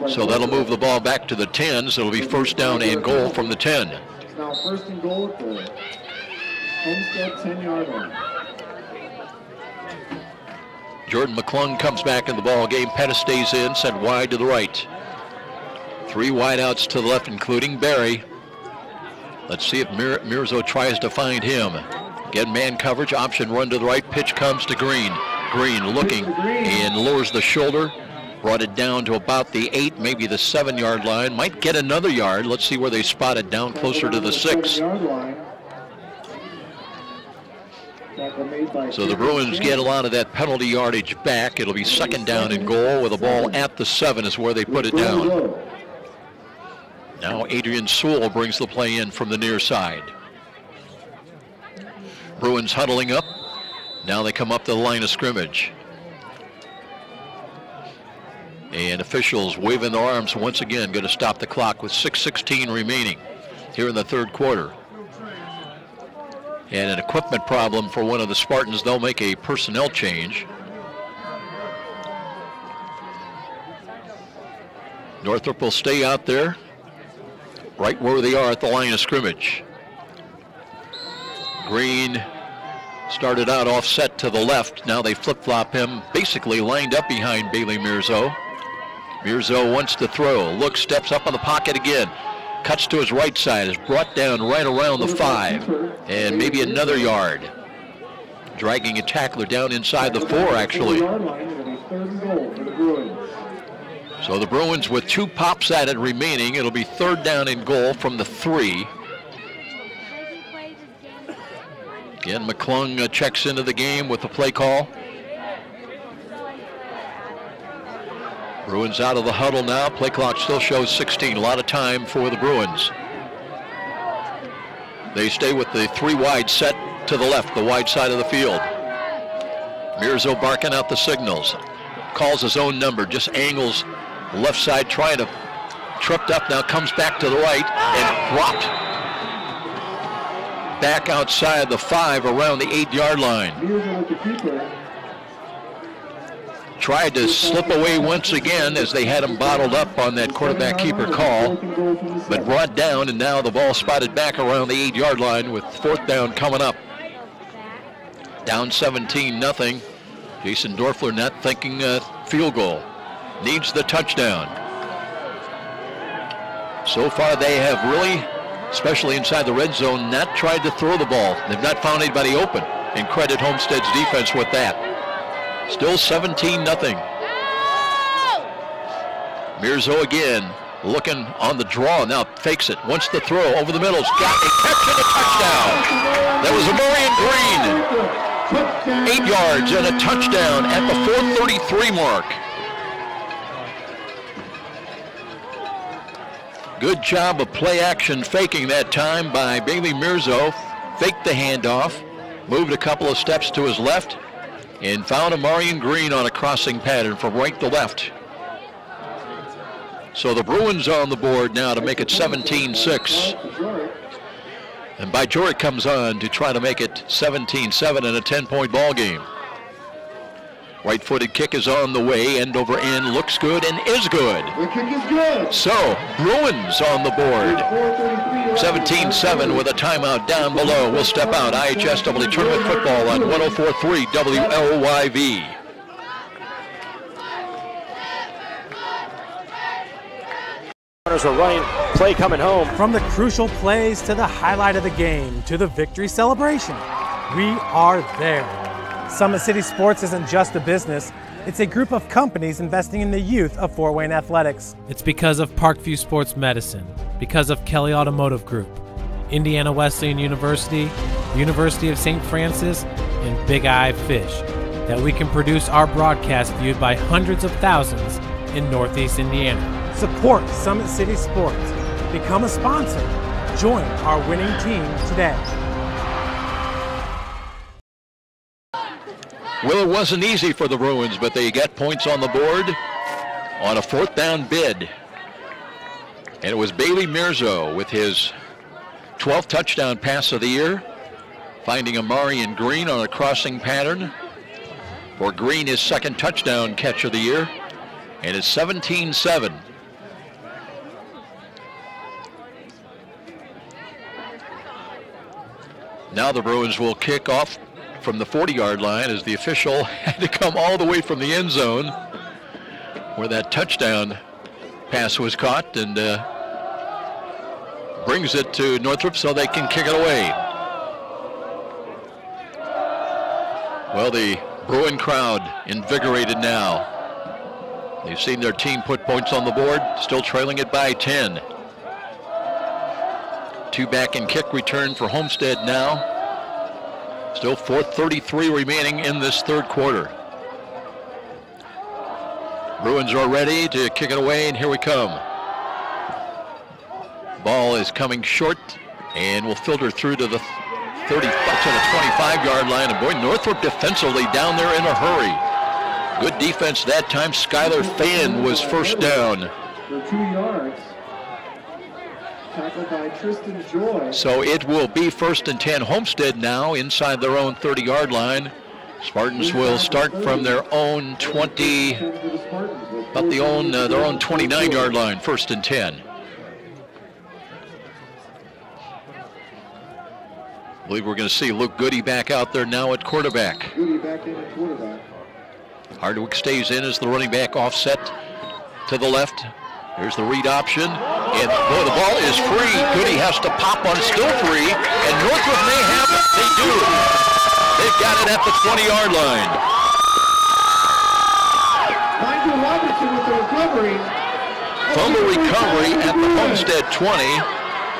So that'll move the ball back to the 10, so it'll be 1st down and goal from the 10. It's now 1st and goal at the Homestead 10-yard line. Jordan McClung comes back in the ball game. Pettis stays in, sent wide to the right. 3 wideouts to the left, including Barry. Let's see if Mirzo tries to find him. Again, man coverage, option run to the right. Pitch comes to Green. Green looking and lowers the shoulder. Brought it down to about the 8, maybe the 7-yard line. Might get another yard. Let's see where they spot it, down closer to the 6. So the Bruins get a lot of that penalty yardage back. It'll be 2nd down and goal with a ball at the 7 is where they put it down. Now Adrian Sewell brings the play in from the near side. Bruins huddling up. Now they come up to the line of scrimmage. And officials waving their arms once again, going to stop the clock with 6:16 remaining here in the 3rd quarter. And an equipment problem for one of the Spartans. They'll make a personnel change. Northrop will stay out there right where they are at the line of scrimmage. Green started out offset to the left. Now they flip-flop him, basically lined up behind Bailey Mirzo. Mirzo wants to throw. Looks, steps up on the pocket again. Cuts to his right side, is brought down right around the 5. And maybe another yard. Dragging a tackler down inside the 4, actually. So the Bruins with 2 pops at it remaining. It'll be 3rd down and goal from the 3. Again, McClung checks into the game with the play call. Bruins out of the huddle now. Play clock still shows 16. A lot of time for the Bruins. They stay with the 3 wide set to the left, the wide side of the field. Mirzo barking out the signals. Calls his own number, just angles left side, trying to tripped up, now comes back to the right and dropped back outside the 5 around the 8-yard line. Tried to slip away once again as they had him bottled up on that quarterback keeper call, but brought down, and now the ball spotted back around the 8-yard line with 4th down coming up. Down 17-0. Jason Dorfler not thinking field goal. Needs the touchdown. So far they have really, especially inside the red zone, not tried to throw the ball. They've not found anybody open, and credit Homestead's defense with that. Still 17-0. Mirzo again looking on the draw. Now fakes it. Wants the throw over the middle. Got a catch and a touchdown. That was a Murray and Green. 8 yards and a touchdown at the 4:33 mark. Good job of play action faking that time by Bailey Mirzo. Faked the handoff. Moved a couple of steps to his left. and found Amarian Green on a crossing pattern from right to left. So the Bruins are on the board now to make it 17-6. And Bajoric comes on to try to make it 17-7 in a 10-point ball game. Right-footed kick is on the way, end over end, looks good and is good. The kick is good. So, Bruins on the board. 17-7 with a timeout down below. We'll step out. IHSAA Tournament Football on 104.3 WLYV. Runners are running, play coming home. From the crucial plays to the highlight of the game to the victory celebration, we are there. Summit City Sports isn't just a business, it's a group of companies investing in the youth of Fort Wayne athletics. It's because of Parkview Sports Medicine, because of Kelly Automotive Group, Indiana Wesleyan University, University of St. Francis, and Big Eye Fish, that we can produce our broadcast viewed by hundreds of thousands in Northeast Indiana. Support Summit City Sports. Become a sponsor. Join our winning team today. Well, it wasn't easy for the Bruins, but they got points on the board on a 4th down bid. And it was Bailey Mirzo with his 12th touchdown pass of the year, finding Amarian Green on a crossing pattern. For Green, his 2nd touchdown catch of the year, and it's 17-7. Now the Bruins will kick off from the 40-yard line as the official had to come all the way from the end zone where that touchdown pass was caught, and brings it to Northrop so they can kick it away. Well, the Bruin crowd invigorated now. They've seen their team put points on the board, still trailing it by 10. 2 back and kick return for Homestead now. Still 4:33 remaining in this 3rd quarter. Bruins are ready to kick it away, and here we come. Ball is coming short and will filter through to the 25-yard line. And boy, Northrop defensively down there in a hurry. Good defense that time. Skylar Fan was first down. For 2 yards. Tackled by Tristan Joy. So it will be 1st and 10. Homestead now inside their own 30-yard line. Spartans will start from their own 20, about their own 29-yard line, 1st and 10. I believe we're going to see Luke Goody back out there now at quarterback. Goody back in at quarterback. Hardwick stays in as the running back, offset to the left. Here's the read option, and boy, the ball is free. Goody has to pop on, still free, and Northrop may have it. They do. They've got it at the 20-yard line. Michael Robertson with the recovery. Fumble recovery at the Homestead 20,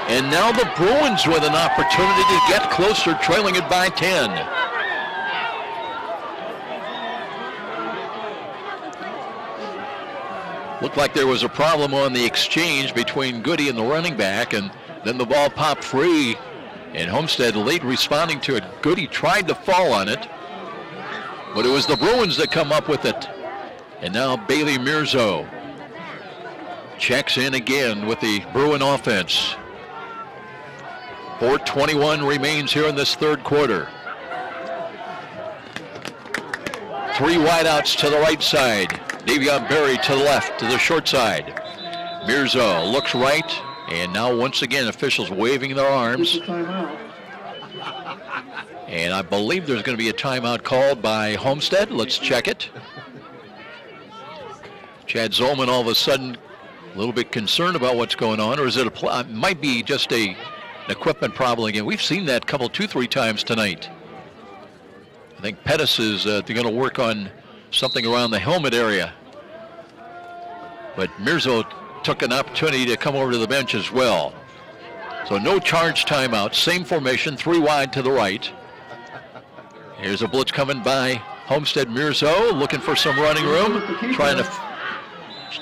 and now the Bruins with an opportunity to get closer, trailing it by 10. Looked like there was a problem on the exchange between Goody and the running back, and then the ball popped free, and Homestead late responding to it. Goody tried to fall on it, but it was the Bruins that come up with it. And now Bailey Mirzo checks in again with the Bruin offense. 4:21 remains here in this 3rd quarter. 3 wideouts to the right side. Davion Berry to the left, to the short side. Mirzo looks right, and now once again officials waving their arms. And I believe there's going to be a timeout called by Homestead. Let's check it. Chad Zolman all of a sudden a little bit concerned about what's going on, or is it it might be just an equipment problem again. We've seen that 2-3 times tonight. I think Pettis is going to work on something around the helmet area. But Mirzo took an opportunity to come over to the bench as well. So no charge timeout, same formation, 3 wide to the right. Here's a blitz coming by Homestead. Mirzo looking for some running room, trying to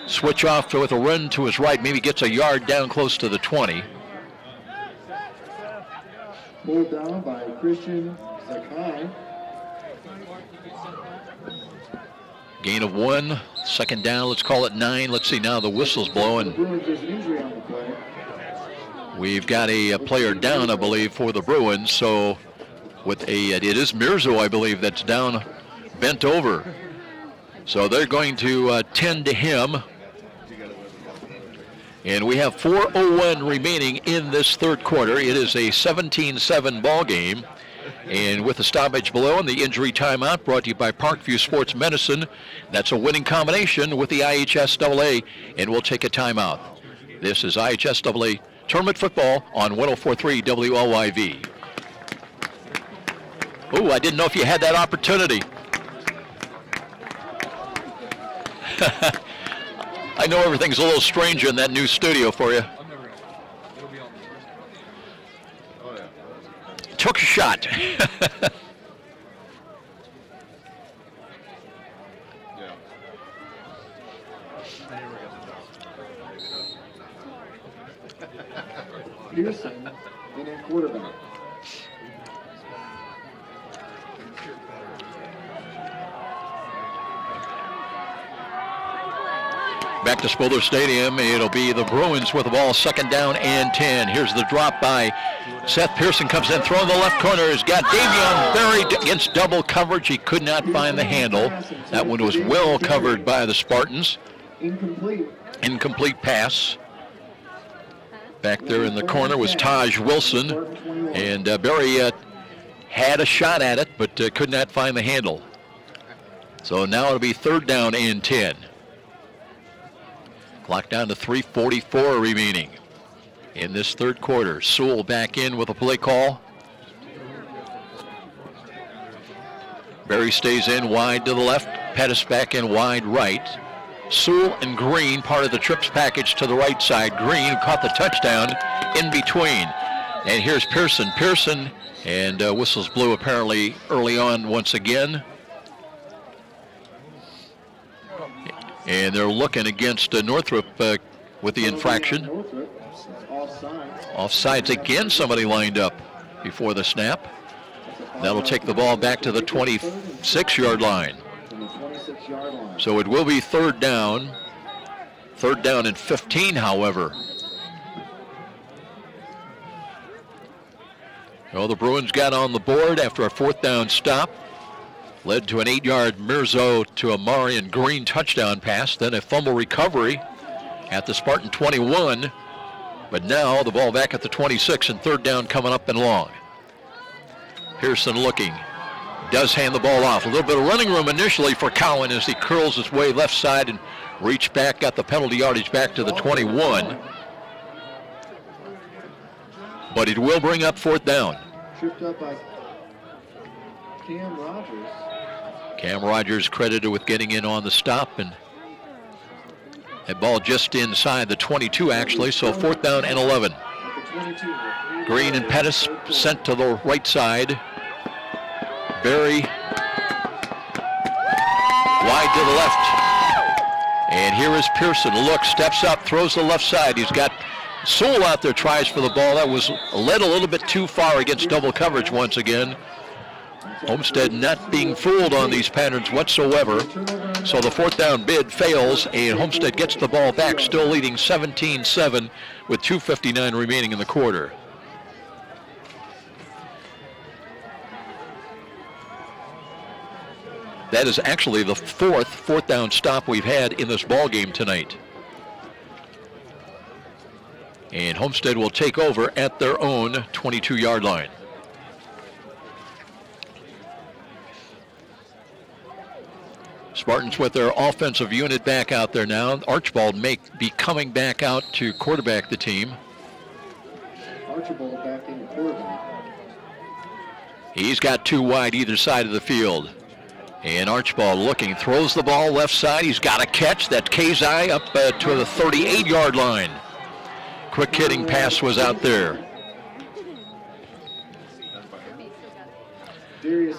switch off with a run to his right, maybe gets a yard down close to the 20. Pulled down by Christian Sakai. Gain of 1. Second down, let's call it 9. Let's see, now the whistle's blowing. We've got a player down, I believe, for the Bruins. So with it is Mirzo, I believe, that's down, bent over. So they're going to tend to him. And we have 4:01 remaining in this third quarter. It is a 17-7 ball game. And with the stoppage below and the injury timeout brought to you by Parkview Sports Medicine, that's a winning combination with the IHSAA, and we'll take a timeout. This is IHSAA Tournament Football on 104.3 WLYV. Oh, I didn't know if you had that opportunity. I know everything's a little stranger in that new studio for you. Took a shot. Pearson in at quarterback. Back to Spiller Stadium. It'll be the Bruins with the ball, second down and 10. Here's the drop by Seth Pearson, comes in, throwing the left corner. He's got Davion buried against double coverage. He could not find the handle. That one was well covered by the Spartans. Incomplete pass. Back there in the corner was Taj Wilson. And Barry had a shot at it, but could not find the handle. So now it'll be third down and 10. Clock down to 3:44 remaining in this third quarter. Sewell back in with a play call. Barry stays in wide to the left. Pettis back in wide right. Sewell and Green, part of the trips package to the right side. Green caught the touchdown in between. And here's Pearson. Pearson, and whistles blew apparently early on once again. And they're looking against Northrop with the infraction. Offsides again, somebody lined up before the snap. That'll take the ball back to the 26-yard line. So it will be third down. Third down and 15, however. Well, the Bruins got on the board after a fourth down stop. Led to an 8-yard Mirzo to a Marion Green touchdown pass, then a fumble recovery at the Spartan 21. But now the ball back at the 26 and third down coming up and long. Pearson looking, does hand the ball off. A little bit of running room initially for Cowan as he curls his way left side and reached back, got the penalty yardage back to the 21. But it will bring up fourth down. Tripped up by Cam Rogers. Cam Rogers credited with getting in on the stop, and that ball just inside the 22 actually, so fourth down and 11. Green and Pettis sent to the right side. Barry wide to the left. And here is Pearson. Look, steps up, throws the left side. He's got Sewell out there, tries for the ball. That was led a little bit too far against double coverage once again. Homestead not being fooled on these patterns whatsoever. So the fourth down bid fails, and Homestead gets the ball back, still leading 17-7 with 2:59 remaining in the quarter. That is actually the fourth down stop we've had in this ball game tonight. And Homestead will take over at their own 22-yard line. Spartans with their offensive unit back out there now. Archibald may be coming back out to quarterback the team. Archibald back in quarterback. He's got two wide either side of the field. And Archibald looking, throws the ball left side. He's got a catch. That Kazai up to the 38-yard line. Quick hitting pass was out there.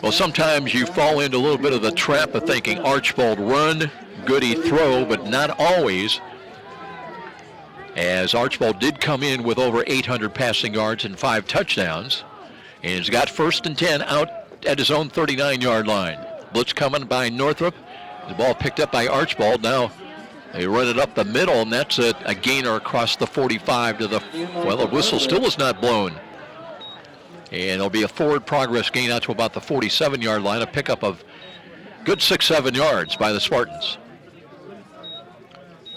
Well, sometimes you fall into a little bit of the trap of thinking Archibald run, goody throw, but not always. As Archibald did come in with over 800 passing yards and 5 touchdowns. And he's got first and 10 out at his own 39-yard line. Blitz coming by Northrop. The ball picked up by Archibald. Now they run it up the middle, and that's a gainer across the 45 to the, well, the whistle still is not blown. And it'll be a forward progress gain out to about the 47-yard line, a pickup of good 6-7 yards by the Spartans.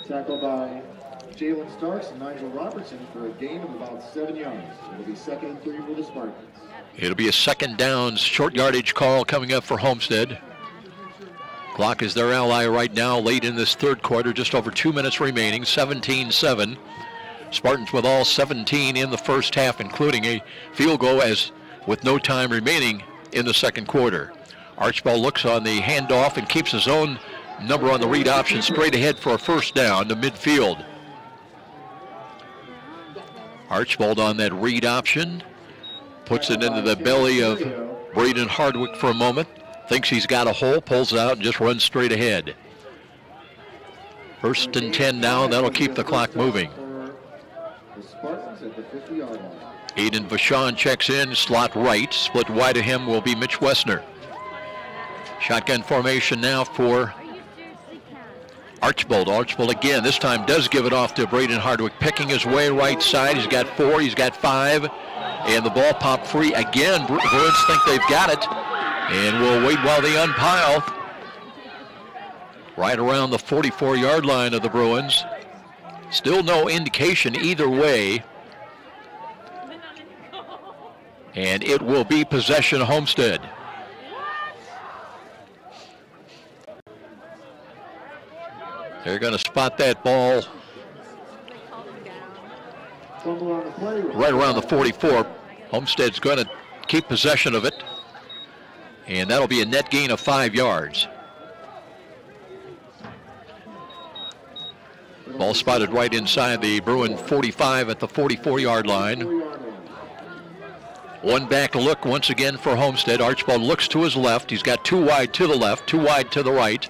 Tackled by Jalen Starks and Nigel Robertson for a gain of about 7 yards. It'll be 2nd and 3 for the Spartans. It'll be a second down, short yardage call coming up for Homestead. Clock is their ally right now, late in this third quarter, just over 2 minutes remaining, 17-7. Spartans with all 17 in the first half, including a field goal as with no time remaining in the second quarter. Archibald looks on the handoff and keeps his own number on the read option straight ahead for a first down to midfield. Archibald on that read option, puts it into the belly of Braden Hardwick for a moment, thinks he's got a hole, pulls it out and just runs straight ahead. 1st and 10 now, that'll keep the clock moving. Aiden Vachon checks in, slot right. Split wide of him will be Mitch Wessner. Shotgun formation now for Archibald. Archibald again, this time does give it off to Braden Hardwick, picking his way right side. He's got 4, he's got 5, and the ball popped free again. Bruins think they've got it, and we'll wait while they unpile. Right around the 44-yard line of the Bruins. Still no indication either way. And it will be possession Homestead. They're going to spot that ball right around the 44. Homestead's going to keep possession of it. And that'll be a net gain of 5 yards. Ball spotted right inside the Bruin 45 at the 44-yard line. One back look once again for Homestead. Archibald looks to his left. He's got 2 wide to the left, 2 wide to the right.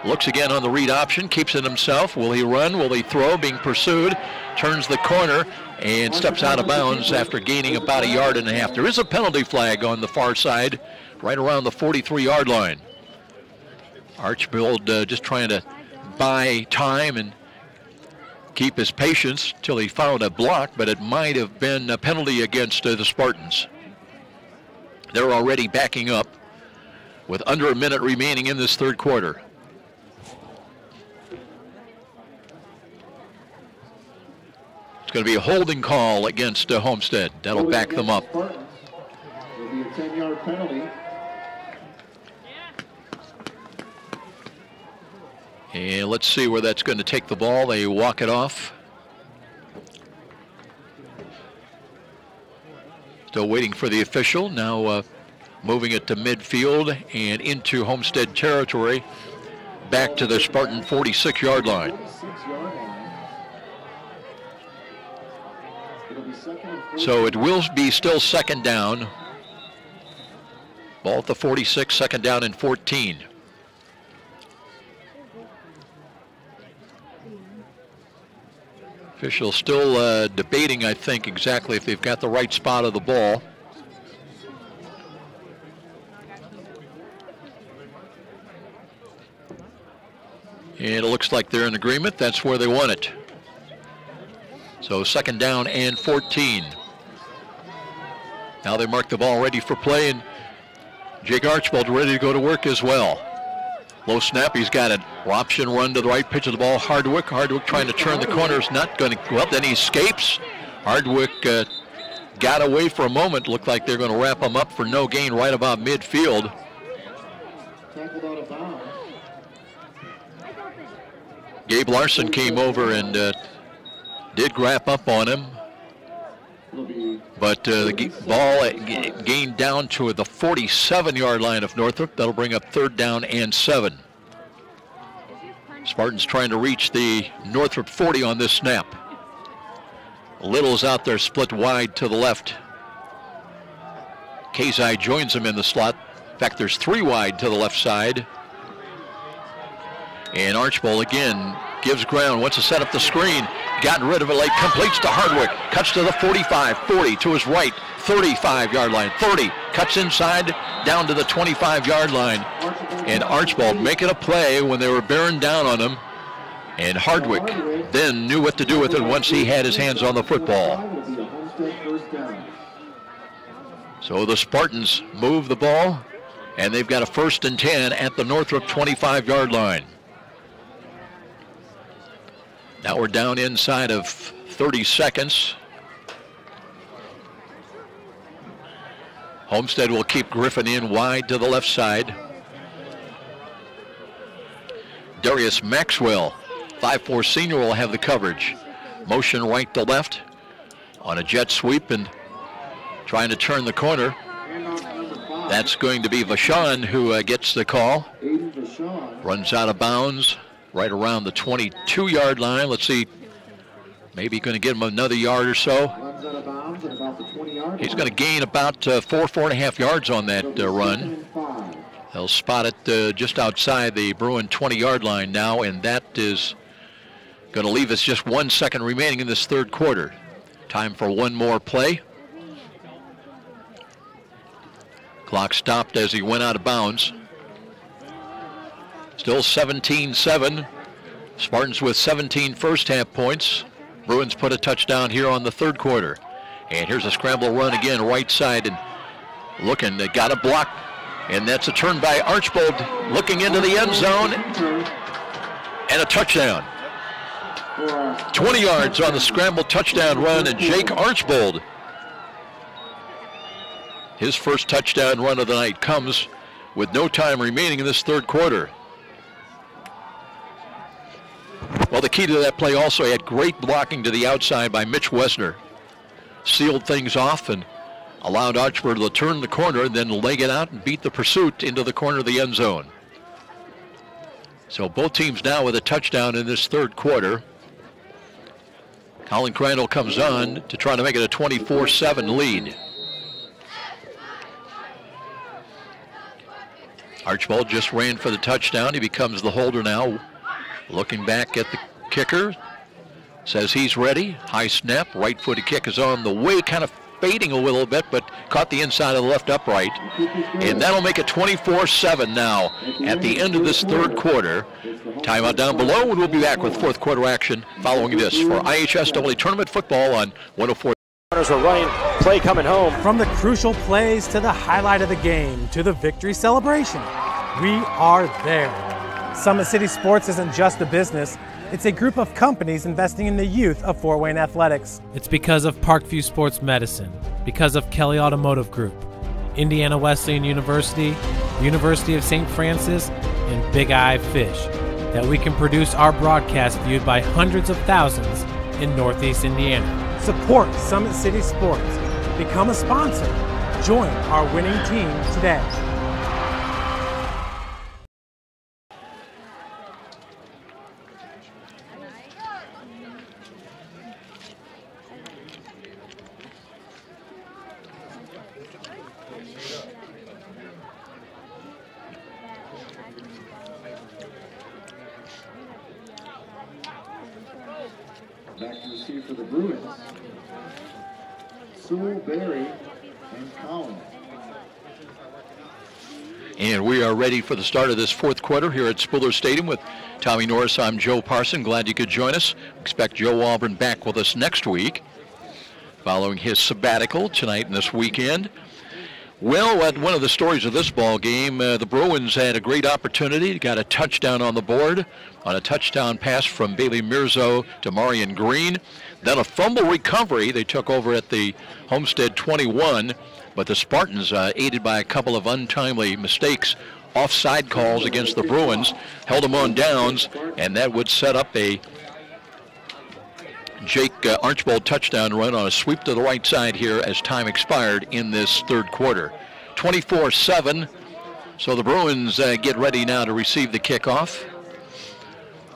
Looks again on the read option, keeps it himself. Will he run? Will he throw? Being pursued. Turns the corner and steps out of bounds after gaining about 1.5 yards. There is a penalty flag on the far side, right around the 43-yard line. Archibald just trying to buy time and keep his patience till he found a block, but it might have been a penalty against the Spartans. They're already backing up with under a minute remaining in this third quarter. It's going to be a holding call against Homestead. That'll back them up. It'll be a 10-yard penalty. And let's see where that's going to take the ball. They walk it off. Still waiting for the official. Now moving it to midfield and into Homestead territory. Back to the Spartan 46-yard line. So it will be still second down. Ball at the 46, second down and 14. Officials still debating, I think, exactly if they've got the right spot of the ball. And it looks like they're in agreement. That's where they want it. So second down and 14. Now they mark the ball ready for play, and Jake Archibald ready to go to work as well. Low snap, he's got an option run to the right, pitch of the ball. Hardwick trying to turn the corner, is not going to, well, then he escapes. Hardwick got away for a moment. Looked like they're going to wrap him up for no gain right about midfield. Gabe Larson came over and did wrap up on him. But the ball gained down to the 47-yard line of Northrop. That'll bring up third down and 7. Spartans trying to reach the Northrop 40 on this snap. Little's out there split wide to the left. Kazai joins him in the slot. In fact, there's 3 wide to the left side. And Archibald again gives ground, wants to set up the screen. Gotten rid of it late, completes to Hardwick. Cuts to the 45, 40 to his right, 35-yard line, 30. Cuts inside, down to the 25-yard line. and Archibald making a play when they were bearing down on him. And Hardwick then knew what to do with it once he had his hands on the football. So the Spartans move the ball, and they've got a 1st and 10 at the Northrop 25-yard line. Now we're down inside of 30 seconds. Homestead will keep Griffin in wide to the left side. Darius Maxwell, 5'4" senior, will have the coverage. Motion right to left on a jet sweep and trying to turn the corner. That's going to be Vachon who gets the call. Runs out of bounds right around the 22-yard line. Let's see, maybe going to get him another yard or so. He's going to gain about 4.5 yards on that run. They'll spot it just outside the Bruin 20-yard line now, and that is going to leave us just 1 second remaining in this 3rd quarter. Time for one more play. Clock stopped as he went out of bounds. Still 17-7. Spartans with 17 first-half points. Bruins put a touchdown here on the 3rd quarter. And here's a scramble run again, right side, and looking, they got a block, and that's a turn by Archibald, looking into the end zone, and a touchdown. 20 yards on the scramble touchdown run, and Jake Archibald, his first touchdown run of the night, comes with no time remaining in this 3rd quarter. Well, the key to that play also had great blocking to the outside by Mitch Wessner. Sealed things off and allowed Archibald to turn the corner, then leg it out and beat the pursuit into the corner of the end zone. So both teams now with a touchdown in this 3rd quarter. Colin Crandall comes on to try to make it a 24-7 lead. Archibald just ran for the touchdown. He becomes the holder now. Looking back at the kicker. Says he's ready. High snap. Right-footed kick is on the way. Kind of fading a little bit, but caught the inside of the left upright. And that'll make it 24-7 now at the end of this 3rd quarter. Timeout down below, and we'll be back with 4th quarter action following this for IHSAA Tournament Football on 104. Runners are running. Play coming home. From the crucial plays to the highlight of the game to the victory celebration, we are there. Summit City Sports isn't just a business. It's a group of companies investing in the youth of Fort Wayne athletics. It's because of Parkview Sports Medicine, because of Kelly Automotive Group, Indiana Wesleyan University, University of St. Francis, and Big Eye Fish, that we can produce our broadcast viewed by hundreds of thousands in Northeast Indiana. Support Summit City Sports. Become a sponsor. Join our winning team today. Back to receive for the Bruins, Sewell, Berry, and Collins. And we are ready for the start of this 4th quarter here at Spiller Stadium with Tommy Norris. I'm Joe Parson. Glad you could join us. Expect Joe Auburn back with us next week following his sabbatical tonight and this weekend. Well, one of the stories of this ball game, the Bruins had a great opportunity, got a touchdown on the board on a touchdown pass from Bailey Mirzo to Marion Green. Then a fumble recovery. They took over at the Homestead 21, but the Spartans, aided by a couple of untimely mistakes, offside calls against the Bruins, held them on downs, and that would set up a Jake Archibald touchdown run on a sweep to the right side here as time expired in this 3rd quarter. 24-7. So the Bruins get ready now to receive the kickoff.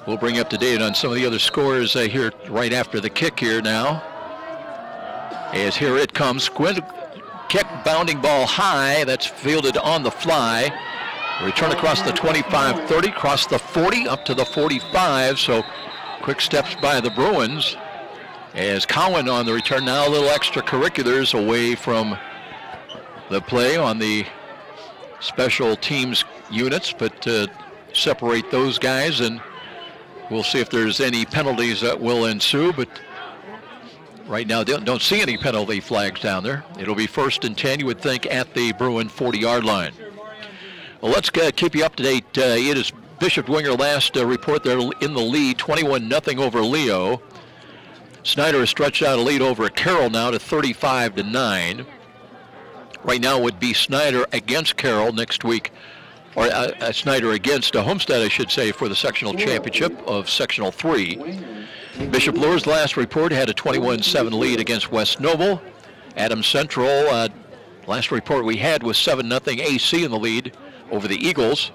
We'll bring you up to date on some of the other scores here right after the kick here now. As here it comes. Kick, bounding ball high. That's fielded on the fly. Return across the 25-30, across the 40, up to the 45. So quick steps by the Bruins. As Cowan on the return, now a little extracurriculars away from the play on the special teams units, but separate those guys, and we'll see if there's any penalties that will ensue. But right now, don't see any penalty flags down there. It'll be 1st and 10, you would think, at the Bruin 40-yard line. Well, let's keep you up to date. It is Bishop Dwenger last report. They're in the lead, 21-0 over Leo. Snyder has stretched out a lead over Carroll now to 35-9. Right now would be Snyder against Carroll next week, or Snyder against Homestead, I should say, for the sectional championship of Sectional 3. Bishop Luers last report had a 21-7 lead against West Noble. Adams Central, last report we had was 7-0 AC in the lead over the Eagles.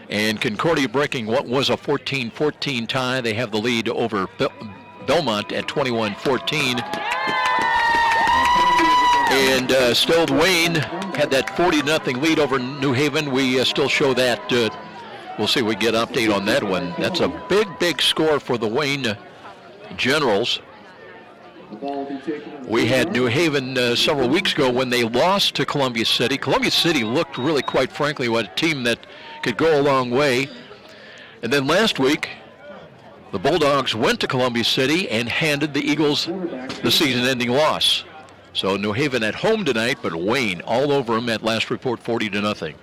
And Concordia breaking what was a 14-14 tie. They have the lead over Belmont at 21-14. And still Wayne had that 40-0 lead over New Haven. We still show that. We'll see if we get an update on that one. That's a big score for the Wayne Generals. We had New Haven several weeks ago when they lost to Columbia City. Columbia City looked really, quite frankly, like a team that could go a long way. And then last week, the Bulldogs went to Columbia City and handed the Eagles the season-ending loss. So New Haven at home tonight, but Wayne all over them at last report, 40-0.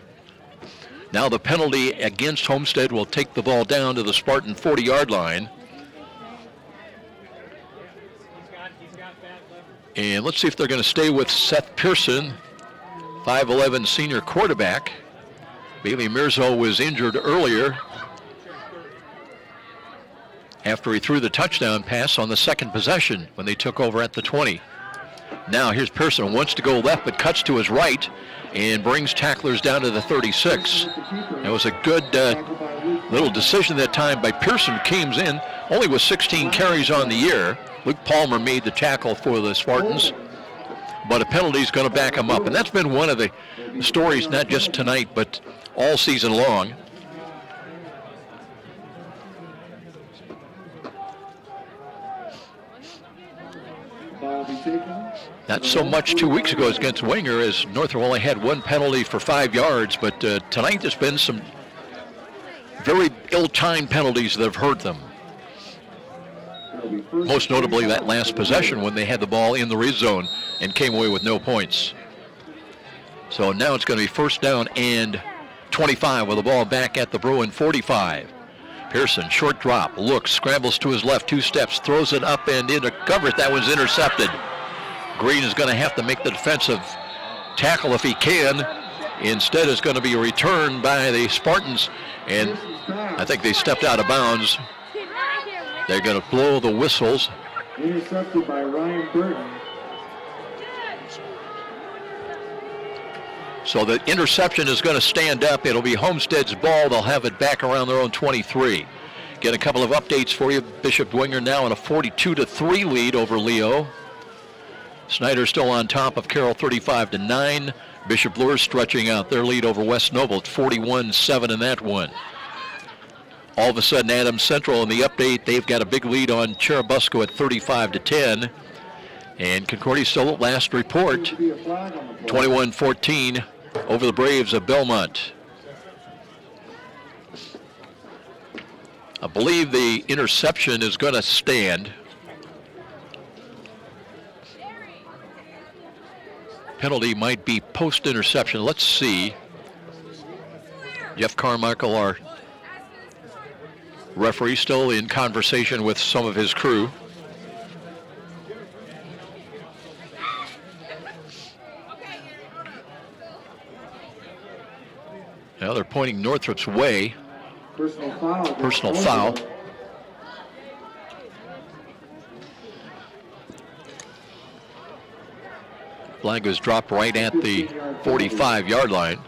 Now the penalty against Homestead will take the ball down to the Spartan 40-yard line. And let's see if they're going to stay with Seth Pearson, 5'11" senior quarterback. Bailey Mirzo was injured earlier after he threw the touchdown pass on the second possession when they took over at the 20. Now here's Pearson, wants to go left but cuts to his right and brings tacklers down to the 36. That was a good little decision that time by Pearson. Came in only with 16 carries on the year. Luke Palmer made the tackle for the Spartans, but a penalty is going to back him up. And that's been one of the stories, not just tonight, but all season long. Not so much 2 weeks ago against Winger, as Northrop only had one penalty for 5 yards, but tonight there's been some very ill-timed penalties that have hurt them. Most notably that last possession when they had the ball in the red zone and came away with no points. So now it's going to be 1st down and 25 with the ball back at the Bruin 45. Pearson, short drop, looks, scrambles to his left, 2 steps, throws it up and into coverage. That was intercepted. Green is going to have to make the defensive tackle if he can. Instead, it's going to be a return by the Spartans, and I think they stepped out of bounds. They're going to blow the whistles. Intercepted by Ryan Burton. So the interception is going to stand up. It'll be Homestead's ball. They'll have it back around their own 23. Get a couple of updates for you. Bishop Dwenger now in a 42-3 lead over Leo. Snyder still on top of Carroll, 35-9. Bishop Luers stretching out their lead over West Noble at 41-7 in that one. All of a sudden, Adams Central in the update, they've got a big lead on Cherubusco at 35-10. And Concordia still at last report, 21-14 over the Braves of Belmont. I believe the interception is going to stand. Penalty might be post-interception. Let's see. Jeff Carmichael, our referee, still in conversation with some of his crew. Now they're pointing Northrop's way. Personal foul. Personal foul. Flag was dropped right at the 45-yard line.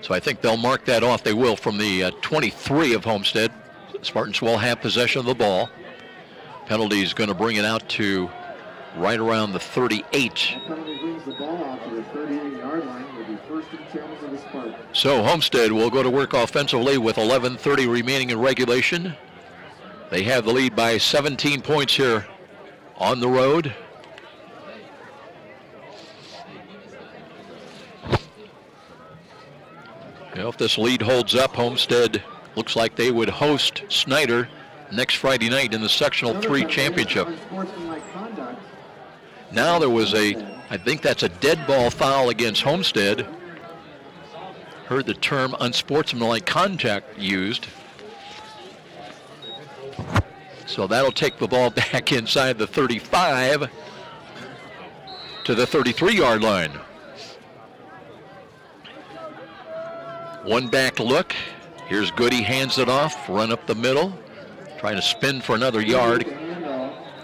So I think they'll mark that off. They will from the 23 of Homestead. Spartans will have possession of the ball. Penalty is going to bring it out to right around the 38. Penalty brings the ball out to the 38-yard line. Will be 1st and 10 for the Spartans. So Homestead will go to work offensively with 11:30 remaining in regulation. They have the lead by 17 points here on the road. You know, if this lead holds up, Homestead looks like they would host Snyder next Friday night in the Sectional 3 championship. Now there was I think that's a dead ball foul against Homestead. Heard the term unsportsmanlike contact used. So that'll take the ball back inside the 35 to the 33-yard line. One back look. Here's Goody, hands it off, run up the middle, trying to spin for another yard.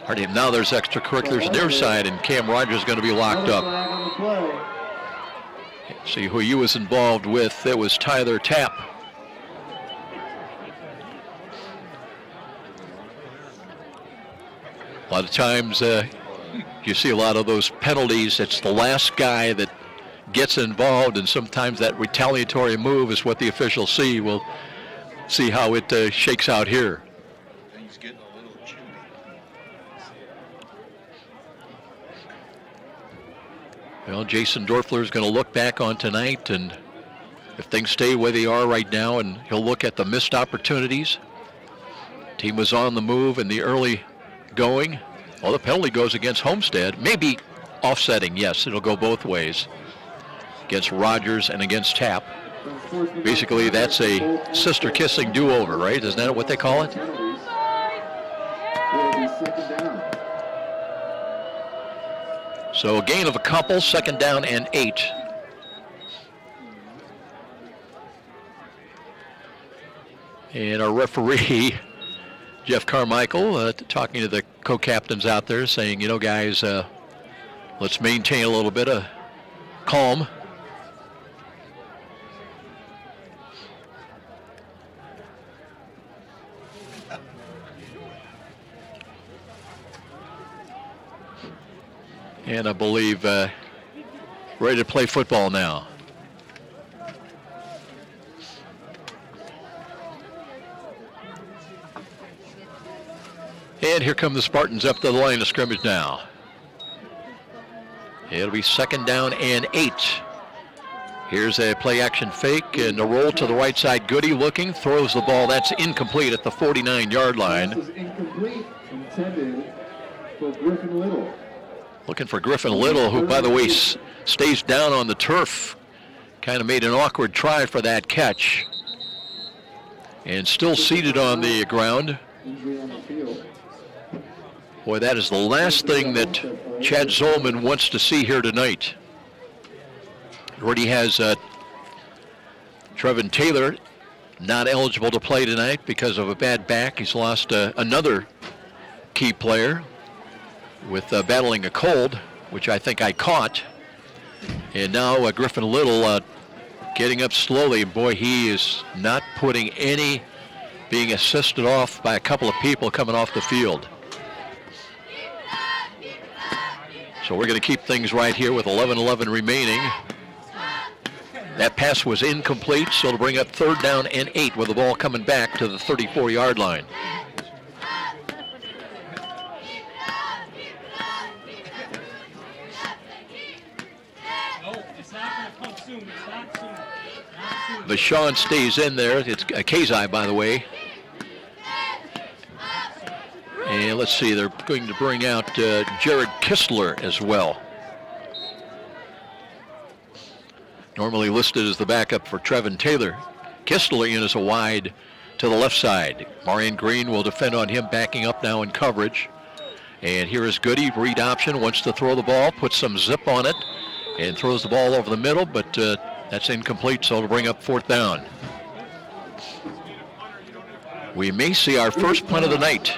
Now there's extracurriculars near side, and Cam Rogers is going to be locked up. See who he was involved with. It was Tyler Tapp. A lot of times you see a lot of those penalties. It's the last guy that gets involved, and sometimes that retaliatory move is what the officials see. We'll see how it shakes out here. He's getting a little chewy. Well, Jason Dorfler is going to look back on tonight, and if things stay where they are right now, and he'll look at the missed opportunities. Team was on the move in the early going. Well, the penalty goes against Homestead. Maybe offsetting, yes, it'll go both ways. Against Rogers and against Tapp. Basically, that's a sister kissing do-over, right? Isn't that what they call it? So a gain of a couple, 2nd down and 8. And our referee, Jeff Carmichael, talking to the co-captains out there, saying, you know, guys, let's maintain a little bit of calm. And I believe ready to play football now. And here come the Spartans up to the line of scrimmage now. It'll be 2nd down and 8. Here's a play action fake and a roll to the right side. Goody looking, throws the ball. That's incomplete at the 49-yard line. This is incomplete, intended for Griffin Little. Looking for Griffin Little, who, by the way, stays down on the turf. Kind of made an awkward try for that catch. And still seated on the ground. Boy, that is the last thing that Chad Zolman wants to see here tonight. Already has Trevin Taylor not eligible to play tonight because of a bad back. He's lost another key player with battling a cold, which I think I caught. And now Griffin Little getting up slowly. Boy, he is not putting any, being assisted off by a couple of people coming off the field. So we're going to keep things right here with 11:11 remaining. That pass was incomplete, so it'll bring up 3rd down and 8 with the ball coming back to the 34-yard line. Vashon stays in there. It's Kazai, by the way. And let's see, they're going to bring out Jared Kistler as well. Normally listed as the backup for Trevin Taylor. Kistler in as a wide to the left side. Marion Green will defend on him, backing up now in coverage. And here is Goody, read option, wants to throw the ball, puts some zip on it, and throws the ball over the middle, but that's incomplete, so it'll bring up 4th down. We may see our first punt of the night.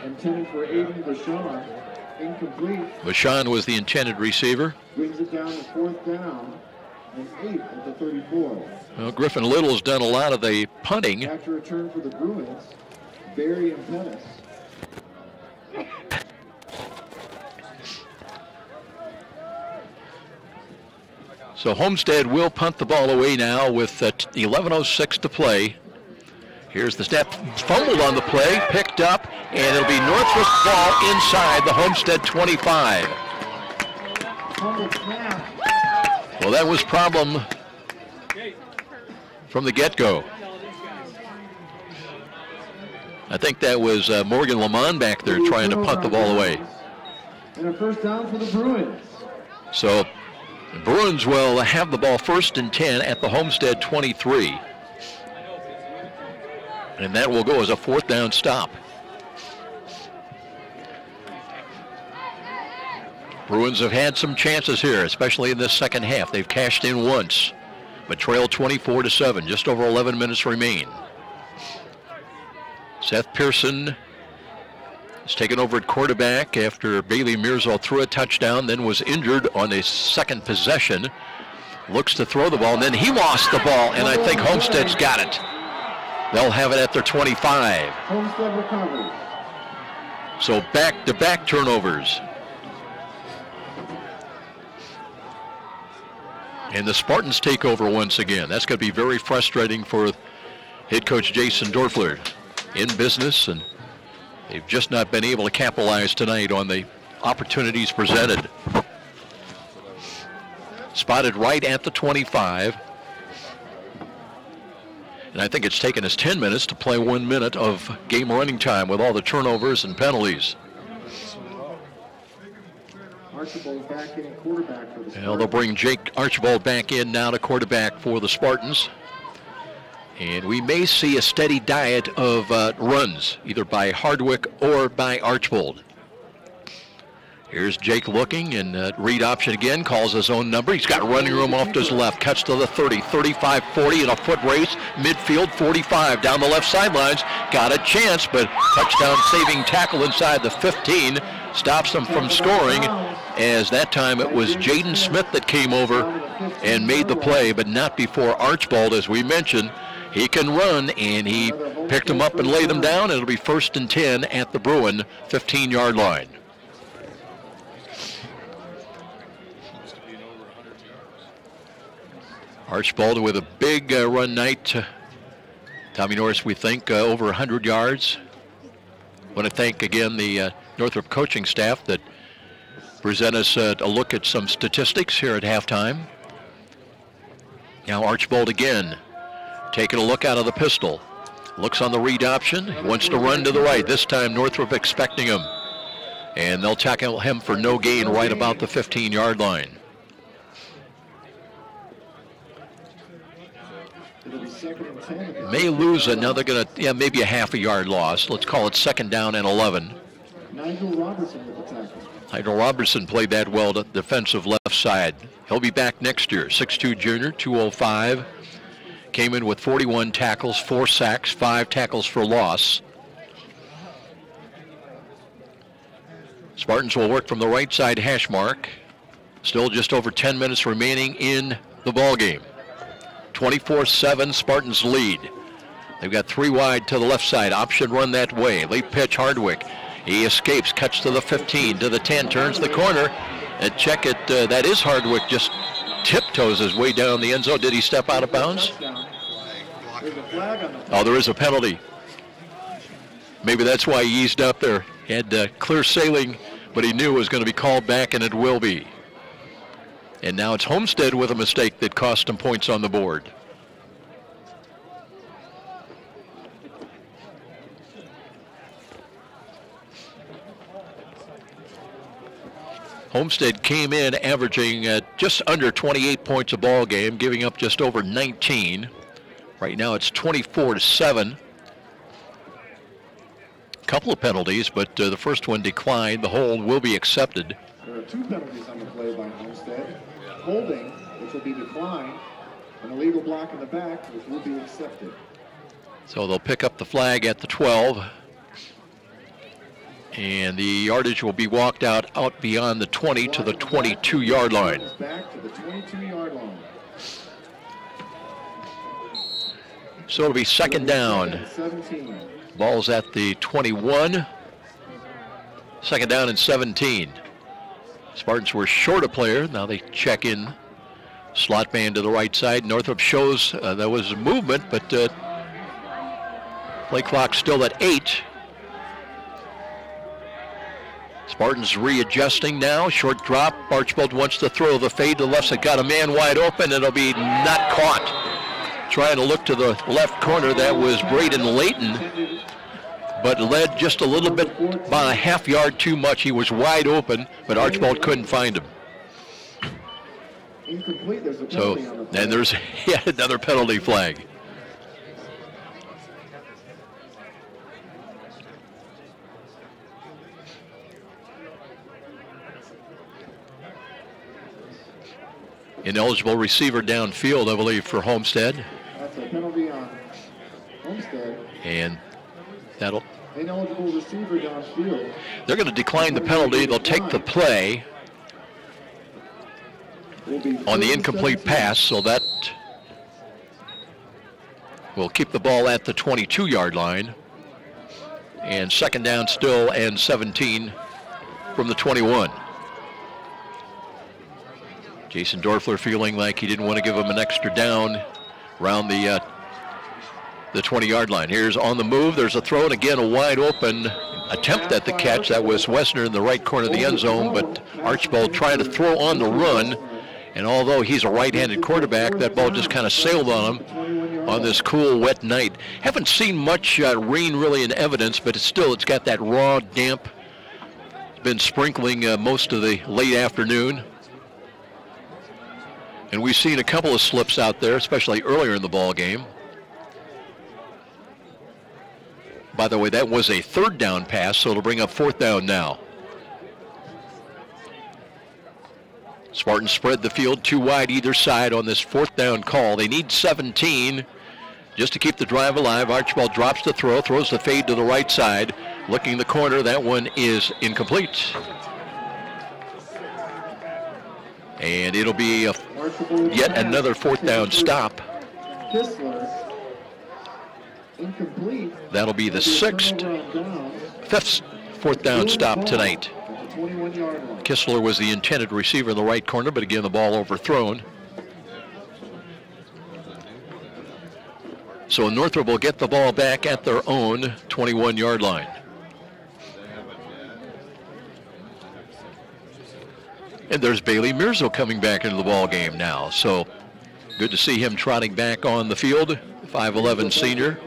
Intended for Aiden Vashon, incomplete. Vashon was the intended receiver. Brings it down to 4th down and 8 at the 34. Well, Griffin Little's done a lot of the punting. After return for the Bruins, Barry and Pettis. So Homestead will punt the ball away now with 11:06 to play. Here's the snap, fumbled on the play, picked up, and it'll be Northrop's ball inside the Homestead 25. Well, that was problem from the get-go. I think that was Morgan Lamont back there trying to punt the ball away. And a first down for the Bruins. So the Bruins will have the ball 1st and 10 at the Homestead 23. And that will go as a 4th down stop. Bruins have had some chances here, especially in this second half. They've cashed in once, but trail 24-7. Just over 11 minutes remain. Seth Pearson is taken over at quarterback after Bailey Mirzo threw a touchdown, then was injured on a second possession. Looks to throw the ball, and then he lost the ball, and I think Homestead's got it. They'll have it at their 25. Homestead recovers. So back-to-back turnovers. And the Spartans take over once again. That's going to be very frustrating for head coach Jason Dorfler. In business, and they've just not been able to capitalize tonight on the opportunities presented. Spotted right at the 25. And I think it's taken us 10 minutes to play 1 minute of game running time with all the turnovers and penalties. Archibald back in quarterback for the Spartans. Well, they'll bring Jake Archibald back in now to quarterback for the Spartans. And we may see a steady diet of runs, either by Hardwick or by Archibald. Here's Jake looking, and read option again, calls his own number. He's got running room off to his left, cuts to the 30, 35, 40 in a foot race, midfield 45, down the left sidelines. Got a chance, but touchdown saving tackle inside the 15 stops them from scoring, as that time it was Jaden Smith that came over and made the play, but not before Archibald, as we mentioned. He can run, and he picked him up and laid him down. It'll be 1st and 10 at the Bruin 15-yard line. Archibald with a big run night. Tommy Norris, we think, over 100 yards. I want to thank again the Northrop coaching staff that present us a look at some statistics here at halftime. Now Archibald again. Taking a look out of the pistol. Looks on the read option. He wants to run to the right. This time Northrop expecting him. And they'll tackle him for no gain right about the 15-yard line. May lose another, maybe a half a yard loss. Let's call it 2nd down and 11. Nigel Robertson with the tackle. Nigel Robertson played that well to the defensive left side. He'll be back next year. 6'2 junior, 205. Came in with 41 tackles, 4 sacks, 5 tackles for loss. Spartans will work from the right side hash mark. Still just over 10 minutes remaining in the ball game. 24-7 Spartans lead. They've got 3 wide to the left side. Option run that way. Late pitch Hardwick. He escapes, cuts to the 15, to the 10, turns the corner. And check it, that is Hardwick, just tiptoes his way down the end zone. Did he step out of bounds? Oh, there is a penalty. Maybe that's why he eased up there. He had clear sailing, but he knew it was going to be called back, and it will be. And now it's Homestead with a mistake that cost him points on the board. Homestead came in averaging just under 28 points a ball game, giving up just over 19. Right now it's 24-7. Couple of penalties, but the first one declined. The hold will be accepted. There are 2 penalties on the play by Homestead. Holding, which will be declined, and a legal block in the back, which will be accepted. So they'll pick up the flag at the 12. And the yardage will be walked out beyond the 20 to the 22-yard line. Back to the 22-yard line. So it'll be 2nd down. 17. Ball's at the 21. 2nd down and 17. Spartans were short a player. Now they check in. Slot man to the right side. Northrop shows there was movement, but play clock still at 8. Spartans readjusting now. Short drop. Archibald wants to throw the fade to the left side. Got a man wide open. It'll be not caught. trying to look to the left corner. That was Braden Layton, but led just a little bit, about a half yard too much. He was wide open, but Archibald couldn't find him. Incomplete. There's a So, penalty on the and there's yet another penalty flag. Ineligible receiver downfield, I believe, for Homestead. That's a penalty on Homestead. And that'll... Ineligible receiver downfield. They're going to decline the penalty. They'll take the play on the incomplete pass, so that will keep the ball at the 22-yard line. And second down still and 17 from the 21. Jason Dorfler feeling like he didn't want to give him an extra down around the 20-yard line. Here's on the move. There's a throw, and again a wide open attempt at the catch. That was Wessner in the right corner of the end zone, but Archibald trying to throw on the run. And although he's a right-handed quarterback, that ball just kind of sailed on him on this cool, wet night. Haven't seen much rain really in evidence, but it's got that raw, damp. It's been sprinkling most of the late afternoon. And we've seen a couple of slips out there, especially earlier in the ball game. By the way, that was a third down pass, so it'll bring up fourth down now. Spartans spread the field too wide either side on this fourth down call. They need 17 just to keep the drive alive. Archibald drops the throw, throws the fade to the right side. Looking the corner, that one is incomplete. And it'll be yet another fourth down stop. That'll be the fifth fourth down stop tonight. Kistler was the intended receiver in the right corner, but again the ball overthrown. So Northrop will get the ball back at their own 21-yard line. And there's Bailey Mirzo coming back into the ball game now. So good to see him trotting back on the field, 5'11" senior.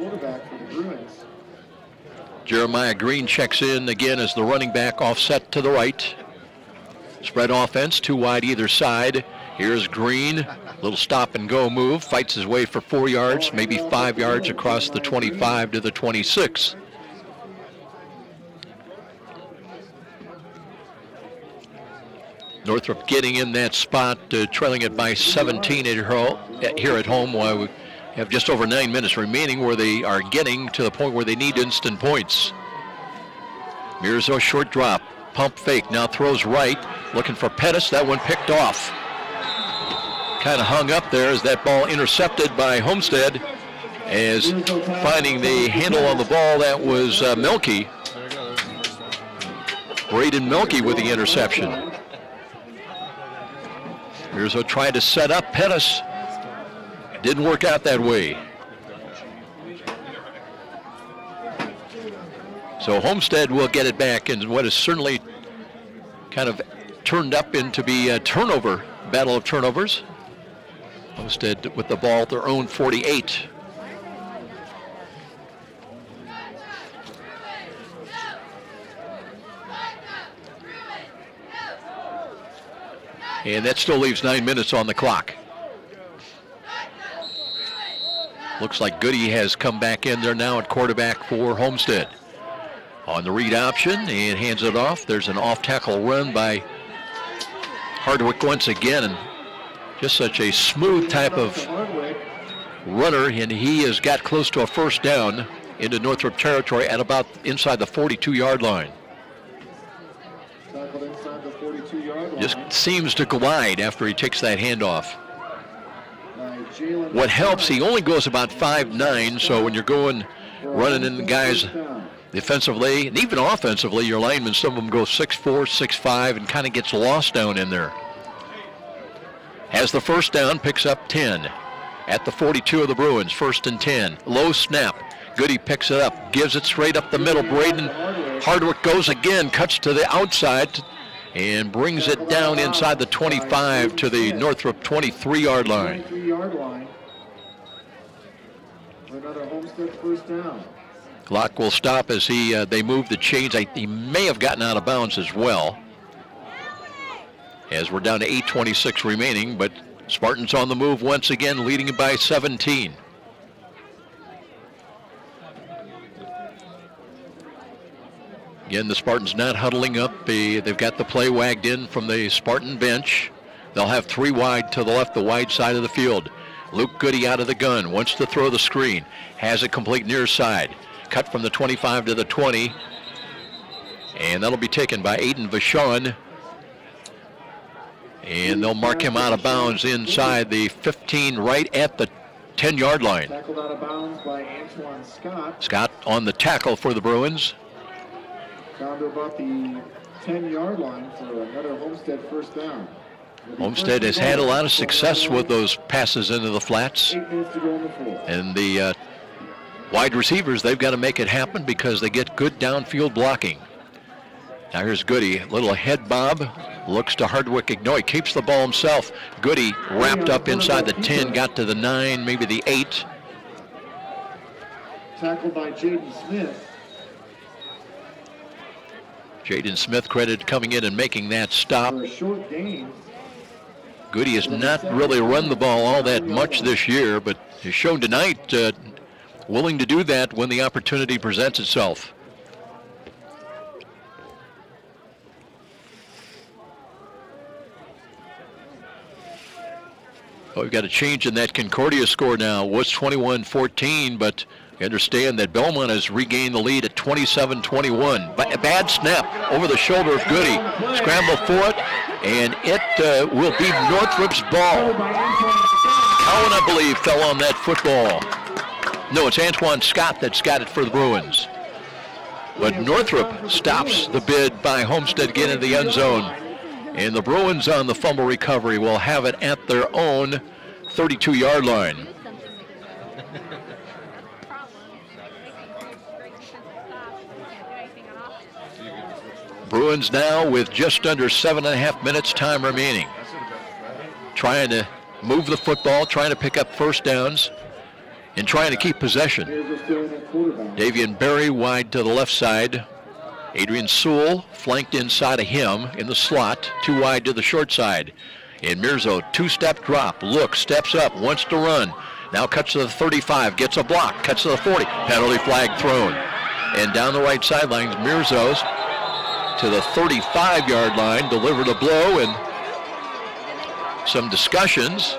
Jeremiah Green checks in again as the running back, offset to the right. Spread offense, too wide either side. Here's Green, little stop and go move, fights his way for 4 yards, maybe 5 yards across the 25 to the 26. Northrop getting in that spot, trailing it by 17 here at home, while we have just over 9 minutes remaining, where they are getting to the point where they need instant points. Mirzo short drop, pump fake, now throws right, looking for Pettis. That one picked off. Kind of hung up there as that ball intercepted by Homestead, as finding the handle on the ball, that was Melke. Braden Melke with the interception. Mirzo tried to set up Pettis. Didn't work out that way. So Homestead will get it back in what is certainly kind of turned up into be a turnover, battle of turnovers. Homestead with the ball at their own 48. And that still leaves 9 minutes on the clock. Looks like Goody has come back in there now at quarterback for Homestead. On the read option, and hands it off. There's an off-tackle run by Hardwick once again, and just such a smooth type of runner, and he has got close to a first down into Northrop territory at about inside the 42-yard line. Just seems to glide after he takes that handoff. What helps, he only goes about 5'9", so when you're going, running in the guys defensively and even offensively, your linemen, some of them go 6'4", 6'5", and kind of gets lost down in there. Has the first down, picks up 10 at the 42 of the Bruins, 1st and 10. Low snap. Goody picks it up, gives it straight up the middle. Braden Hardwick goes again, cuts to the outside, and brings it down inside the 25 to the Northrop 23-yard line. for another Homestead first down. Clock will stop as they move the chains. He may have gotten out of bounds as well, as we're down to 8:26 remaining, but Spartans on the move once again, leading it by 17. Again, the Spartans not huddling up. They've got the play wagged in from the Spartan bench. They'll have 3 wide to the left, the wide side of the field. Luke Goody out of the gun, wants to throw the screen, has it complete near side. Cut from the 25 to the 20, and that'll be taken by Aiden Vachon. And they'll mark him out of bounds inside the 15, right at the 10-yard line. Tackled out of bounds by Antoine Scott. Scott on the tackle for the Bruins. Down to about the 10-yard line for another Homestead first down. Homestead has had a lot of success with those passes into the flats. 8 minutes to go in the fourth. And the wide receivers, they've got to make it happen because they get good downfield blocking. Now here's Goody, little head bob, looks to Hardwick. No, he keeps the ball himself. Goody wrapped up inside the 10, got to the 9, maybe the 8. Tackled by Jaden Smith. Jaden Smith credited coming in and making that stop. For a short gain. Goody has not really run the ball all that much this year, but has shown tonight willing to do that when the opportunity presents itself. Oh, we've got a change in that Concordia score now. It was 21-14, but you understand that Belmont has regained the lead at 27-21. A bad snap over the shoulder of Goody. Scramble for it, and it will be Northrop's ball. Cowan, I believe, fell on that football. No, it's Antoine Scott that's got it for the Bruins. But Northrop stops the bid by Homestead getting into the end zone. And the Bruins on the fumble recovery will have it at their own 32-yard line. Bruins now with just under 7.5 minutes time remaining. Trying to move the football, trying to pick up first downs, and trying to keep possession. Davian Berry wide to the left side. Adrian Sewell flanked inside of him in the slot, 2 wide to the short side. And Mirzo, 2-step drop, looks, steps up, wants to run. Now cuts to the 35, gets a block, cuts to the 40, penalty flag thrown. And down the right sidelines, Mirzo's to the 35-yard line, delivered a blow, and some discussions.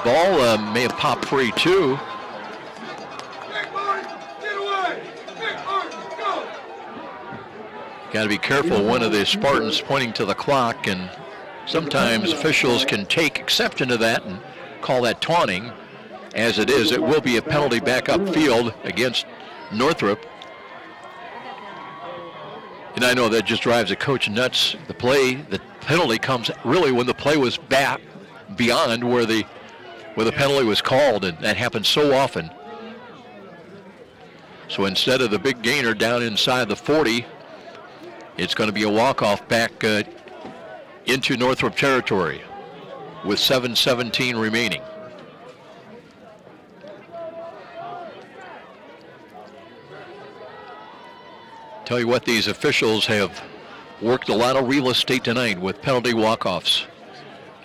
Ball may have popped free too. Got to be careful, one of the Spartans pointing to the clock, and sometimes officials can take exception to that and call that taunting. As it is, it will be a penalty back upfield against Northrop. And I know that just drives a coach nuts. The penalty comes really when the play was back beyond where the penalty was called, and that happens so often. So instead of the big gainer down inside the 40, it's going to be a walk-off back into Northrop territory with 7:17 remaining. Tell you what, these officials have worked a lot of real estate tonight with penalty walk-offs.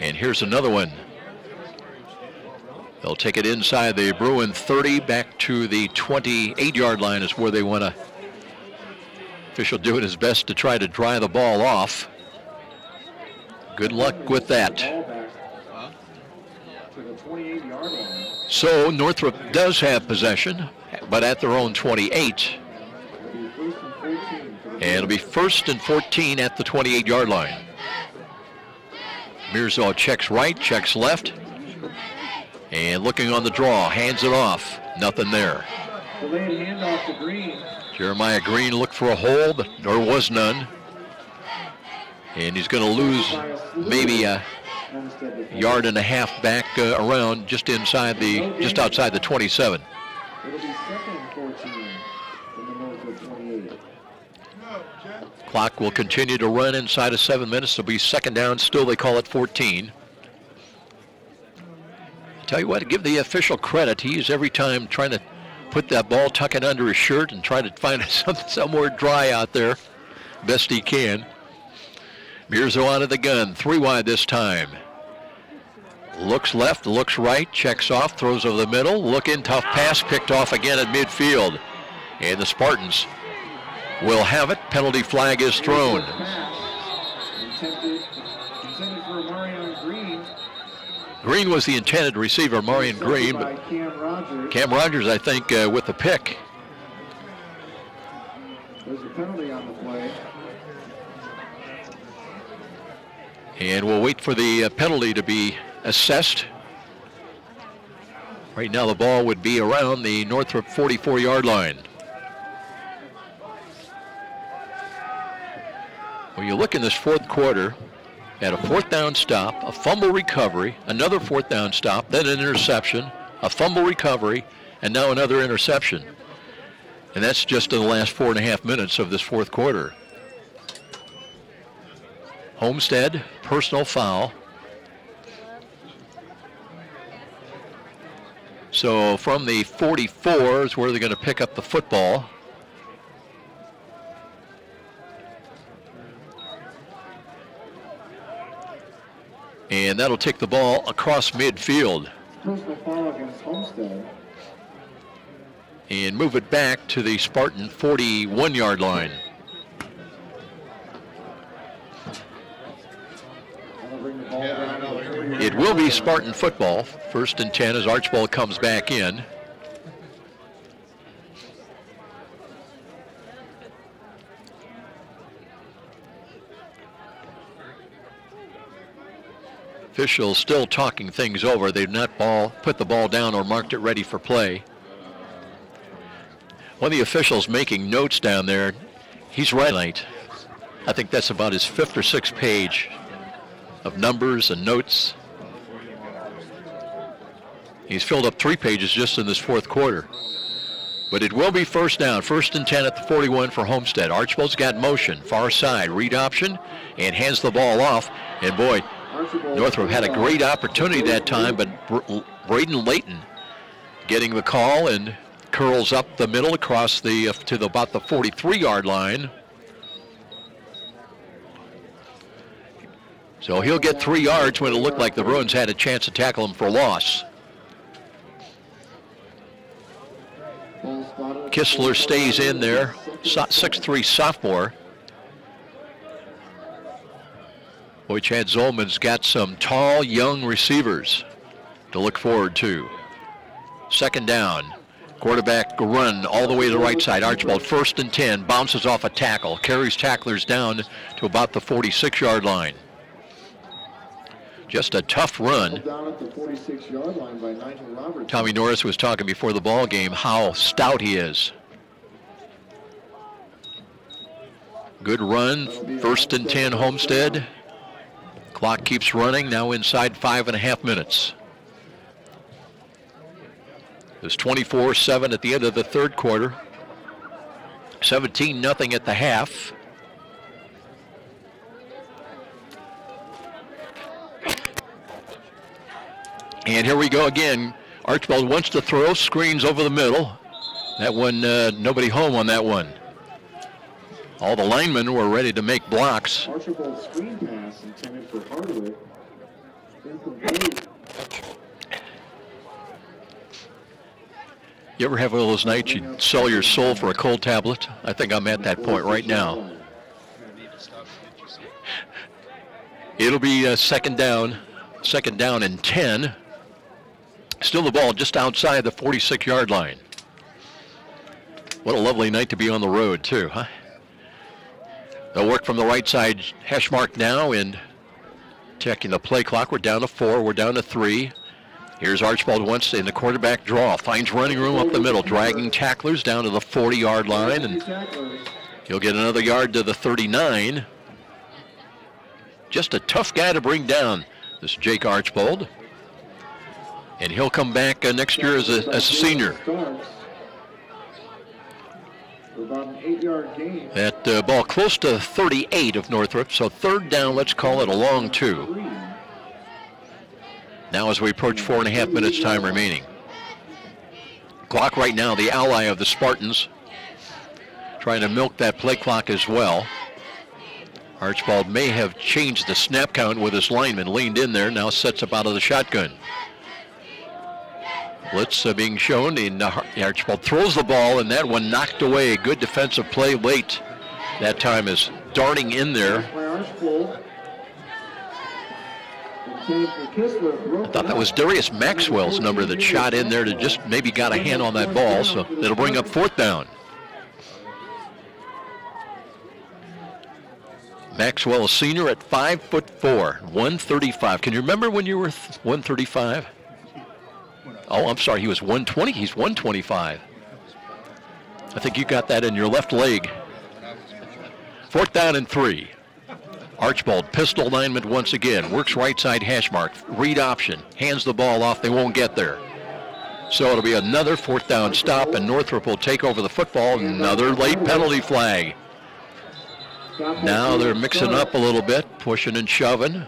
And here's another one. They'll take it inside the Bruin 30 back to the 28-yard line is where they want to. Official doing his best to try to dry the ball off. Good luck with that. So Northrop does have possession, but at their own 28. And it'll be 1st and 14 at the 28-yard line. Mirzo checks right, checks left. And looking on the draw, hands it off. Nothing there. Delayed handoff to Green. Jeremiah Green looked for a hole, but there was none. And he's going to lose maybe a yard and a half back around just outside the 27. It'll be 2nd and 14 from the Northwood 28. Clock will continue to run inside of 7 minutes. It'll be 2nd down. Still, they call it 14. Tell you what, give the official credit. He's every time trying to put that ball, tuck it under his shirt, and try to find somewhere dry out there. Best he can. Mirzo out of the gun, 3 wide this time. Looks left, looks right, checks off, throws over the middle. Look in, tough pass, picked off again at midfield. And the Spartans will have it. Penalty flag is thrown. Intended for Marion Green. Green was the intended receiver, Marion Green, but Cam Rogers, I think, with the pick. There's a penalty on the play. And we'll wait for the penalty to be assessed. Right now the ball would be around the Northrop 44-yard line. When you look in this fourth quarter, at a 4th down stop, a fumble recovery, another 4th down stop, then an interception, a fumble recovery, and now another interception. And that's just in the last 4.5 minutes of this fourth quarter. Homestead, personal foul. So from the 44 is where they're going to pick up the football. And that'll take the ball across midfield. Personal foul against Homestead. And move it back to the Spartan 41-yard line. It will be Spartan football. 1st and 10 as Archibald comes back in. Officials still talking things over. They've not put the ball down or marked it ready for play. One of the officials making notes down there, he's right. I think that's about his 5th or 6th page of numbers and notes. He's filled up 3 pages just in this fourth quarter. But it will be 1st down, 1st and 10 at the 41 for Homestead. Archibald's got motion, far side, read option, and hands the ball off. And boy, Northrop had a great opportunity that time, but Braden Layton getting the call and curls up the middle across the to about the 43-yard line. So he'll get 3 yards when it looked like the Bruins had a chance to tackle him for loss. Kistler stays in there, 6'3" sophomore. Boy, Chad Zolman's got some tall, young receivers to look forward to. 2nd down. Quarterback run all the way to the right side. Archibald 1st and 10, bounces off a tackle, carries tacklers down to about the 46-yard line. Just a tough run. Down at the 46-yard line by Nigel Roberts. Tommy Norris was talking before the ball game how stout he is. Good run, 1st and 10 Homestead. Clock keeps running, now inside 5.5 minutes. It's 24-7 at the end of the third quarter. 17-0 at the half. And here we go again. Archibald wants to throw, screens over the middle. That one, nobody home on that one. All the linemen were ready to make blocks. Archibald's screen pass intended for Hardwick. Incomplete. You ever have one of those nights you sell your soul for a cold tablet? I think I'm at that point right now. It'll be 2nd down and 10. Still the ball just outside the 46-yard line. What a lovely night to be on the road too, huh? They'll work from the right side, hash mark now, and checking the play clock. We're down to 4, we're down to 3. Here's Archibald once in the quarterback draw, finds running room up the middle, dragging tacklers down to the 40-yard line, and he'll get another yard to the 39. Just a tough guy to bring down, this Jake Archibald. And he'll come back next year as a senior. About an 8-yard gain. That ball close to 38 of Northrop, so 3rd down, let's call it a long 2. Now as we approach 4.5 minutes time remaining. Clock right now, the ally of the Spartans, trying to milk that play clock as well. Archibald may have changed the snap count with his lineman, leaned in there, now sets up out of the shotgun. Blitz being shown, and Archibald throws the ball, and that one knocked away. A good defensive play late. That time is darting in there. I thought that was Darius Maxwell's number that shot in there to just maybe got a hand on that ball, so it'll bring up 4th down. Maxwell, a senior at 5'4", 135. Can you remember when you were 135? Oh, I'm sorry, he was 120. He's 125. I think you got that in your left leg. 4th down and 3. Archibald, pistol alignment once again. Works right side hash mark. Read option. Hands the ball off. They won't get there. So it'll be another 4th down stop, and Northrop will take over the football. Another late penalty flag. Now they're mixing up a little bit, pushing and shoving.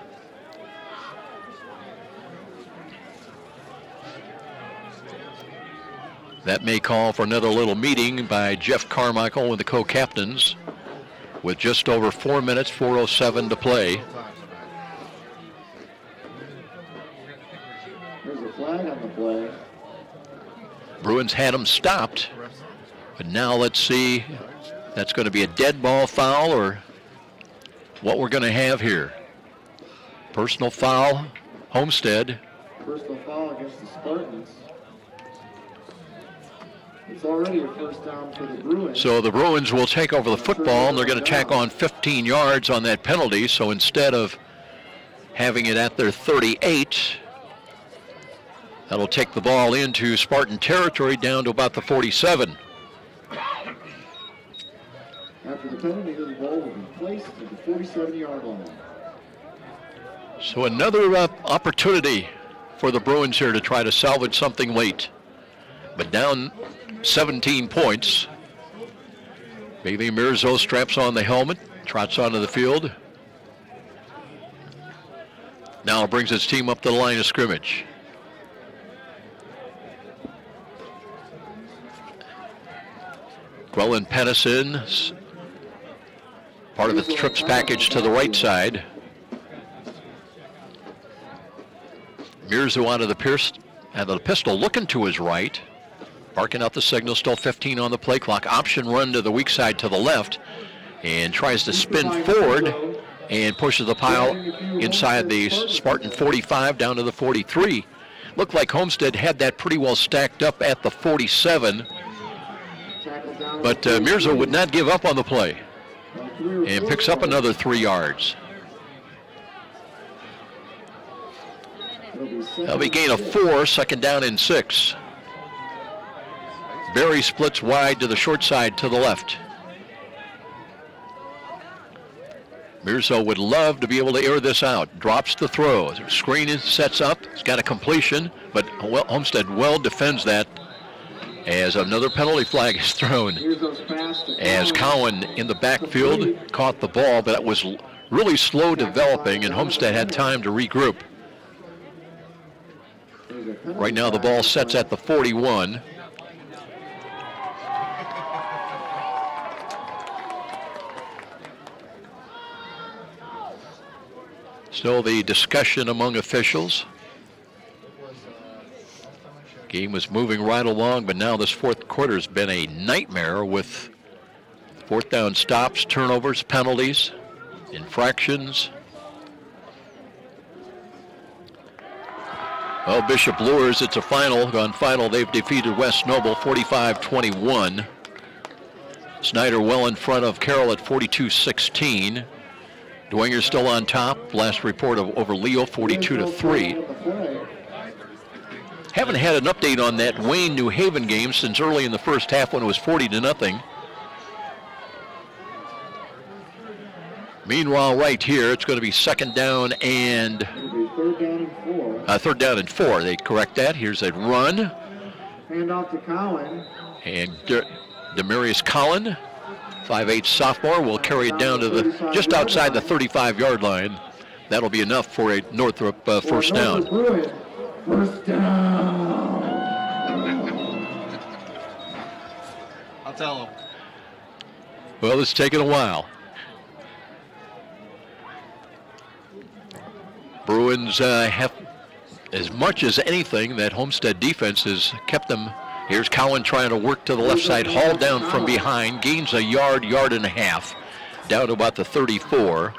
That may call for another little meeting by Jeff Carmichael with the co-captains with just over 4 minutes, 4:07 to play. There's a flag on the play. Bruins had him stopped, but now let's see. That's going to be a dead ball foul or what we're going to have here. Personal foul, Homestead. Personal foul against the Spartans. It's already a 1st down for the Bruins. So the Bruins will take over the football, and they're going to tack on 15 yards on that penalty. So instead of having it at their 38, that'll take the ball into Spartan territory down to about the 47. After the penalty, the ball will be placed at the 47-yard line. So another opportunity for the Bruins here to try to salvage something late. But down 17 points. Bailey Mirzo straps on the helmet, trots onto the field. Now brings his team up to the line of scrimmage. Gwellen Pennison, part of the trips package to the right side. Mirzo out of the pistol, looking to his right. Barking out the signal, still 15 on the play clock. Option run to the weak side to the left, and tries to spin forward and pushes the pile inside the Spartan 45 down to the 43. Looked like Homestead had that pretty well stacked up at the 47, but Mirzo would not give up on the play and picks up another 3 yards. That'll be gain of 4, 2nd down and 6. Berry splits wide to the short side to the left. Mirzo would love to be able to air this out. Drops the throw. Screen sets up. He's got a completion, but Homestead well defends that as another penalty flag is thrown. As Cowan in the backfield caught the ball, but that was really slow developing, and Homestead had time to regroup. Right now the ball sets at the 41. Still the discussion among officials. Game was moving right along, but now this 4th quarter has been a nightmare with 4th down stops, turnovers, penalties, infractions. Well, Bishop Lures, it's a final. Gone final, they've defeated West Noble 45-21. Snyder well in front of Carroll at 42-16. Dwenger still on top. Last report over Leo, 42-3. Haven't had an update on that Wayne New Haven game since early in the first half when it was 40-0. Meanwhile, right here, it's going to be 2nd down and 3rd down and 4. They correct that. Here's a run. Hand off to Cowan. And Demarius Collin, 5'8" sophomore, will carry it down to the just outside the 35-yard line. That'll be enough for a Northrop 1st down. First down. I'll tell him. Well, it's taken a while. Bruins have, as much as anything, that Homestead defense has kept them. Here's Cowan trying to work to the left side, hauled down from behind, gains a yard and a half, down to about the 34.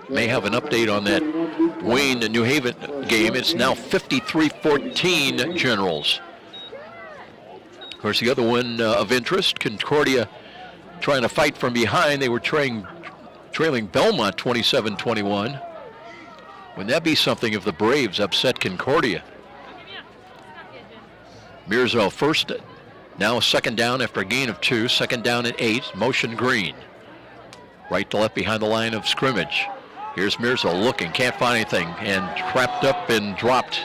May have an update on that Wayne New Haven game. It's now 53-14 Generals. Of course, the other one of interest, Concordia trying to fight from behind. They were trailing Belmont 27-21. Wouldn't that be something if the Braves upset Concordia? Mirzo first, now second down after a gain of 2, second down at 8, motion Green. Right to left behind the line of scrimmage. Here's Mirzo looking, can't find anything, and trapped up and dropped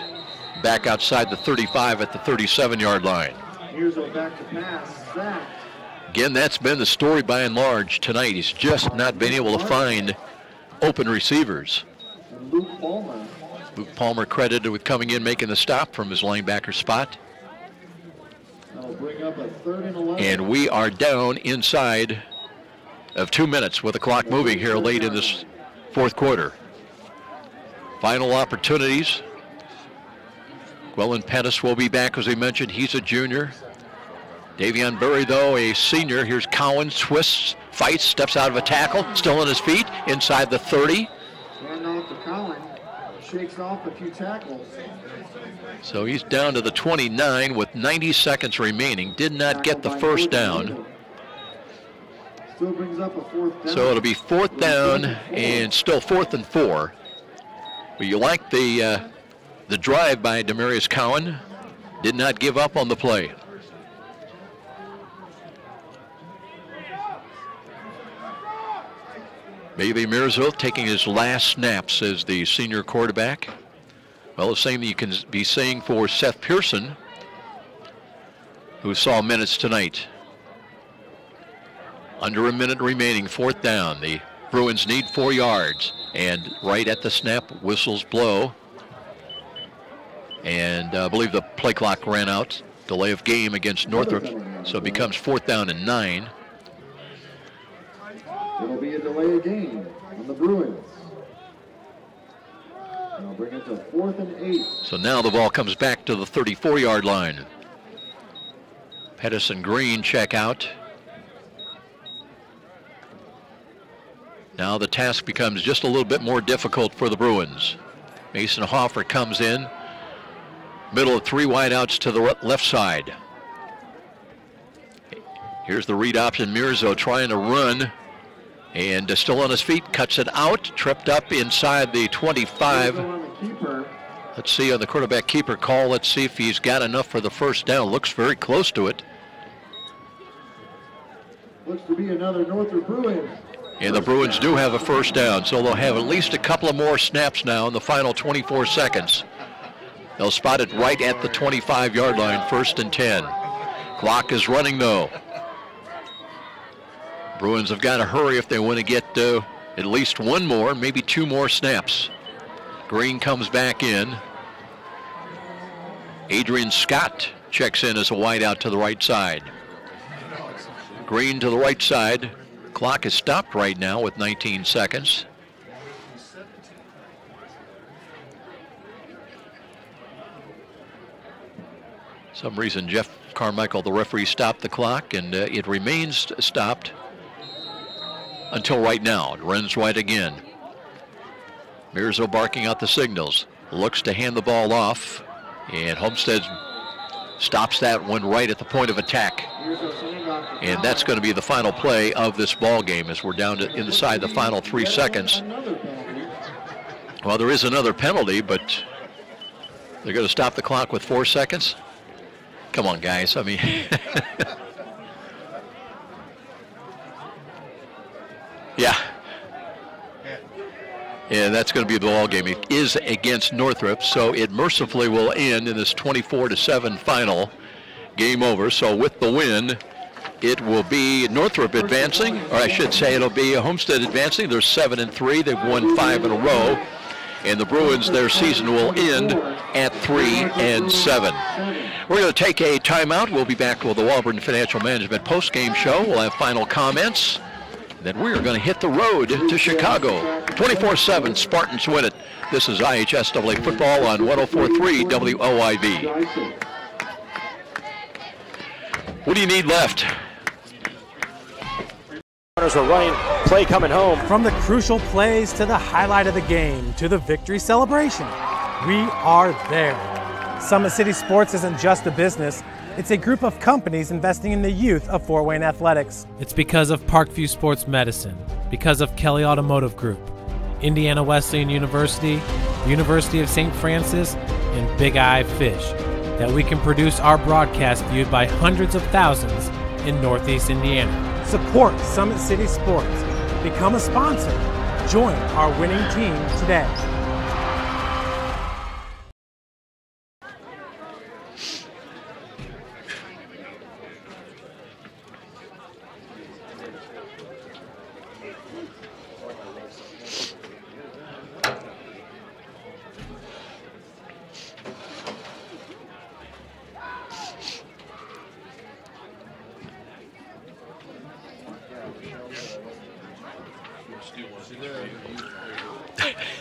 back outside the 35 at the 37-yard line. Mirzo back to pass, sack. Again, that's been the story by and large tonight. He's just not been able to find open receivers. Luke Palmer. Luke Palmer credited with coming in, making the stop from his linebacker spot. That'll bring up a 3rd and 11. And we are down inside of 2 minutes with the clock moving here late in this fourth quarter. Final opportunities. Gwellen Pettis will be back, as we mentioned. He's a junior. Davion Berry, though, a senior. Here's Cowan, twists, fights, steps out of a tackle, still on his feet, inside the 30. Hand off to Cowan, shakes off a few tackles. So he's down to the 29 with 90 seconds remaining. Did not get the first down. Still brings up a 4th down. So it'll be 4th down and still 4th and 4. But you like the drive by Demarius Cowan. Did not give up on the play. Maybe Mirzo taking his last snaps as the senior quarterback. Well, the same that you can be saying for Seth Pearson, who saw minutes tonight. Under a minute remaining, 4th down. The Bruins need 4 yards. And right at the snap, whistles blow. And I believe the play clock ran out. Delay of game against Northrop. So it becomes 4th down and 9. It'll be a delay of game on the Bruins. And I'll bring it to 4th and 8. So now the ball comes back to the 34-yard line. Pettis and Green check out. Now the task becomes just a little bit more difficult for the Bruins. Mason Hoffer comes in. Middle of 3 wideouts to the left side. Here's the read option. Mirzo trying to run. And still on his feet, cuts it out, tripped up inside the 25. Let's see on the quarterback keeper call. Let's see if he's got enough for the first down. Looks very close to it. Looks to be another Northrop Bruins. And the Bruins do have a first down, so they'll have at least a couple of more snaps now in the final 24 seconds. They'll spot it right at the 25-yard line, 1st and 10. Clock is running, though. Bruins have got to hurry if they want to get at least 1 more, maybe 2 more snaps. Green comes back in. Adrian Scott checks in as a wideout to the right side. Green to the right side. Clock is stopped right now with 19 seconds. Some reason Jeff Carmichael, the referee, stopped the clock, and it remains stopped until right now. It runs right again. Mirzo barking out the signals. Looks to hand the ball off, and Homestead stops that one right at the point of attack. And that's going to be the final play of this ball game as we're down to inside the final 3 seconds. Well, there is another penalty, but they're going to stop the clock with 4 seconds. Come on, guys. I mean, yeah. And that's going to be the ball game. It is against Northrop, so it mercifully will end in this 24-7 final. Game over. So with the win, it will be Northrop advancing, or I should say it'll be Homestead advancing. They're 7-3. They've won 5 in a row. and the Bruins, their season will end at 3-7. We're going to take a timeout. We'll be back with the Walburn Financial Management postgame show. We'll have final comments. Then we are going to hit the road to Chicago. 24/7, Spartans win it. This is IHSAA football on 104.3 WOIV. What do you need left? Runners are running, play coming home. From the crucial plays to the highlight of the game to the victory celebration, we are there. Summit City Sports isn't just a business, it's a group of companies investing in the youth of Fort Wayne athletics. It's because of Parkview Sports Medicine, because of Kelly Automotive Group, Indiana Wesleyan University, University of St. Francis, and Big Eye Fish, that we can produce our broadcast viewed by hundreds of thousands in Northeast Indiana. Support Summit City Sports. Become a sponsor. Join our winning team today.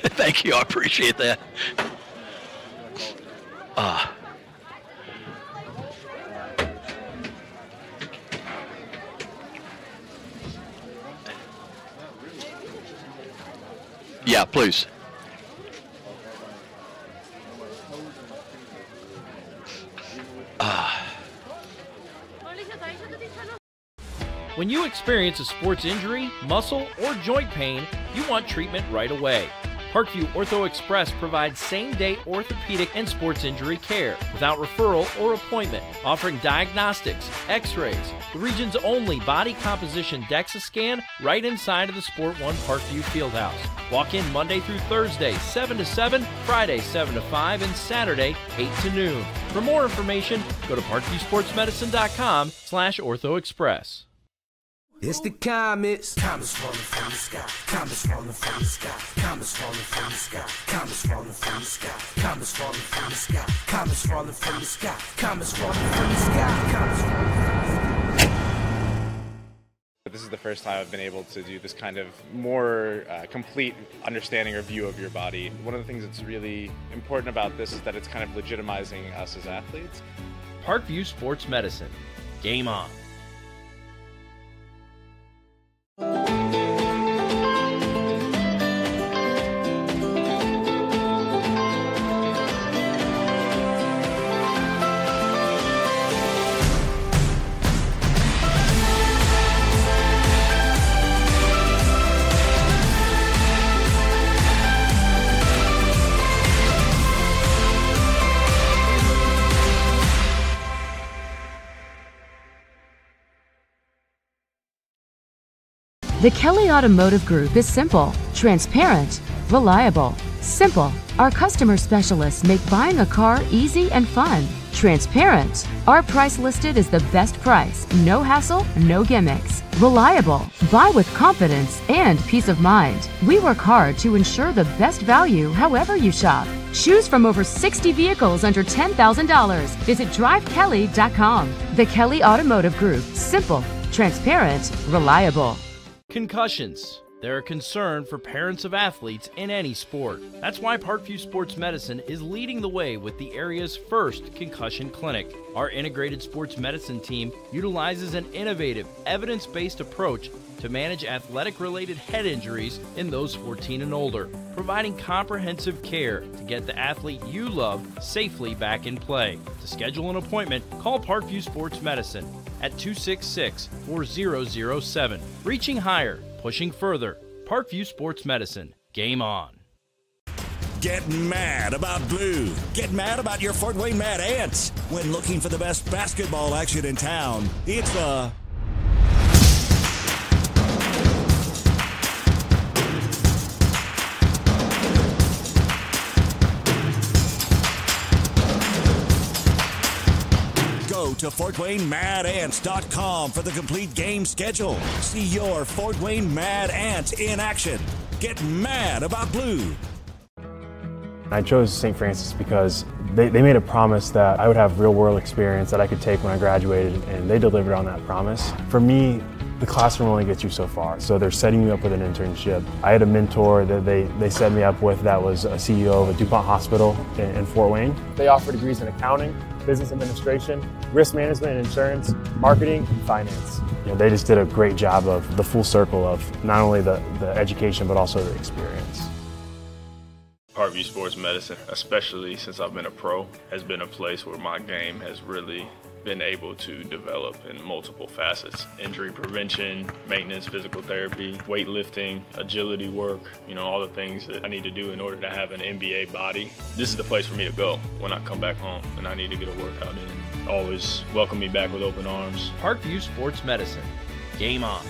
Thank you, I appreciate that. Yeah, please. When you experience a sports injury, muscle, or joint pain, you want treatment right away. Parkview Ortho Express provides same-day orthopedic and sports injury care without referral or appointment, offering diagnostics, x-rays, the region's only body composition DEXA scan right inside of the Sport One Parkview Fieldhouse. Walk in Monday through Thursday, 7 to 7, Friday, 7 to 5, and Saturday, 8 to noon. For more information, go to parkviewsportsmedicine.com/orthoexpress. It's the comets. Comets falling from the sky. Comets falling from the sky. Comets falling from the sky. Comets falling from the sky. Comets falling from the sky. Comets falling from the sky. Comets falling from the sky. Comets falling from the sky. This is the first time I've been able to do this kind of more complete understanding or view of your body. One of the things that's really important about this is that it's kind of legitimizing us as athletes. Parkview Sports Medicine. Game on. The Kelly Automotive Group is simple, transparent, reliable. Simple. Our customer specialists make buying a car easy and fun. Transparent. Our price listed is the best price. No hassle, no gimmicks. Reliable. Buy with confidence and peace of mind. We work hard to ensure the best value however you shop. Choose from over 60 vehicles under $10,000. Visit drivekelly.com. The Kelly Automotive Group. Simple, transparent, reliable. Concussions. They're a concern for parents of athletes in any sport. That's why Parkview Sports Medicine is leading the way with the area's first concussion clinic. Our integrated sports medicine team utilizes an innovative, evidence-based approach to manage athletic-related head injuries in those 14 and older, providing comprehensive care to get the athlete you love safely back in play. To schedule an appointment, call Parkview Sports Medicine at 266-4007. Reaching higher, pushing further. Parkview Sports Medicine. Game on. Get mad about blue. Get mad about your Fort Wayne Mad Ants. When looking for the best basketball action in town, it's the Go to FortWayneMadAnts.com for the complete game schedule. See your Fort Wayne Mad Ant in action. Get mad about blue. I chose St. Francis because they made a promise that I would have real-world experience that I could take when I graduated, and they delivered on that promise. For me, the classroom only gets you so far, so they're setting you up with an internship. I had a mentor that they set me up with that was a CEO of a DuPont hospital in Fort Wayne. They offer degrees in accounting, business administration, risk management and insurance, marketing, and finance. You know, they just did a great job of the full circle of not only the education but also the experience. Parkview Sports Medicine, especially since I've been a pro, has been a place where my game has really been able to develop in multiple facets. Injury prevention, maintenance, physical therapy, weightlifting, agility work, you know, all the things that I need to do in order to have an NBA body. This is the place for me to go when I come back home and I need to get a workout in. Always welcome me back with open arms. Parkview Sports Medicine. Game on.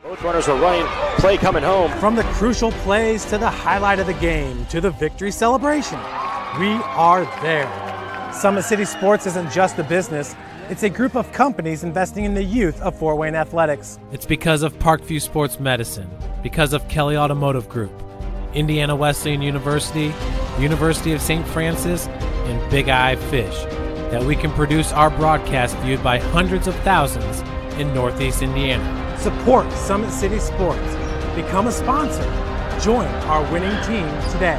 Both runners are running, play coming home. From the crucial plays to the highlight of the game to the victory celebration, we are there. Summit City Sports isn't just a business, it's a group of companies investing in the youth of Fort Wayne athletics. It's because of Parkview Sports Medicine, because of Kelly Automotive Group, Indiana Wesleyan University, University of St. Francis, and Big Eye Fish, that we can produce our broadcast viewed by hundreds of thousands in Northeast Indiana. Support Summit City Sports. Become a sponsor. Join our winning team today.